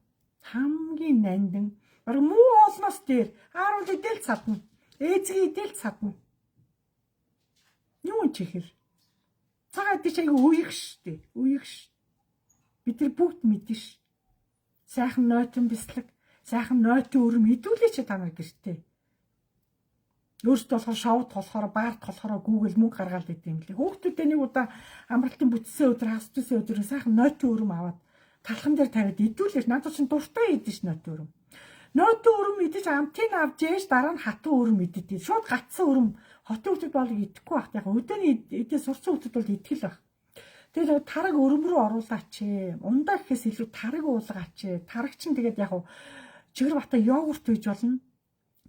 Хамгийн нандин баг муу олноос дээр ааруул идэл цадна. Ээзгийн идэл цадна. Юу чихэр. Цагаат тийч айгу үеих штэ. Бид нар бүгд мэдэн ш. Сайхан нойтон бислэг Сайхан нойтын өрөм идүүлээч та нар гэртээ. Өөртөө болохоор шоуд болохоор баард болохоор Google мөнгө гаргаад идэв юм лээ. Хүүхдүүдээ нэг удаа амралтын бүтсэн өдөр хагас бүтсэн өдөр сайхан нойтын өрөм аваад талхан дээр тавиад идүүлээш. Надад чинь дуртай идэж нойтын өрөм. Нойтын өрөм идэж амтыг авч яаш дараа нь хатан өрөм идэв. Шууд гатсан өрөм хотын хүүхдүүд бол идэхгүй байх. Яг өдөөний идээ сурсан хүүхдүүд бол идэх л байх. Тэгээд тараг өрөм рүү оруулаач. Ундаа гэхээс илүү тараг уулгаач. Тараг чинь тэгээд яг чигэр бата йогурт үйж болно.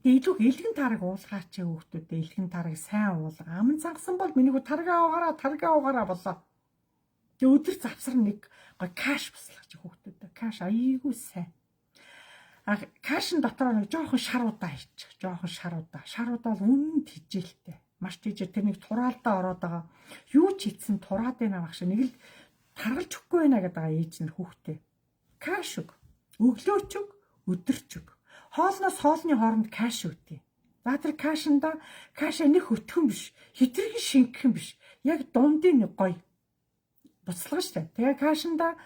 Илүү элгэн тараг уулгаач хүүхдүүдээ элгэн тараг сайн уулга. Аман цангасан бол миний хүү тараг аваараа болоо. Тэг өдөр завсар нэг гой каш буслах чи хүүхдүүдээ. Каш айгүй сайн. Кашин дотор нэг жоохон шаруудаа хийчих. Жоохон шаруудаа. Шаруудаа бол үнэнд хижээлтэй. Маш тийж тэр нэг тураалдаа ороод байгаа. Юу ч хийсэн тураад байна багш. Нэг л таргалж өгөхгүй байна гэдэг ээж нар хүүхдээ. Каш өг. Өглөөч өг, өдөрч өг. Хоолноос хоолны хооронд каш өгдөө. За тэр кашинда каша нэг хөтгөн биш, хитрхи шингхэн биш. Яг дундын нэг гоё буцалгаа штэ. Тэгээ кашинда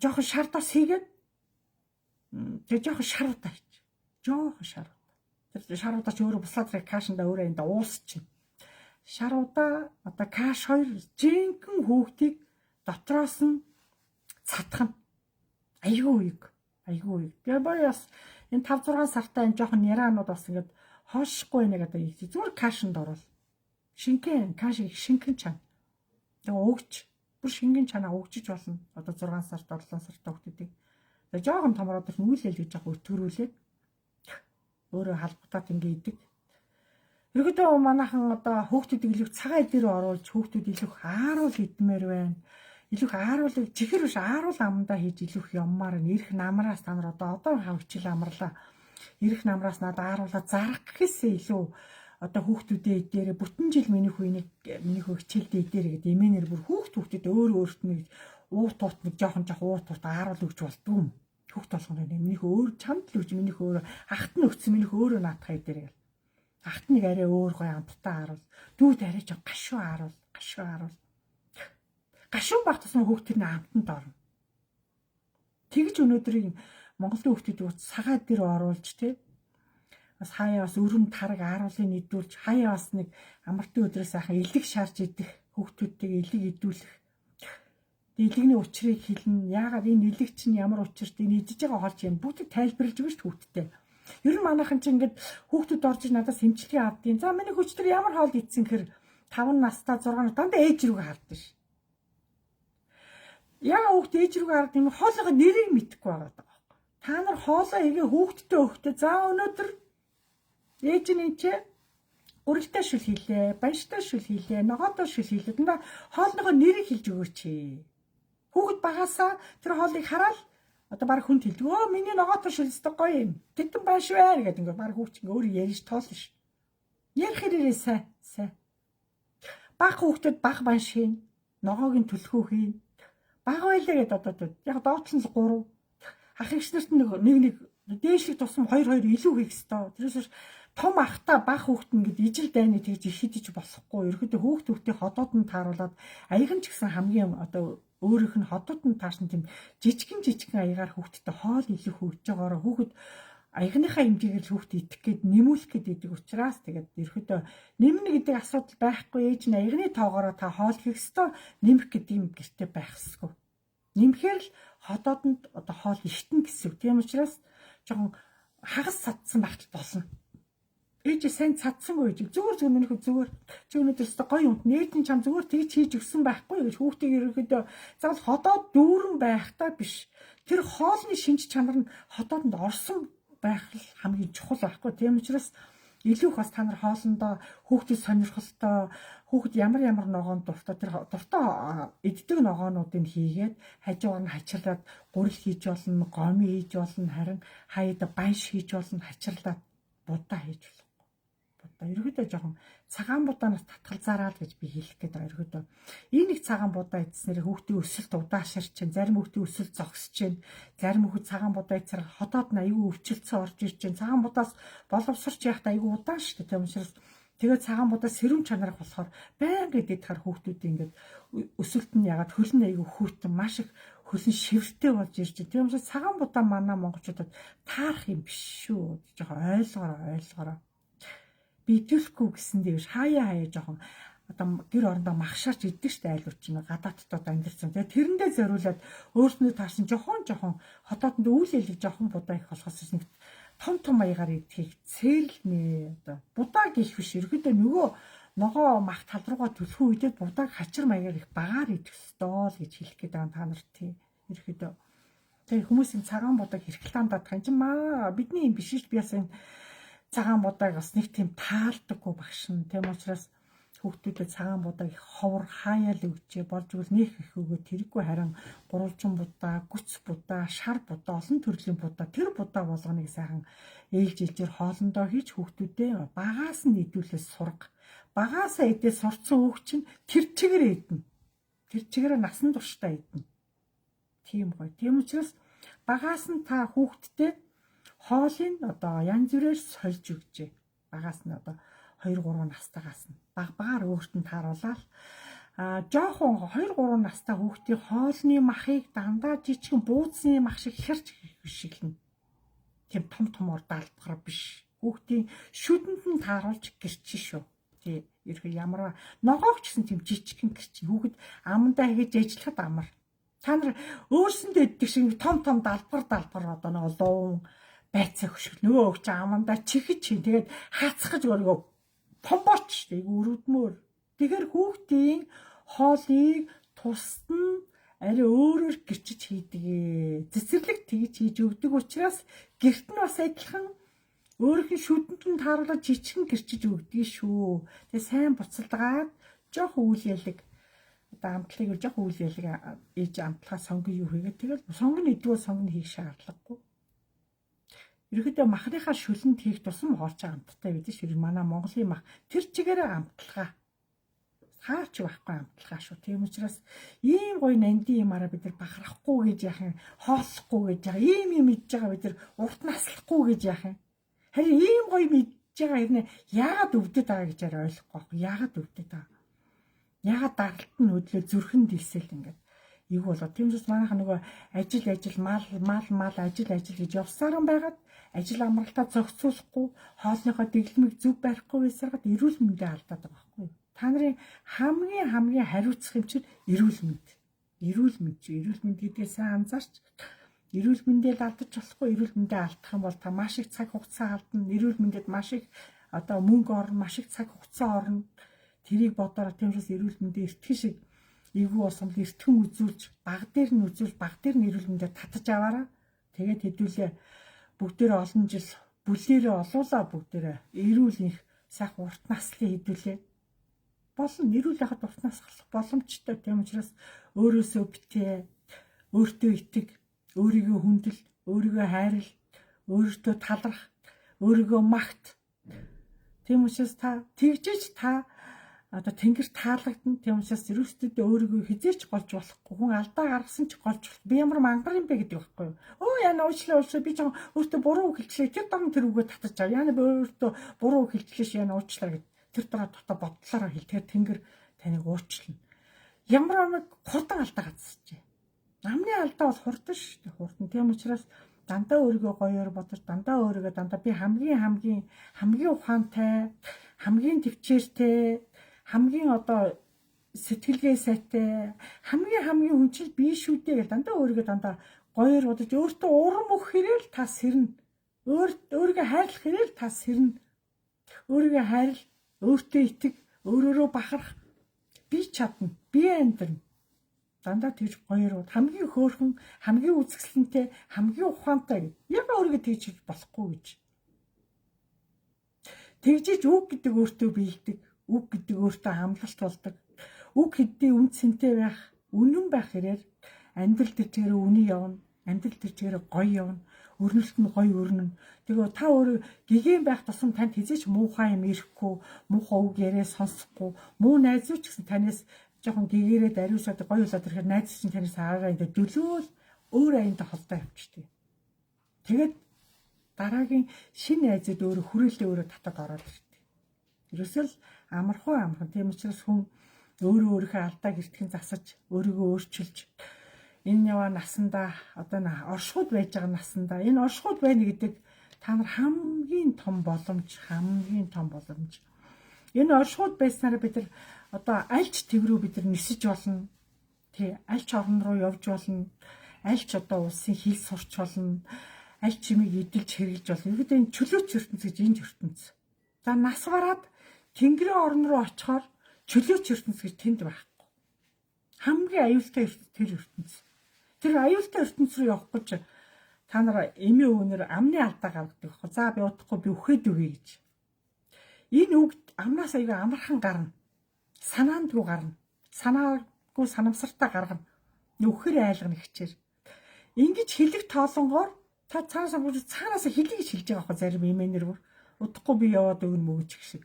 жоохон шардас хийгээд тэгээ жоохон шаруудаа хийч. Жоохон шаруудаа. Тэр шаруудаа ч өөрөө буслаад тэр кашинда өөрөө энэ уусчих. Шаруудаа одоо каш хоёр жинхэнэ хүүхдийг дотроос нь цатгана. Айгүй үг. Тэгээ баяс энэ 5-6 сартаа энэ жоохон яраанууд бас ингээд хоошихгүй нэг одоо зүгээр кашинд орвол шингэн каш их шингэн чана. Тэгээ өгч бүр шингэн чанаа өгчиж болно. Одоо 6 сарт 7 сартаа хүүхдүүдийг. Тэгээ жоохон томроод л нүүлэл гэж яг өтгөрүүлээд өөрөө халбутаад ингээ идэг. Ерөөдөө манайхан одоо хүүхдүүдийг илүү цагаан дээр оруулж хүүхдүүд илүү ааруул идмээр байна. Илүү ааруулыг чихэр биш ааруул амандаа хийж илүүх юммаар нэрх намраас та нар одоо хавчил амарлаа. Ирэх намраас надад ааруулаа зарах гэхээсээ илүү одоо хүүхдүүдээ дээр бүтэн жил миний хүү хичээлдээ дээр гэдэг эмээнэр бүр хүүхдүүд өөр нэг уут нэг жоохон уут ааруул өгч болдгүй юм. Хүүхд болгоно миний хүү өөр чамд л өгч миний хүү ахт нь өгсөн миний хүү өөрөө наатахай дээр гэл. Ахт нэг арай өөр гоё амттай ааруул. Дүүд арай ч гашуу ааруул. Гашуун баг тусмаа хүүхдийн амтанд орно. Тэгж өнөөдрийн Монголын хүүхдүүд цагаа дээр оруулж тий бас хаяа бас өрөм тараг ааруулын идүүлж хаяа бас нэг амралтын өдрөөс сайхан элэг шаарж идэх хүүхдүүдтэйг элэг идүүлэх. Элэгний учрыг хэлнэ. Яагаад энэ элэг чинь ямар учирт энэ идэж байгаа хоол чинь бүгд тайлбарлаж өгнө шүү хүүхдтэй. Ер нь манайхан чинь ингээд хүүхдүүд орж иж надаас эмчилгээ авдیں۔ За миний хүүхдэр ямар хоол идсэн гэхээр 5 настай 6 настай дандаа ээж рүүгээ хардсан ш. Яа хүүхд ээж рүүгээ хараад юм хоолойгоо нэрийг мэдэхгүй байгаа даа. Та нар хоолоо игээ хүүхдтэй өгтөө. За өнөөдөр ээж нь энэ ч үрэлтэй шүл хийлээ, баяжтай шүл хийлээ, ногоотой шүл хийлээ. Дандаа хоолныгоо нэрийг хэлж өгөөч. Хүүхд багасаа тэр хоолыг хараад одоо баг хүнд хэлдэг. Өө миний ногоотой шүл өстой гоё юм. Тэгтэн baаш вэ гэдэг ингээ баг хүүхд ингээ өөрөө ярьж тоолно ш. Ярих хэрэг сайн. Баг хүүхдэд баг банш хийн, ногоогийн түлхүү хийн. Баг байлаа гэдэг одоо яг доотлон л 3 ах эгч нарт нэг дээшлэг тусам 2 илүү хийх ёстой. Тэрээс том ахта баг хүүхд нь ингээд ижил дайны тэгж ихидэж болохгүй. Ерөөдөө хүүхдүүдтэй ходоод нь тааруулаад аяган ч гэсэн хамгийн одоо өөрийнх нь ходоод нь таарсан тийм жижигэн аягаар хүүхдтэй хоол илүү хөгж байгаараа хүүхэд аягныхаа хэмжээгээр хүүхд идэх гээд нэмүүлэх гэдэг учраас тэгээд ерөөдөө нэмнэ гэдэг асуудал байхгүй. Ээж нь аягны тоогоороо та хоол хийх ёстой, нэмэх гэдэг юм гэртээ байх ёсгүй. Нэмэхээр л ходоодонд одоо хоол ихтэн гэсэн. Тийм учраас жоохон хагас цадсан байх болно. Ээж сайн цадсангүй гэж зүгээр минийх зүгээр чи өнөөдөр өстө гоё юм. Ээж нь чам зүгээр тэгж хийж өгсөн байхгүй гэж хүүхдийг ерөөдөө заавал ходоод дүүрэн байхтаа биш. Тэр хоолны шинж чанар нь ходоодонд орсон байх хамгийн чухал байхгүй. Тийм учраас илүү их бас та нар хоолндоо хүүхдэд сонирхолтой хүүхэд ямар ногоон дуртай тэр дуртай иддэг ногоонуудыг хийгээд хажуугаар нь хачирлаад гурил хийж болно, гомь хийж болно, харин хаяада банш хийж болно, хачирлаад будаа хийж болно. Ерөөдөө жоохон цагаан будаанаас татгалзаараа л гэж би хэлэх гээд байгаа. Ерөөдөө энэ нэг цагаан будаа идснээр хүүхдийн өсөлт удаашрч чинь, зарим хүүхдийн өсөлт зогсож чинь, зарим хүүхэд цагаан будаа идсээр ходоод нь аюу өвчлөлтсөн орж ирж чинь, цагаан будаас боловсрч яхад аюу удаан шүү дээ. Тийм учраас тэгээд цагаан будаа сэрүүн чанарах болохоор байнга идэх хар хүүхдүүд ингээд өсөлт нь ягаад хөл нь аюу хөтөн маш их хөлн шивэртэй болж ирж байна. Тийм учраас цагаан будаа манай монголчуудад таарах юм биш шүү. Жоохон ойлгоорой. Би идэвхгүй гэсэндээ хаяа жоохон одоо гэр орондоо махшаарч иддэг штэ айлууд чинь гадаадтууд амьдэрсэн. Тэгээ тэрэндээ зориулаад өөрснөө таарсан жоохон хотоодонд үйл хэлэг жоохон будаа их болохоос нэг том маягаар идэх цээл нэ одоо будаа гих биш ерөөдөө нөгөө ногоо мах тал руугаа төлхөө үедээ будааг хачир маягаар их багаар идэх ёстой л гэж хэлэх гээд байгаа та нарт тий. Ерөөдөө тэгээ хүмүүсийн цагаан будааг хэрхэлтаан даадах юм чинь бидний юм биш ш би бас энэ цагаан будааг бас нэг тийм таалдаггүй багшин. Тийм учраас хүүхдүүдэд цагаан будааг их ховор хаяал өгчээ болж игэл нэх их өгөө тэрэггүй харин гурвалжин будаа, гүц будаа, шар будаа, олон төрлийн будаа тэр будаа болгоныг сайхан ээлжилжээр хоолндоо хийж хүүхдүүдээ багаас нь идэвхлээс сурга. Багаасаа идээ сурцсан хүүхд чинь тэр чигээрээ идэнэ. Тэр чигээрээ насан туршдаа идэнэ. Тийм гоё. Тийм учраас багаас нь та хүүхдтэй хоолыг одоо янз бүрээр сольж өгчээ. Багаас нь одоо 2-3 настайгаас нь багаар өөрт нь тааруулаад жоохон 2-3 настай хүүхдийн хоолны махыг дандаа жижигэн бууцны мах шиг хэрч шиглэнэ. Тийм том даалбгаар биш. Хүүхдийн шүдэнд нь тааруулж гэрчин шүү. Тий, ерхий ямар ногоогч гэсэн тийм жижигэн гэрчин. Хүүхэд амандаа хийж ажиллахад амар. Та нар өөрсөндөө иддэг шиг том даалбар одоо нэг луун байцаа хөшгөл нөгөө өгч амандаа чихэж чинь тэгээд хаацхаж өөрийгөө томбооч штэ өрөвдмөр. Тэгэхээр хүүхдийн хоолыг тусад нь арай өөрөөр гэрчиж хийдэг. Цэцэрлэг тэгж хийж өгдөг учраас гэрт нь бас адилхан өөрийнх нь шүдэнд нь тааруулаад жижигэн гэрчиж өгдөг шүү. Тэгээ сайн буцалгаад жоохон үйл ялэг одоо амтлагыг жоохон үйл ялэг ээж амтлагаа сонгон юу хийгээд тэгэл сонгон идвэл сонгон хийх шаардлагагүй. Ерөнхийдөө махныхаа шүлэнд хийх тусам хоолч амттай байдаг шүү. Манай Монголын мах тэр чигээрээ амтлагаа. Хаач байхгүй амтлагаа шүү. Тийм учраас ийм гоё нандин юмараа бид нар бахарахгүй гэж яах юм, хооллохгүй гэж яах, ийм идж байгаа бид нар урт наслахгүй гэж яах юм. Харин ийм гоё мэдж байгаа хэрнээ яагаад өвдөд байгаа гэж арай ойлгохгүй байхгүй. Яагаад өвдөд байгаа. Яагаад даралт нь өдлөө зүрхэн дэлсэл ингээд. Юу болоо. Тийм учраас манайха нөгөө ажил мал ажил гэж явсаар юм байгаад ажил амралтаа зохицуулахгүй хоолныхоо дэглэмийг зөв барихгүй байсараад эрүүл мэндээ алдаад байгаа байхгүй юу? Та нарын хамгийн хариуцах юм чинь эрүүл мэнд. Эрүүл мэнд гэдгээ сайн анзаарч эрүүл мэндээ алдаж болохгүй. Эрүүл мэндээ алдах юм бол та маш их цаг хугацаа алдна. Эрүүл мэндэд маш их одоо мөнгө орно, маш их цаг хугацаа орно. Тэрийг бодороо тийм учраас эрүүл мэндээ эртхэн шиг эвгүй болсон эртхэн үзүүлж баг дээр нь эрүүл мэндээ татаж аваараа. Тэгээд хэдүүлээ бүгдээрээ олон жил бүлээрээ олуулаа бүгдээрээ эрүүл их сайхан урт наслын хэдүүлээ. Болно эрүүл яхад урт наслах боломжтой. Тийм учраас өөрөөсөө битээ, өөртөө итэг, өөрийгөө хүндэл, өөрийгөө хайрл, өөртөө талрах, өөрийгөө магт. Тийм учраас та тэгжиж та одоо тэнгэр таалагдана. Тийм учраас ерөөсдөө өөрийгөө хизээч голж болохгүй. Хүн алдаа гаргасан ч голж болох. Би ямар мангар юм бэ гэдэг байхгүй юу? Яна уучлаа би ч өөртөө буруу үг хэлчихлээ. Тэр дом тэр үгээ татаж чав. Яна би өөртөө буруу үг хэлчихлээ яна уучлаа гэд. Тэр дараа дотоо бодлороо хэл. Тэгэхээр тэнгэр таныг уучлана. Ямар хурдан алдаа гацчихжээ. Намны алдаа бол хурдан шүү дээ. Хурдан. Тийм учраас дандаа өөрийгөө гоёор бодож, дандаа би хамгийн ухаантай, хамгийн төвчээртэй, хамгийн одоо сэтгэлгээ сайтай, хамгийн хүнчил бие шүү дээ гэж дандаа өөрийгөө гоёор бодож өөртөө урам өгөх хэрэг та сэрнэ. Өөрийгөө хайрлах хэрэг та сэрнэ. Өөрийгөө хайрл, өөртөө итэг, өөрөөрөө бахарх. Би чадна, би амьдрна. Дандаа тэгж гоёор хамгийн хөөрхөн, хамгийн үзэсгэлэнтэй, хамгийн ухаантай гэж. Яг өөрийгөө тэгж болохгүй гэж. Тэгжиж үг гэдэг өөртөө биелдэг, үг гэдэг өөртөө хамлалт болдог. Үг хэдий үн цэнтэй байх, үнэн байх хэрэг амьдрал дээр чигээр үнэн явна, амьдрал дээр чигээр гоё явна, өрнөлт нь гоё өрнөн. Тэгээ та өөрөө гэгэн байх тусам танд хизээч муухай юм ирэхгүй, муухай үг яриа сонсохгүй, муу найзууч гэсэн танаас жоохон гэгээрээ дариусаад гоё болоод ирэхээр найз чинь танаас араараа энэ дөлөөл өөр аяндаа холдоо явчихдаг. Тэгээд дараагийн шинэ найзууд өөрөө хүрээлээ өөрөө татаад ороод ирдэг. Ерөөсөл амархан. Тийм учраас хүн өөрийнхөө алдааг эртхэн засаж, өөрийгөө өөрчилж Энэ яваа насандаа одоо оршихуйд байж байгаа насандаа энэ оршихуйд байна гэдэг та нар хамгийн том боломж. Энэ оршихуйд байснараа бид нар одоо альч төв рүү бид нар нисэж болно. Тий, альч орн руу явж болно. Альч одоо улсын хил сурч болно. Альч чимийг эдэлж хэрэглэж болно. Ерөөдөө энэ чөлөөт ертөнц гэж энэ ертөнц. За нас бараад Тэнгэрийн орн руу очихоор чөлөөт ертөнц гэж тэнд байхгүй. Хамгийн аюултай тэр ертөнц. Тэр аюултай ертөнц рүү явах гэж та нар эмээ өвнөр амны алдаа гаргадаг. За би удахгүй би үхээд өгье гэж. Энэ үгд амнаас аяга амархан гарна. Санаанд руу гарна. Санаагүй санамсартаа гаргана. Нөхөр айлгана хичээр. Ингиж хэлэх тоолонгоор та цаанаас хэлий гэж хэлж байгаа хөө зарим эмээнэр бүр удахгүй би яваад өгнө мөгөж гэх шиг.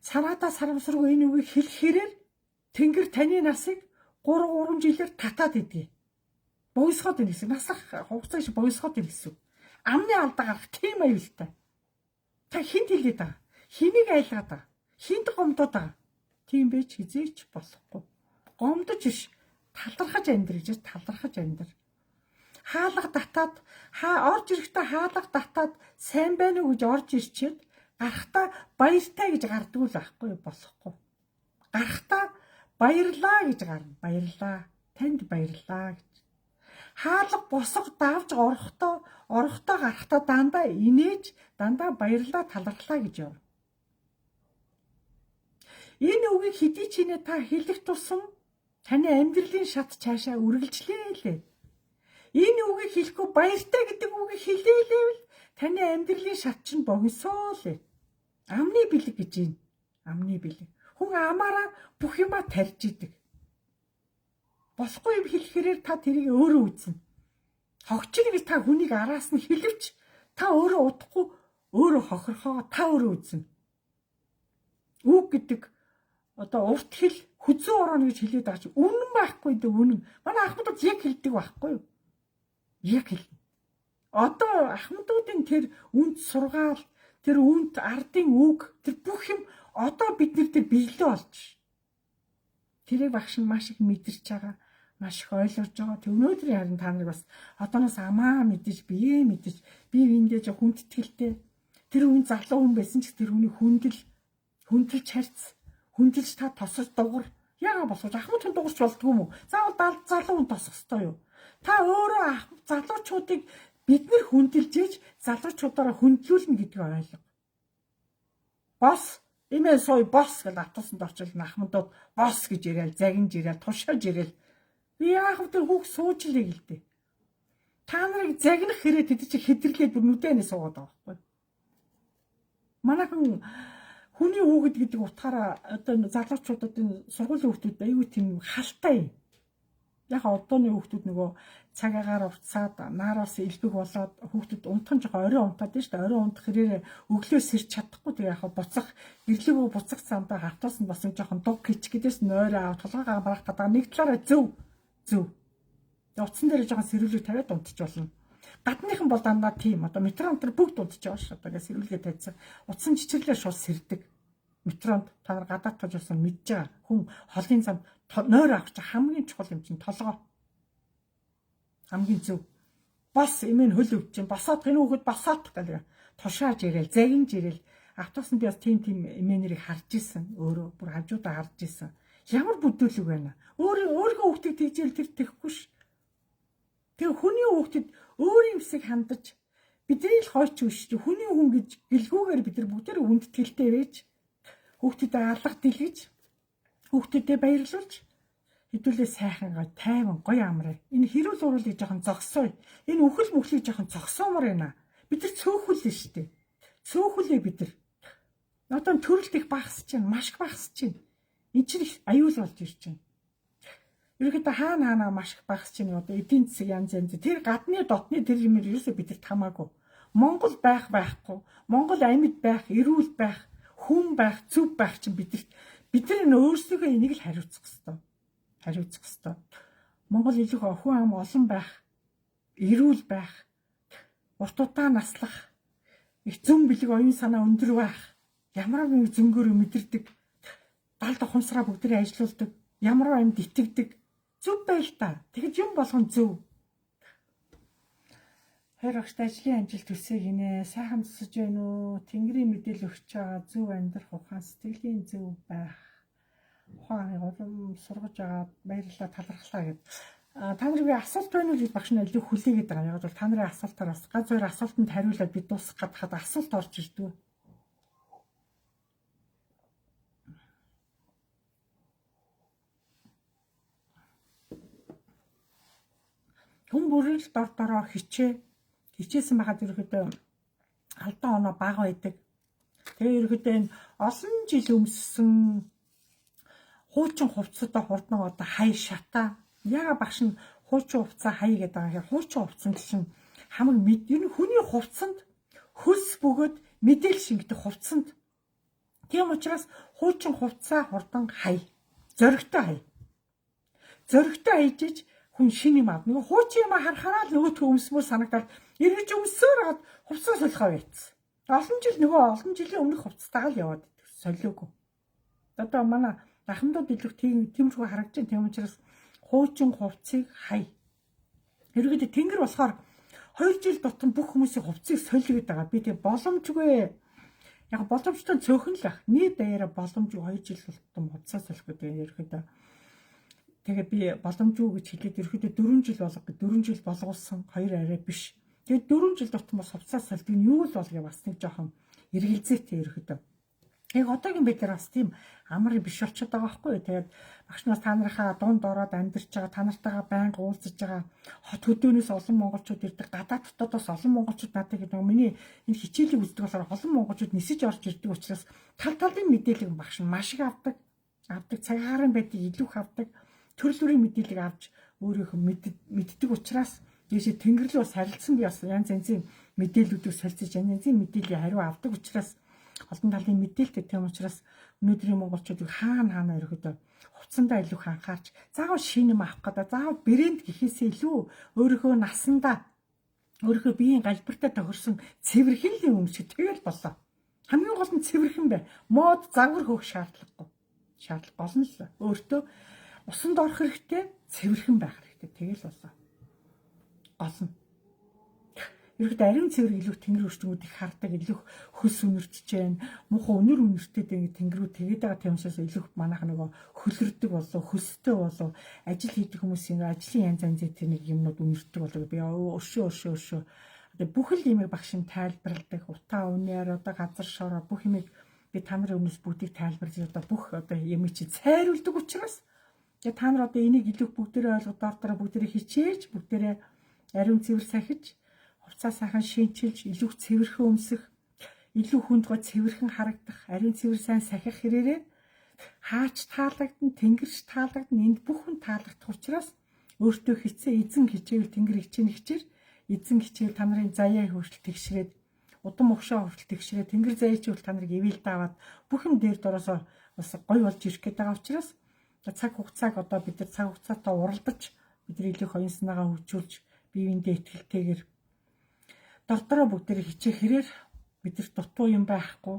Санаатаа сарамсаргүй энэ үгийг хэлэхээрээр Тэнгэр таны насыг 3 жилээр татаад идэгий. Богисгоод ийн гэсэн. Наслах хугацаа шиг богисгоод ийн гэсэн. Амны алдаа гарах тийм аюултай. Та хинт хэлээд байгаа. Хэнийг айлгаад байгаа. Хинт гомдоод байгаа. Тийм байж хизээч болохгүй. Гомдож биш. Талархаж амьдр гэж талархаж амьдр. Хаалга татаад орж ирэхдээ хаалга татаад сайн байна уу гэж орж ирчээд гарахтаа баяртай гэж гардаг л байхгүй болохгүй. Гарахтаа баярлаа гэж гарна. Баярлаа. Танд баярлаа гэж. Хаалга босго давж орохдоо гарахтаа дандаа инээж дандаа баярлаа талархлаа гэж яв. Энэ үгийг хэдий ч нэ та хэлэх тусам таны амьдралын шат цаашаа үргэлжлээ лээ. Энэ үгийг хэлэхгүй баяртай гэдэг үгийг хэлээлээвэл таны амьдралын шат чинь богиносоо лээ. Амны бэлэг гэж юм. Амны бэлэг. Хүн амаараа бүх юма тарьж идэг. Босхгүй юм хэлэхээр та тэрийг өөрөө үзнэ. Хогчлыг та хүнийг араас нь хэлвч та өөрөө удахгүй өөрөө хохирхоо та өөрөө үзнэ. Үг гэдэг одоо урт хэл хүзүү орооно гэж хэлээд байгаа чи үнэн байхгүй дээ үнэн. Манай ахмадууд яг хэлдэг байхгүй юу? Яг хэл. Одоо ахмадуудын тэр үнд сургаал, тэр үнд ардын үг, тэр бүх юм одоо бид нар биелээ болж. Тэрийг багш нь маш их мэдэрч байгаа, маш их ойлгож байгаа. Тэг өнөөдрийн харин та нарыг бас одооноос амаа мэдэж, бие мэдэж, би эндэж хүндэтгэлтэй. Тэр хүн залуу хүн байсан ч тэр хүний хүндэлж харьц, хүндэлж та тосож дугар. Яагаад босгож ахмад хүн дугарч болдгоо юм уу? Заавал залуу хүн тосох ёстой юу? Та өөрөө залуучуудыг бид нар хүндэлжээж залуучуудаараа хүндлүүлнэ гэдгийг ойлго. Бос имээ сой бос гэж автобусанд орчвол ахмадууд бос гэж ирээл, загинж ирээл, тушааж ирээл. Би яах вэ хүүхд суучлаа гэлдэ. Та нарыг загнах хэрэг тэд чи хэдэрлээд бүр нүдэнээ суугаад байгаа байхгүй. Манайхан хүний хүүхэд гэдэг утгаараа одоо залуучуудын сургуулийн хүүхдүүд аюу тийм халтай юм. Яг одооны хүүхдүүд нөгөө цагаагаар уртсаад наараас илбэг болоод хүүхдүүд унтхан жоо орой унтаад тийм шүү дээ. Орой унтах хэрэг өглөө сэрч чадахгүй тэгээ яг буцах гэрлэгөө буцах цаандаа хавтуулсан басан жоохон дуг кичгэдээс нойроо аваад толгойгоо барах гэдэг нэг талаараа зөв. Утсан дээр жоохон сэрүүлэг тавиад унтчих болно. Гадныхан бол дандаа тийм одоо метронд тэр бүгд унтчих байгаа шүү. Одоо ингээ сэрүүлгээ тавьсан. Утсан чичирлээ шууд сэрдэг. Метронд та нар гадаад тожсон мэдж байгаа. Хүн холын замд нойр авах чинь хамгийн чухал юм чинь толгой. Хамгийн зөв. Бас эмээ хөл өвч чинь босоод энэ хүүхэд босоод гэх тушааж ирээл, загинж ирээл. Автобусанд би бас тийм эмээнэрийг харж исэн. Өөрөө бүр хажуудаа харж исэн. Ямар бүдүүлэг байна. Өөрийнхөө хүүхдийг тэгжэл тэр тэхгүй ш. Тэгээ хүний хүүхдэд өөрийн эсийг хандаж бидний л хойч биш хүний хүн гэж гэлгүүгээр бид нар бүгдээ хүндэтгэлтэй байж хүүхдэд алга дэлгэж хүүхдэдээ баярлуулж хэдүүлээ сайхан гой тайван гоё амраа. Энэ хэрүүл уруулыг жоохон зогсооё. Энэ үхэл мөхлийг жоохон зогсоомор байна. Бид нар цөөхүүлнэ штэ. Цөөхүүлээ бид нар. Одоо төрөлт их багасч байна. Маш их багасч байна. Энд чинь аюул болж ирж байна. Ерөнхийдөө хаана маш их багасч байна. Одоо эдийн засаг янз. Тэр гадны дотны тэр юм ерөөсөө бидэрт хамаагүй. Монгол байхгүй. Монгол амьд байх, эрүүл байх, хүн байх, зөв байх чинь бид нар өөрсдөө энийг л хариуцах ёстой. Монгол илүү хүн ам олон байх, эрүүл байх, урт удаа наслах, их зөв бэлэг оюун санаа өндөр байх, ямар нэг зөнгөөр мэдэрдэг, далд ухамсараа бүгдээ ажилуулдаг, ямар амьд итгэдэг, Зөв байл та. Тэгэж юм болгон зөв. Хайр огт ажлын амжилт хүсье гинэ. Сайхан тусаж байна уу? Тэнгэрийн мэдээлэл өгч байгаа зөв амьдрах ухаан сэтгэлийн зөв байх. Ухаан улам сургаж байгаа баярлалаа талархлаа гэд. Та нарыг асуулт байна уу гэж багш нь илүү хүлээгээд байгаа. Яг бол та нарын асуултаар бас ганц хоёр асуултанд хариулаад би дуусгах гадахад асуулт орж ирдэг. Хүн бүрийн л дороо хичээсэн байхад ерөөдөө алдаа оноо бага байдаг. Тэгээ ерөөдөө энэ олон жил өмссөн хуучин хувцастай хурдан одоо хай шата. Яга багш нь хуучин хувцас хай гэдэг байгаа. Хуучин хувцсан чинь хамаг энэ хүний хувцсанд хөлс бөгөөд мэдээл шингэдэг хувцсанд. Тийм учраас хуучин хувцас хурдан хай. Зоригтой хай. Зоригтой хайжиж хүн шин юм авна. Нөгөө хуучин юм харахаараа л нөгөөдхөө өмсмөр санагдаад эргэж өмсөөр гад хувцас солихоо байцсан. Олон жилийн өмнөх хувцастайгаа л яваад идэв. Солиогүй. Одоо манай ахмадууд илүү тиймэрхүү харагдаж байна. Тийм учраас хуучин хувцсыг хай. Ерөөдөө тэнгэр болохоор 2 жил тутам бүх хүмүүсийн хувцсыг солиод байгаа. Би тэг боломжгүй. Яг боломжтой цөөхөн л ах. Нийт даяараа боломжгүй 2 жил тутам хувцас солих гэдэг ерөөдөө. Тэгээ би боломжгүй гэж хэлээд ерөөдөө 4 жил болгох гэж 4 жил болгуулсан 2 арай биш. Тэгээд 4 жил тутам бас хувцас солидог нь юу л болгоё бас нэг жоохон эргэлзээтэй ерөөдөө. Яг одоогийн байдлаар бас тийм амар биш болчиход байгаа байхгүй юу. Тэгээд багш нас та нарынхаа дунд ороод амьдарч байгаа, та нартайгаа байнга уулзаж байгаа хот хөдөөнөөс олон монголчууд ирдэг, гадаад дотоодоос олон монголчууд надад гэдэг миний энэ хичээлийг үздэг болохоор олон монголчууд нисэж орж ирдэг учраас талын мэдээлэл багш нь маш их авдаг. Цагаараа байдаг илүү их авдаг. Төрөл бүрийн мэдээлэл авч өөрийнхөө мэддэг учраас дээшээ тэнгэрлээ бас харилцсан би бас янз янзын мэдээллүүдийг солилцож янз янзын мэдээллийн хариу авдаг учраас олон талын мэдээлэлтэй тийм учраас өнөөдрийн монголчуудыг хаана ерөөдөө хувцсандаа илүү анхаарч заавал шинэ юм авах гэдэг заавал брэнд гэхээсээ илүү өөрийнхөө насандаа өөрийнхөө биеийн галбиртаа тохирсон цэвэрхэн юм өмсөж тэгэл болоо. Хамгийн гол нь цэвэрхэн бай. Мод загвар хөөх шаардлагагүй. Гол нь л өөртөө усанд орох хэрэгтэй, цэвэрхэн байх хэрэгтэй. Тэгэл болоо. Гол нь ерөөдөө ариун цэвэр илүү тэнгэр өрчмүүд их хардаг, илүү хөлс үнэртэж байна. Муухай өнөр үнэртэд ингэ тэнгэрүүд тэгээд байгаа тийм учраас илүү манайх нөгөө хөлөрдөг болов, хөлстэй болов, ажил хийдэг хүмүүсийн ажлын янз янзын тэр нэг юмнууд үнэртдэг болов. Би өшөө. Одоо бүх л юмыг багш нь тайлбарладаг. Утаа үнээр одоо газар шороо бүх юмыг би та нарын өмнөөс бүгдийг тайлбарлаж одоо бүх одоо юмыг чи цайруулдаг учраас тэгээ та нар одоо энийг илүү бүгдээрээ ойлгоод дараа бүгдээрээ хичээж бүгдээрээ ариун цэвэр сахиж хувцас сайхан шинчилж илүү цэвэрхэн өмсөх илүү хүнд гоо цэвэрхэн харагдах ариун цэвэр сайн сахих хэрээрээ хаач таалагдсан тэнгэрч таалагдсан энд бүх хүн таалагдах учраас өөртөө хичээ эзэн хичээл тэнгэр хичээл эзэн хичээл та нарын заяа хөвшил тэгшрээд удам өгшөө хөвшил тэгшрээд тэнгэр заяа хөвшил та нарыг ивэлд аваад бүх юм дээр дороосоо бас гой болж ирэх гээд байгаа учраас цаг хугацааг одоо бид нар цаг хугацаатай уралдаж бидний илүү хоён санаагаа хөгжүүлж биеиндээ ихтэйгээр дордороо бүгдээ хичээх хэрээр бидэрт дутуу юм байхгүй.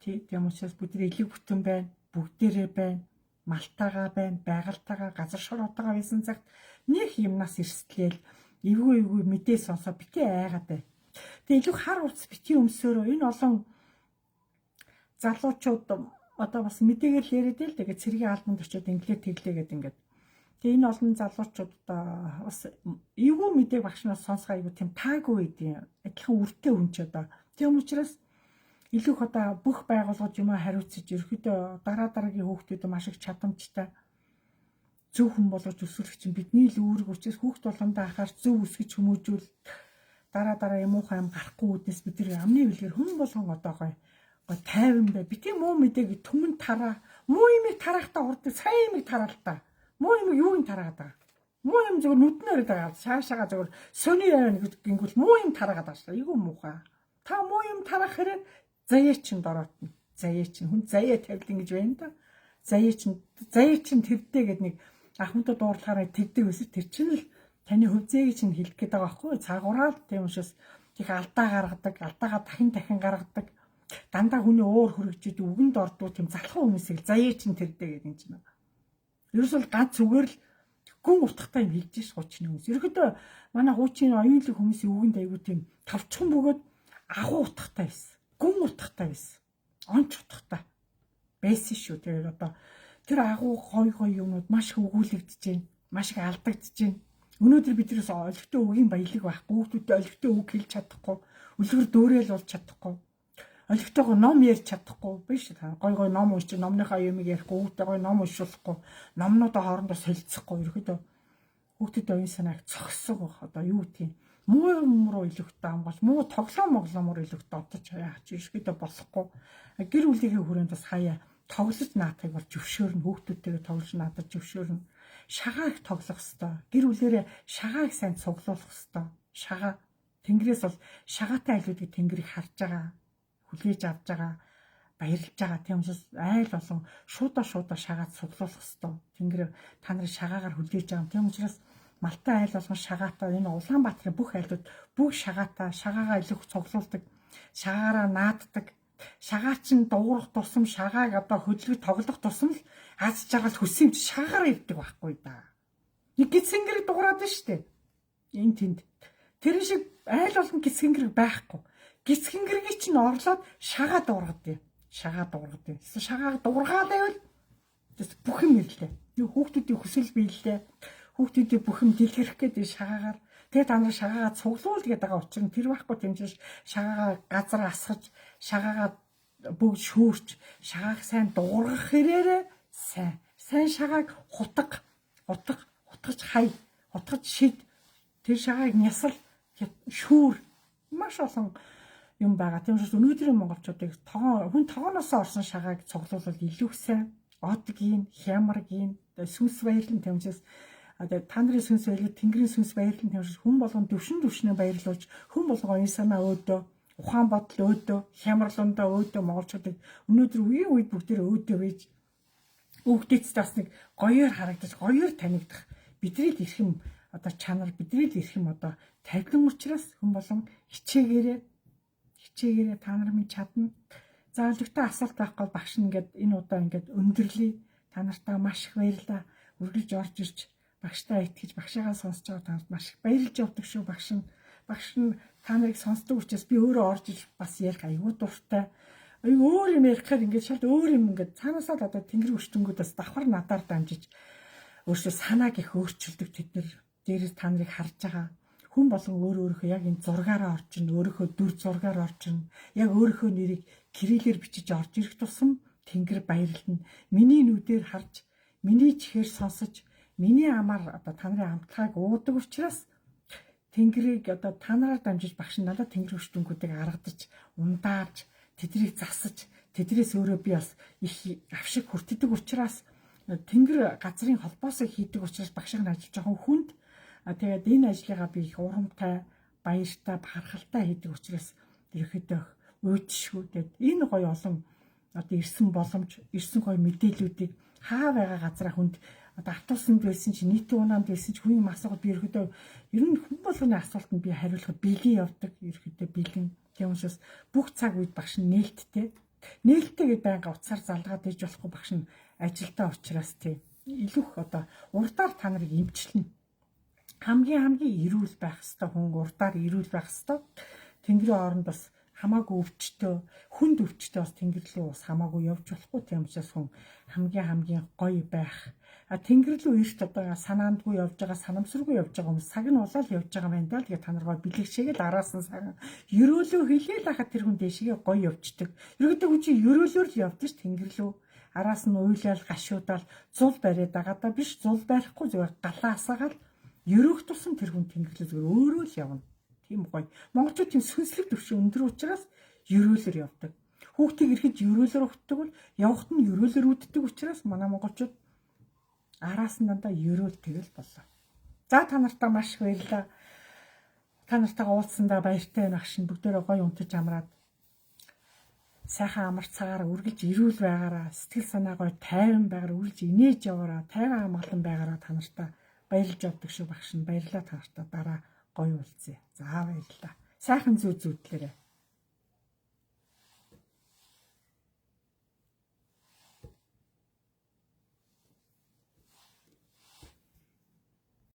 Тийм учраас бидний элэг бүтэн байна, бүгдээрээ байна, малтайгаа байна, байгальтайгаа, газар шороотойгоо байсан цагт нэг юмнаас эрсдлээл эвгүй мэдээ сонсоо битээ айгаад бай. Тэгээ илүү хар урц битгий өмсөөрөө энэ олон залуучууд одоо бас мэдээгээр л яриад л тэгээд цэргийн албанд очиод инглээ тэглээ гэдэг ингээд. Тэгээ энэ олон залуучууд одоо бас эвгүй мэдээг багш нас сонсгоо айгу тийм таагүй байдیں۔ Адилхан үртэй хүн ч одоо. Тийм учраас илүү их одоо бүх байгууллагууд юм хариуцж ерөөдөө дараагийн хүүхдүүд маш их чадамжтай зөв хүн болгож өсгөх чинь бидний л үүрэг учраас хүүхд болгондоо анхаарч зөв өсгөж хүмүүжүүл дараа юм уу хаам гарахгүй үднэс бид нар амны билгээр хүн болгон одоо гоё тайван бай. Битгий муу мэдээг түмэн тараа. Муу юмыг тараахтаа урд сайн юмыг тараал та. Муу юм юу юм тараагаад байгаа. Муу юм зөвөр нүднээр байгаа. Цаашаага зөвөр сони явна гэнгүүл муу юм тараагаад байгаа шүү. Айгу муухай. Та муу юм тараах хэрэг заяа чин дороотно. Заяа чин хүн заяа тавилан гэж байна да. Заяа чин тэрдээ гэдэг нэг ахмадууд дуурлахаараа тэгдэг байсан. Тэр чинь л таны хөвзээг чинь хэлэх гээд байгаа байхгүй. Цагуураад тийм учраас их алдаа гаргадаг, алдаагаа дахин гаргадаг. Дандаа хүний уур хөргөжөд үгэнд ордуу тийм залхуу хүмүүсийг заяа чин тэрдээ гэдэг юм чинь. Ерөөс бол ганц зүгээр л гүн утгатай юм хэлж ш хуучны хүмүүс. Ерөөдөө манай хуучны оюунлог хүмүүсийн үгэнд айгуу тийм тавчхан бөгөөд агуу утгатай байсан. Гүн утгатай байсан. Онч утгатай байсан шүү. Тэгээд одоо тэр агуу гой юмнууд маш их өгүүлэгдэж байна. Маш их алдагдж байна. Өнөөдөр биднээс олигтой үгийн баялаг байхгүй. Хүүхдүүдэд олигтой үг хэлж чадахгүй. Үлгэр дүүрэл болж чадахгүй. Олигтойгоо ном ярьж чадахгүй биш гой ном уншиж номныхаа юмыг ярихгүй хүүхдээ гой ном уншуулахгүй номнуудаа хоорондоо солилцохгүй ерөөдөө хүүхдэд оюун санааг цогсог одоо юу тийм муу юм руу илүүхтэй хамгаалж муу тоглоомор илүүхтэй одож яач ерөөдөө болохгүй гэр бүлийнхээ хүрээнд бас хаяа тоглож наатахыг бол зөвшөөрнө хүүхдүүдтэйгээ тоглож наадаж зөвшөөрнө шагааг тоглох хэвээр гэр бүлэрээ шагааг сайн цуглуулах хэвээр шагаа тэнгэрээс бол шагаатай айлуудыг тэнгэрийг харж байгаа хүлээж авч байгаа баярлж байгаа тийм учраас айл болон шуудаа шагаад цуглуулах хэвээр тэнгэр та нарын шагаагаар хүлээж байгаа тийм учраас малтай айл болгон шагаатай энэ Улаанбаатарын бүх айлууд бүх шагаатай шагаагаа илүүх цуглуулдаг шагаараа нааддаг шагаа чин дуурах тусам шагааг одоо хөдөлгөж тоглох тусам л аз жаргал хүсэмж шагаараа ирдэг байхгүй да нэг гисгэнгэрийг дуурайд нь штэ энэ тэнд тэр шиг айл болгон гисгэнгэр байхгүй гисгэнгэрийг чинь орлоод шагаа дуургад юм. Шагаа дуургад юм. Шагааг дуургаад байвал бүх юм ирлээ. Юу хүүхдүүдийн хүсэл биелэлээ. Хүүхдүүдийн бүх юм дэлгэрэх гэдэг шагаагаар тэгээд та нар шагаагаа цуглуул гэдэг байгаа учраас тэр байхгүй тэмцэж шагаагаа газар асгаж шагаагаа бүгд шүүрч шагааг сайн дуургах хэрээрээ сайн шагааг хутгаж хай хутгаж шид тэр шагааг нясал шүүр маш олон юм байгаа. Тийм учраас өнөөдрийн монголчуудыг хүн тогооноос орсон шагааг цуглуулбал илүү сайн одгийн, хямаргийн, сүнс баярлан тэмцээс та нарын сүнс баярлал, тэнгэрийн сүнс баярлан тэмцээс хүн болгон төвшнөө баярлуулж, хүн болгон оюун санаа өөдөө, ухаан бодол өөдөө, хямралундаа өөдөө монголчуудыг өнөөдөр үеийн үед бүгдээ өөдөө байж хүүхдэд бас нэг гоёор харагдаж, гоёор танигдах бидний л эрхэм одоо чанар, бидний л эрхэм одоо тавилан учраас хүн болгон хичээгээрээ та нар минь чадна. За олигтой асуулт байхгүй багш нь ингээд энэ удаа ингээд өндөрлөе. Та нартаа маш их баярлалаа. Үргэлж орж ирж багштай итгэж багшаагаа сонсож байгаа та нарт маш их баярлж явдаг шүү багш нь. Багш нь та нарыг сонсдог учраас би өөрөө орж иж бас ярих аюу дуртай. Өөр юм ярихаар ингээд шал өөр юм ингээд цаанаасаа л одоо тэнгэр өчтөнгүүдээс давхар надаар дамжиж өөрсдөө санааг их өөрчилдөг тэд нар дээрээс та нарыг харж байгаа. Хүн болон өөрөөхөө яг энэ зургаараа орчин, өөрөөхөө дүр зургаар орчин, яг өөрөөхөө нэрийг кириллээр бичиж орж ирэх тусам тэнгэр баярлна. Миний нүдээр харж, миний чихээр сонсож, миний амаар одоо та нарын амтлагыг уудаг учраас тэнгэрийг одоо та нараар дамжиж багш надад тэнгэр өчтөнгүүдийг аргадаж, ундаарж, тэднийг засаж, тэдрээс өөрөө би бас их авшиг хүртдэг учраас тэнгэр газрын холбоосоо хийдэг учраас багшийн ажиллаж байгаа хүнд тэгээд энэ ажлыгаа би их урамтай, баяртай, бахархалтай хийдэг учраас ерөөхдөө өөдшгүй. Тэгээд энэ гоё олон одоо ирсэн боломж, ирсэн гоё мэдээллүүдийг хаа байгаа газараа хүнд одоо автобусанд байсан чи нийтийн унаанд байсан чи хүн юм асуугаад би ерөөхдөө ер нь хүн болгоны асуултанд би хариулахад бэлэн явдаг. Ерөөхдөө бэлэн. Тийм учраас бүх цаг үед багш нь нээлттэй. Нээлттэйгээ байнга уцаар залгаад иж болохгүй багш нь ажилдаа учраас тийм илүүх одоо урдаар та нарыг эмчилнэ. Хамгийн эрүүл байх хэвээр хүн урдаар эрүүл байх хэвээр тэнгэрийн оронд бас хамаагүй өвчтөө хүнд өвчтөө бас тэнгэр рүү бас хамаагүй явж болохгүй тийм учраас хүн хамгийн гоё байх тэнгэр рүү эрт одоо санаандгүй явж байгаа санамсаргүй явж байгаа хүмүүс цаг нь улаал явж байгаа юм даа. Тэгээ та наргаа бэлэгшээгээл араас нь саган ерөөлөө хэлээл хахад тэр хүн дэшигээ гоё явждаг. Ерөөдөө хүн чи ерөөлөөр л явдаг ш тэнгэр рүү араас нь уйлал гашуудаал зул бариад байгаа даа биш зул барихгүй зүгээр галаа асаагаал ерөөх тусам тэр хүн тэнгэрлээ зүгээр өөрөө л явна. Тийм гоё. Монголчууд тийм сүнслэг төвшин өндөр учраас ерөөлөөр явдаг. Хүүхдийг ирэхэд ерөөлөөр утдаг бол явахт нь ерөөлөөр үддэг учраас манай монголчууд араас нь дандаа ерөөл тэгэл боллоо. За та нартаа маш их баярлалаа. Та нартайгаа уулзсандаа баяртай байна агшин бүгдээрээ гоё унтаж амраад сайхан амар цагаараа үргэлж эрүүл байгаараа сэтгэл санаа гоё тайван байгаараа үргэлж инээж яваараа тайван амгалан байгаараа та нартаа баярлж явдаг шүү багш нь баярлалаа та нартаа дараа гоё уулзъя. За баярлалаа. Сайхан зүйдлээрээ.